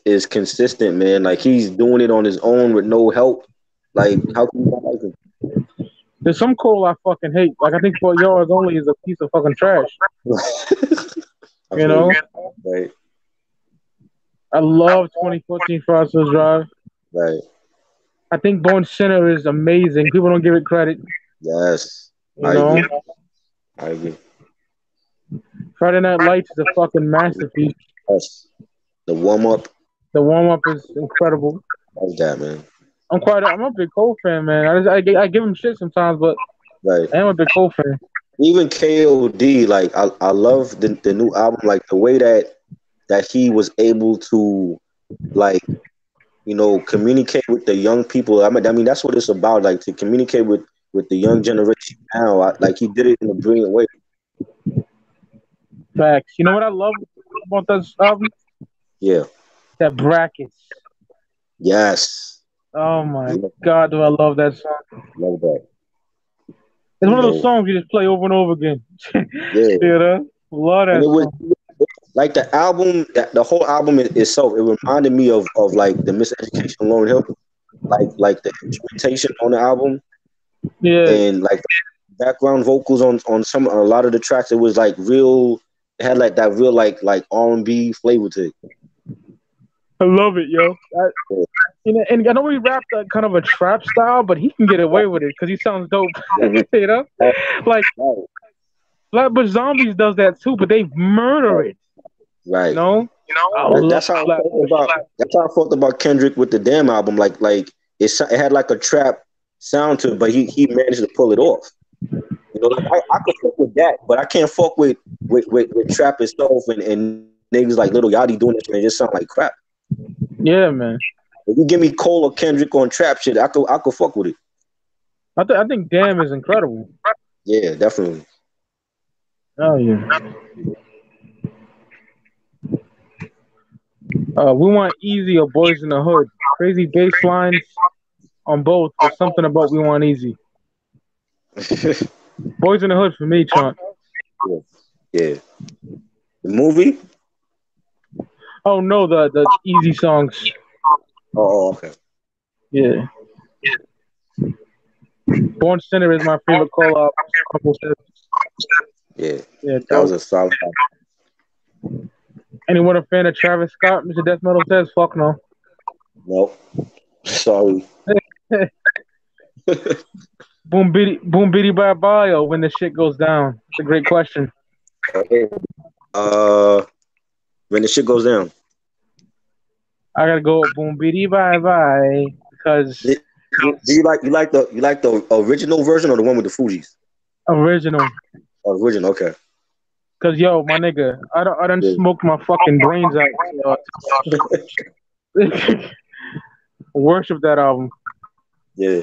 is consistent, man. Like he's doing it on his own with no help. Like how can you not like him? There's some Cole I fucking hate. Like I think For Yours Only is a piece of fucking trash. You know? Right. I love 2014 Frostville Drive. Right. I think Born Sinner is amazing. People don't give it credit. Yes. You know? I agree. Friday Night Lights is a fucking masterpiece. Yes. The warm up. The warm up is incredible. Love that, man. I'm a big Cole fan, man. I give him shit sometimes, but Right. I am a big Cole fan. Even KOD, like I love the new album, like the way that he was able to like communicate with the young people. I mean that's what it's about, like to communicate with the young generation now. Like he did it in a brilliant way. Facts. You know what I love about this album? Yeah. That brackets. Yes. Oh my God, do I love that song? Love that. It's one of those songs you just play over and over again. Yeah. You know? Love that song. Like the album, the whole album itself, it reminded me of like the Miseducation of Lauryn Hill, like the instrumentation on the album, Yeah, and like the background vocals on a lot of the tracks. It was like real. It had like that real like R&B flavor to it. I love it, yo. And I know he rapped kind of a trap style, but he can get away with it because he sounds dope. You know, like Flatbush Zombies does that too, but they murder it. Right. You know, that's how I felt about Kendrick with the Damn album. Like it had like a trap sound to it, but he managed to pull it off. You know, like I could fuck with that, but I can't fuck with trap itself and niggas like Lil Yachty doing it and it just sound like crap. Yeah, man. If you give me Cole or Kendrick on trap shit, I could fuck with it. I think Damn is incredible. Yeah, definitely. Oh yeah. We Want Easy or Boys in the Hood. Crazy bass lines on both, but something about We Want Easy. Boys in the Hood for me, Chunk. Yeah. The movie? Oh no, the Easy songs. Oh, okay. Yeah. Born Sinner is my favorite call out. Yeah. Yeah, that was a solid. Anyone a fan of Travis Scott? Mr. Death Metal says, fuck no. Nope. Sorry. Boom bitty bye bye, or when the shit goes down? It's a great question. When the shit goes down. I gotta go boom bitty bye bye because. Do you like the original version or the one with the Fugees? Original. Original, okay. Cause yo, my nigga, I done smoked my fucking brains out. Worship that album. Yeah.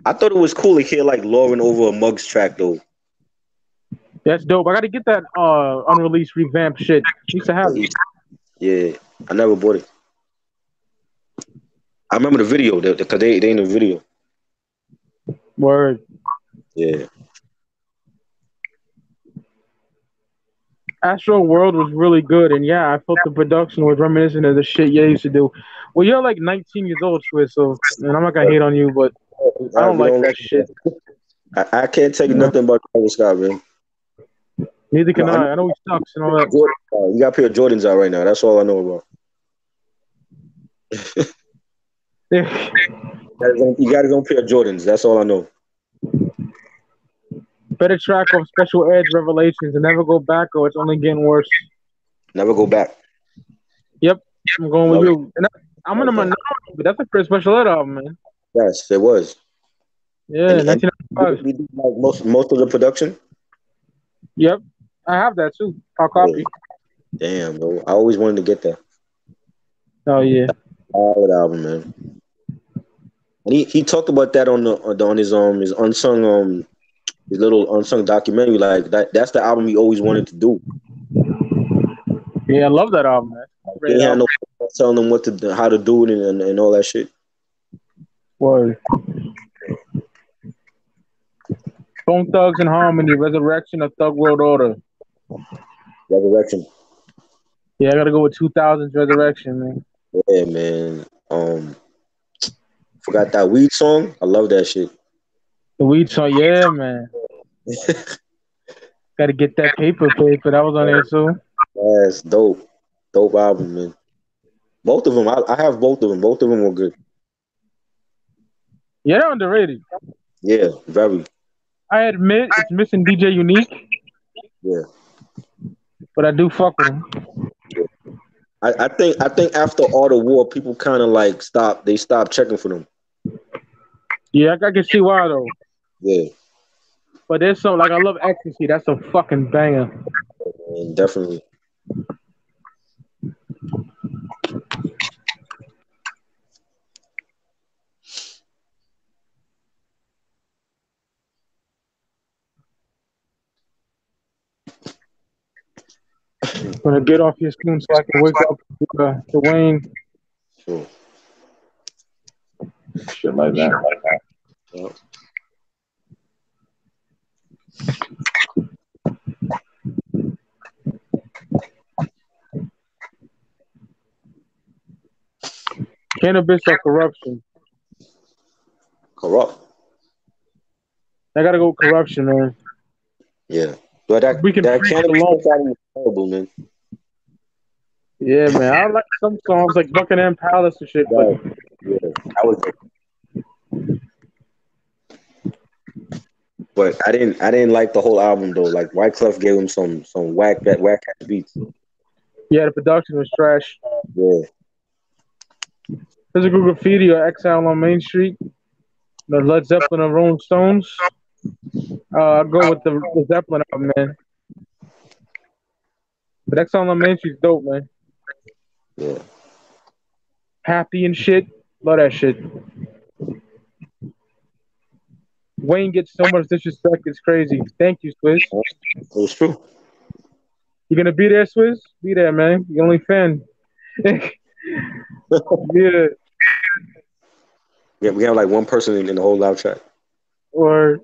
I thought it was cool to hear like Lauren over a Muggs track though. That's dope. I gotta get that unreleased revamped shit. Used to have it. Yeah, I never bought it. I remember the video because they in the video. Word. Yeah. Astro World was really good, and yeah, I felt the production was reminiscent of the shit Ye used to do. Well, you're like 19 years old, Swiss, so and I'm not gonna hate on you, but I don't We like don't that shit. I can't tell you You know? nothing about Travis Scott, man. Neither No, can I. I know he sucks and all that. You got a pair of Jordans out right now. That's all I know about. He got his own pair of Jordans. That's all I know. Better track off Special Edge Revelations and never go back, or it's only getting worse. Never go back. Yep, I'm going with Love you. And I'm in a Love that. minority, but that's a pretty Special Ed album, man. Yes, it was. Yeah, And 1995. we did like most of the production. Yep, I have that too. I'll Yeah. copy. Damn, bro. I always wanted to get that. Oh yeah. Solid album, man. And he talked about that on his unsung his little unsung documentary. Like that's the album he always wanted to do. Yeah, I love that album, man. He Great ain't had album. no telling him how to do it and all that shit. Word. Bone Thugs and Harmony, Resurrection of Thug World Order. Resurrection. Yeah, I gotta go with 2000's Resurrection, man. Yeah, man. Forgot that weed song. I love that shit. The Weed song, yeah, man. Gotta get that paper. That was on there too. That's dope. Dope album, man. Both of them. I have both of them. Both of them were good. Yeah, they're underrated. Yeah, very. I admit it's missing DJ Unique, Yeah. but I do fuck with him. I think after all the war, people kind of like stopped. They stopped checking for them. Yeah, I can see why though. Yeah, But there's some like I love Ecstasy. That's a fucking banger. man, definitely. I'm gonna get off here soon so I can wake up to Wayne. Sure. Shit like that. Yeah. Cannabis or corruption? Corrupt. I gotta go with corruption, man. Yeah, but that We can that preach cannabis alone. album was terrible, man. Yeah, man. I like some songs like Buckingham Palace and shit, but Yeah, I was. But I didn't like the whole album though. Like Wyclef gave him some whack ass beats. yeah, the production was trash. Yeah, Physical Graffiti or Exile on Main Street. The Led Zeppelin or Rolling Stones. I'll go with the Zeppelin album, man. But Exile on Main Street's dope, man. yeah. Happy and shit. Love that shit. Wayne gets so much disrespect, it's crazy. Thank you, Swizz. It was true. You gonna be there, Swizz? Be there, man. You only fan. Yeah. Yeah, we have like one person in the whole live chat. Or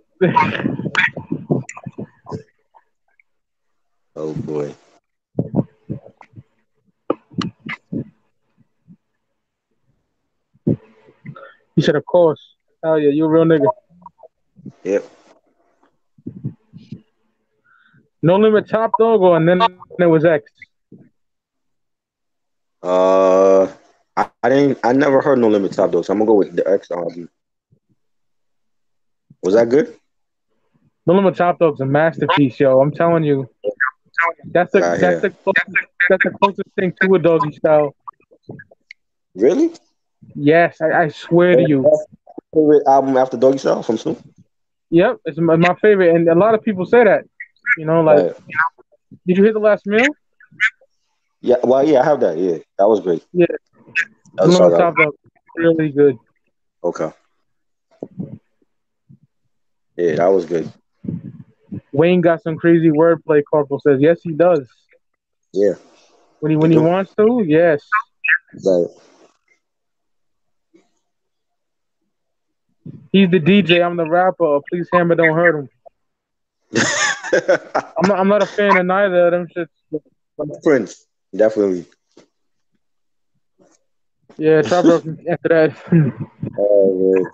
Oh boy. he said, of course. Hell yeah, you a real nigga. Yep. No Limit Top Dog, and then it was X. I never heard No Limit Top Dogs. I'm gonna go with the X album. Was that good? No Limit Top Dog's a masterpiece, yo. I'm telling you. That's the closest thing to a doggy style. Really? Yes, I swear to you. Favorite album after Doggy Style from Snoop? Yep, it's my favorite, and a lot of people say that. You know, like, Right. did you hear The Last Meal? Yeah, well, yeah, I have that. Yeah, that was great. Yeah, That No was Limit solid Top Dog, really good. album. Okay. Yeah, that was good. Wayne got some crazy wordplay. Corporal says, yes, he does. Yeah. When he wants to, yes. Right. He's the DJ. I'm the rapper. Please Hammer, don't hurt him. I'm not a fan of neither of them shits. Prince, definitely. Yeah, Trap Rock can answer that. Oh,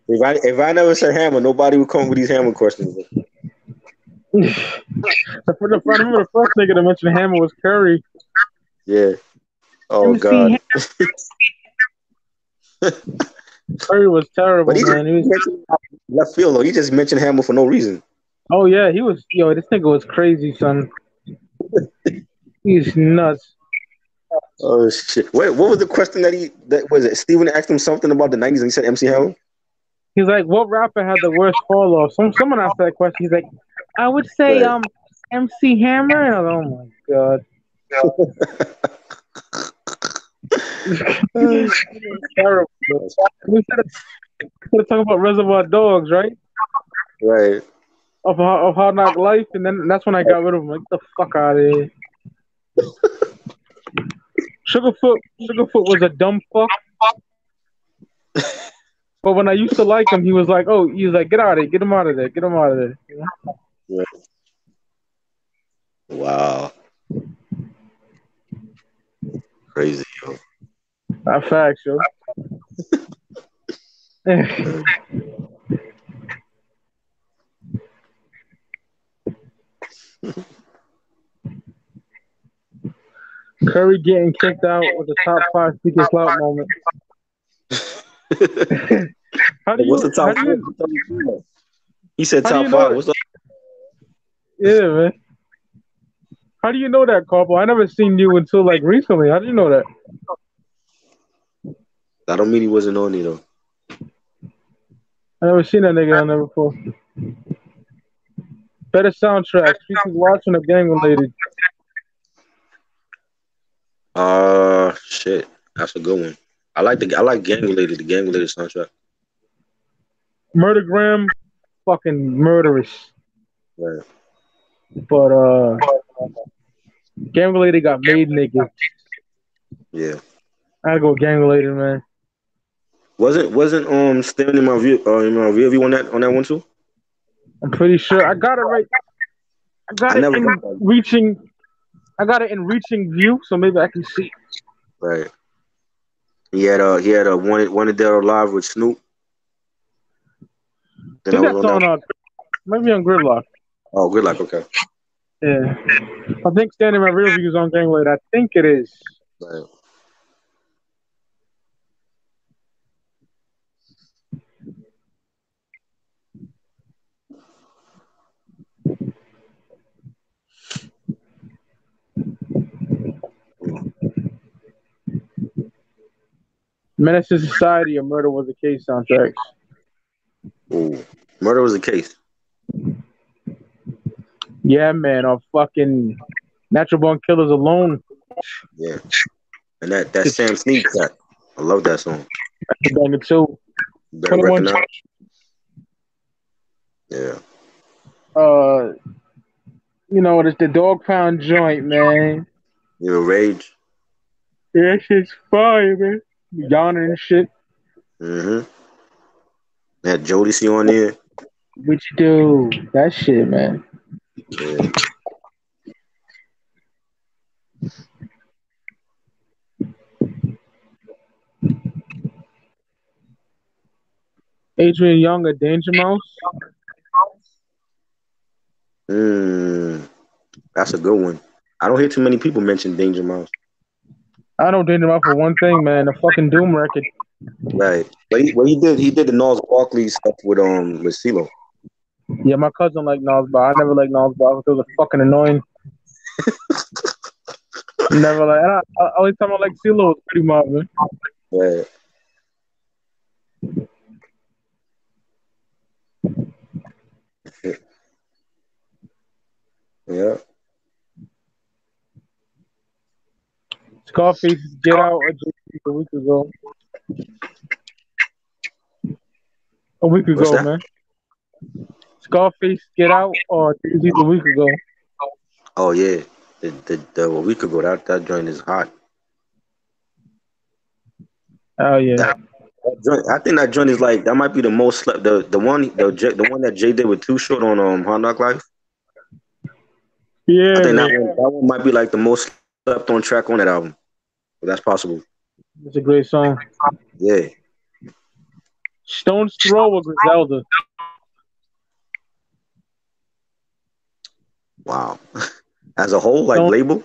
if I never said Hammer, nobody would come with these Hammer questions. I remember the first nigga to mention Hammer was Curry. Yeah. Oh MC God. Curry was terrible, But he just man. He was. mentioned left field though. He just mentioned Hammer for no reason. Oh yeah, he was. Yo, this nigga was crazy, son. He's nuts. Oh shit! Wait, what was the question that was it? Steven asked him something about the '90s, and he said MC Hammer. He's like, what rapper had the worst fall off? Someone asked that question. He's like, I would say Right. MC Hammer. And I was like, oh my god. Terrible. We started talking about Reservoir Dogs, right? Right. Of Hard Knock Life, and then that's when I got rid of him. Like, get the fuck out of here. Sugarfoot was a dumb fuck. But when I used to like him, he was like, get out of there, get him out of there, get him out of there. You know? Yeah. Wow. Crazy, yo. Facts, yo. Curry getting kicked out was the top 5 speaker clout moment. What's the top 5? He said top 5. What's up? Yeah, man. How do you know that, Carpo? I never seen you until like recently. How do you know that? I don't mean he wasn't on it though. I never seen that nigga on there before. Better soundtracks. People watching or gang related. Shit. That's a good one. I like gang related. The gang related soundtrack. Murdergram, fucking murderous. Right. But gang related got made niggas. Yeah. I gotta go gang related, man. Wasn't Staring in my rear view on that one too? I'm pretty sure I got it right. I got it in reaching view, so maybe I can see. Right. He had a wanted Dead or Alive with Snoop. I think that's on maybe on Gridlock. Oh, Gridlock, okay. Yeah. I think Standing My Rear View is on gang related. I think it is. Right. Menace to Society or Murder Was a Case soundtracks. Ooh. Murder Was a Case. Yeah, man. Or fucking Natural Born Killers Alone. Yeah. And that Sam Sneak track. I love that song. That's a banger too. Better 21 recognize. Yeah. You know, it's the Dog Pound joint, man. You know, Rage. Yeah, that shit's fire, man. Yawning and shit. Mm-hmm. Had Jodeci on there. What you do? That shit, man. Yeah. Adrian Young or Danger Mouse? That's a good one. I don't hear too many people mention Danger Mouse. I know Danger Mouse for one thing, man. The fucking Doom record. Right. But he did the Gnarls Barkley stuff with CeeLo. Yeah, my cousin liked Nas Bar. I never liked Nas Bar because it was fucking annoying. Never like. Only time I liked CeeLo was Pretty Mob, man. Right. Yeah. Scarface's Get Out a week ago. What's that? Man. Scarface Get Out or Jay-Z a week ago. Oh yeah, a week ago that joint is hot. Oh yeah. That I think that joint is like that might be the most slept. The one that Jay did with Too Short on Hard Knock Life. I Yeah, think man. that one might be like the most slept on track on that album. If that's possible. It's a great song. Yeah. Stone's Throw or Griselda? Wow. As a whole, like Stone, label,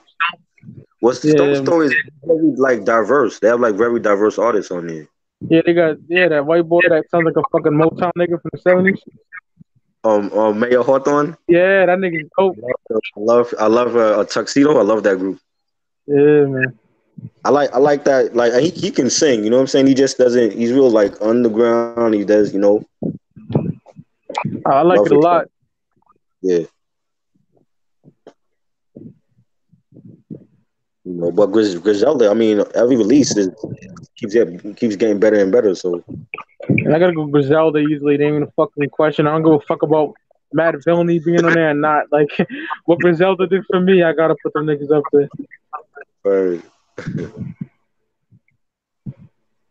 what's the Stone yeah, Story is very like diverse. They have like very diverse artists on there. yeah, they got that white boy that sounds like a fucking Motown nigga from the 70s. Mayor Hawthorne. Yeah, that nigga's dope. I love a tuxedo. I love that group. Yeah, man. I like that. Like he can sing. You know what I'm saying? He just doesn't. He's real like underground. He does. I like Love it a his stuff. lot. Yeah. But Griselda, I mean, every release keeps getting better and better. So And I gotta go Griselda easily. They ain't even a fucking question. I don't give a fuck about Matt Villainy being on there and not. Like, what Griselda did for me, I gotta put them niggas up there. Word.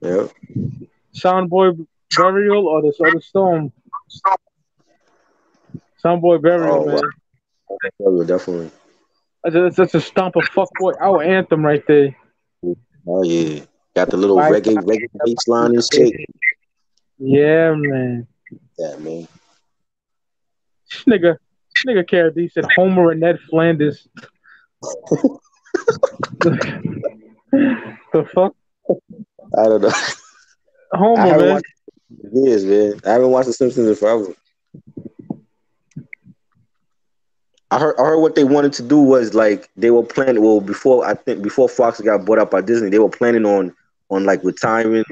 Yeah. Soundboy Burial or this other Storm? Soundboy Burial, Oh man. wow. Definitely. That's a stomp of fuckboy our anthem right there. Oh yeah. Got the little Bye. reggae bass line and shit. Yeah, man. Yeah, man. Nigga KRD said Homer and Ned Flanders. The fuck? I don't know. I Homer, haven't man. watched it in years, man. I haven't watched The Simpsons in forever. I heard what they wanted to do was like they were planning. Well, before Fox got bought up by Disney, they were planning on like retiring,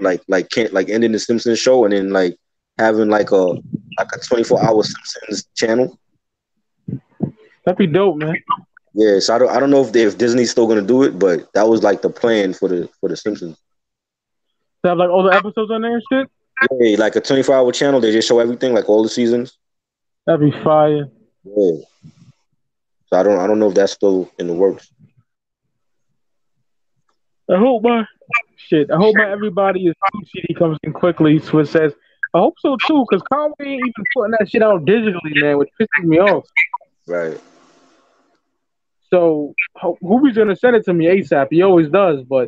can't like ending the Simpsons show, and then like having like a 24-hour Simpsons channel. That'd be dope, man. Yeah, so I don't know if Disney's still gonna do it, but that was like the plan for the Simpsons. To have like all the episodes on there and shit. Yeah, like a 24-hour channel. They just show everything, like all the seasons. That'd be fire. Yeah. So I don't know if that's still in the works. I hope my everybody is CD comes in quickly. Swiss says, I hope so too, because Conway ain't even putting that shit out digitally, man, which pisses me off. Right. So Hoobie's gonna send it to me ASAP. He always does, but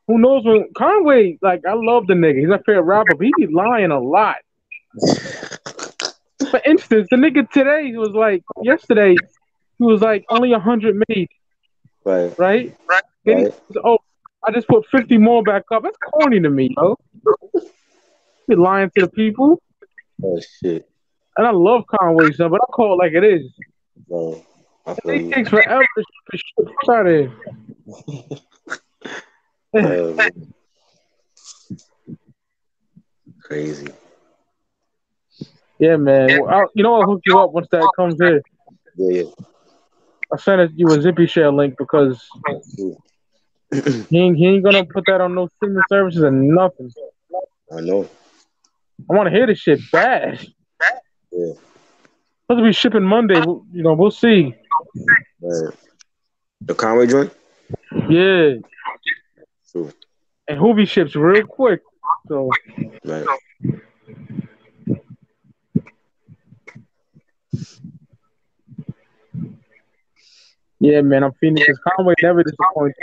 who knows when Conway? Like, I love the nigga. He's my favorite rapper, but he be lying a lot. For instance, the nigga today was like yesterday. He was like only 100 made. Right. Then he says, I just put 50 more back up. That's corny to me, yo. He lying to the people. Oh shit. And I love Conway, son, but I call it like it is. No, It takes forever to ship shit. Fuck out of here. Crazy. Yeah, man. Well, I'll hook you up once that comes in. Yeah. I'll send you a Zippy share link because he ain't gonna put that on no streaming services and nothing. I know. I want to hear this shit bad. Yeah. Supposed to be shipping Monday. We'll see. Right. The Conway joint? Yeah. True. And Hoobie ships real quick. So. Right. Yeah, man, I'm feeling because Conway never disappoints.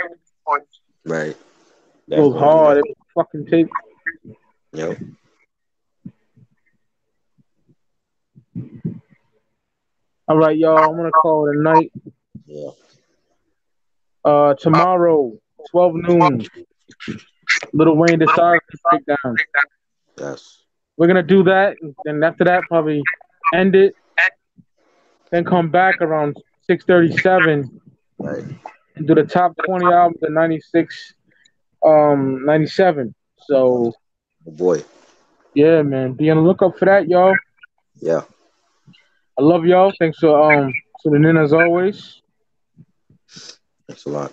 Right. Goes hard. Every fucking tape. Yep. All right, y'all. I'm gonna call it a night. Yeah. Tomorrow, 12 noon. Lil Wayne Discography breakdown. Yes. We're gonna do that, and then after that, probably end it. Then come back around 6:37. Right. And do the top 20 albums of 96, 97. So. Oh boy. Yeah, man. Be on the lookout for that, y'all. Yeah. I love y'all. Thanks for tuning in as always. Thanks a lot.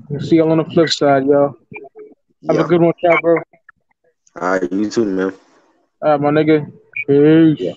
We'll see y'all on the flip side, y'all. Have a good one, y'all, bro. All right, you too, man. All right, my nigga. Peace. Yeah.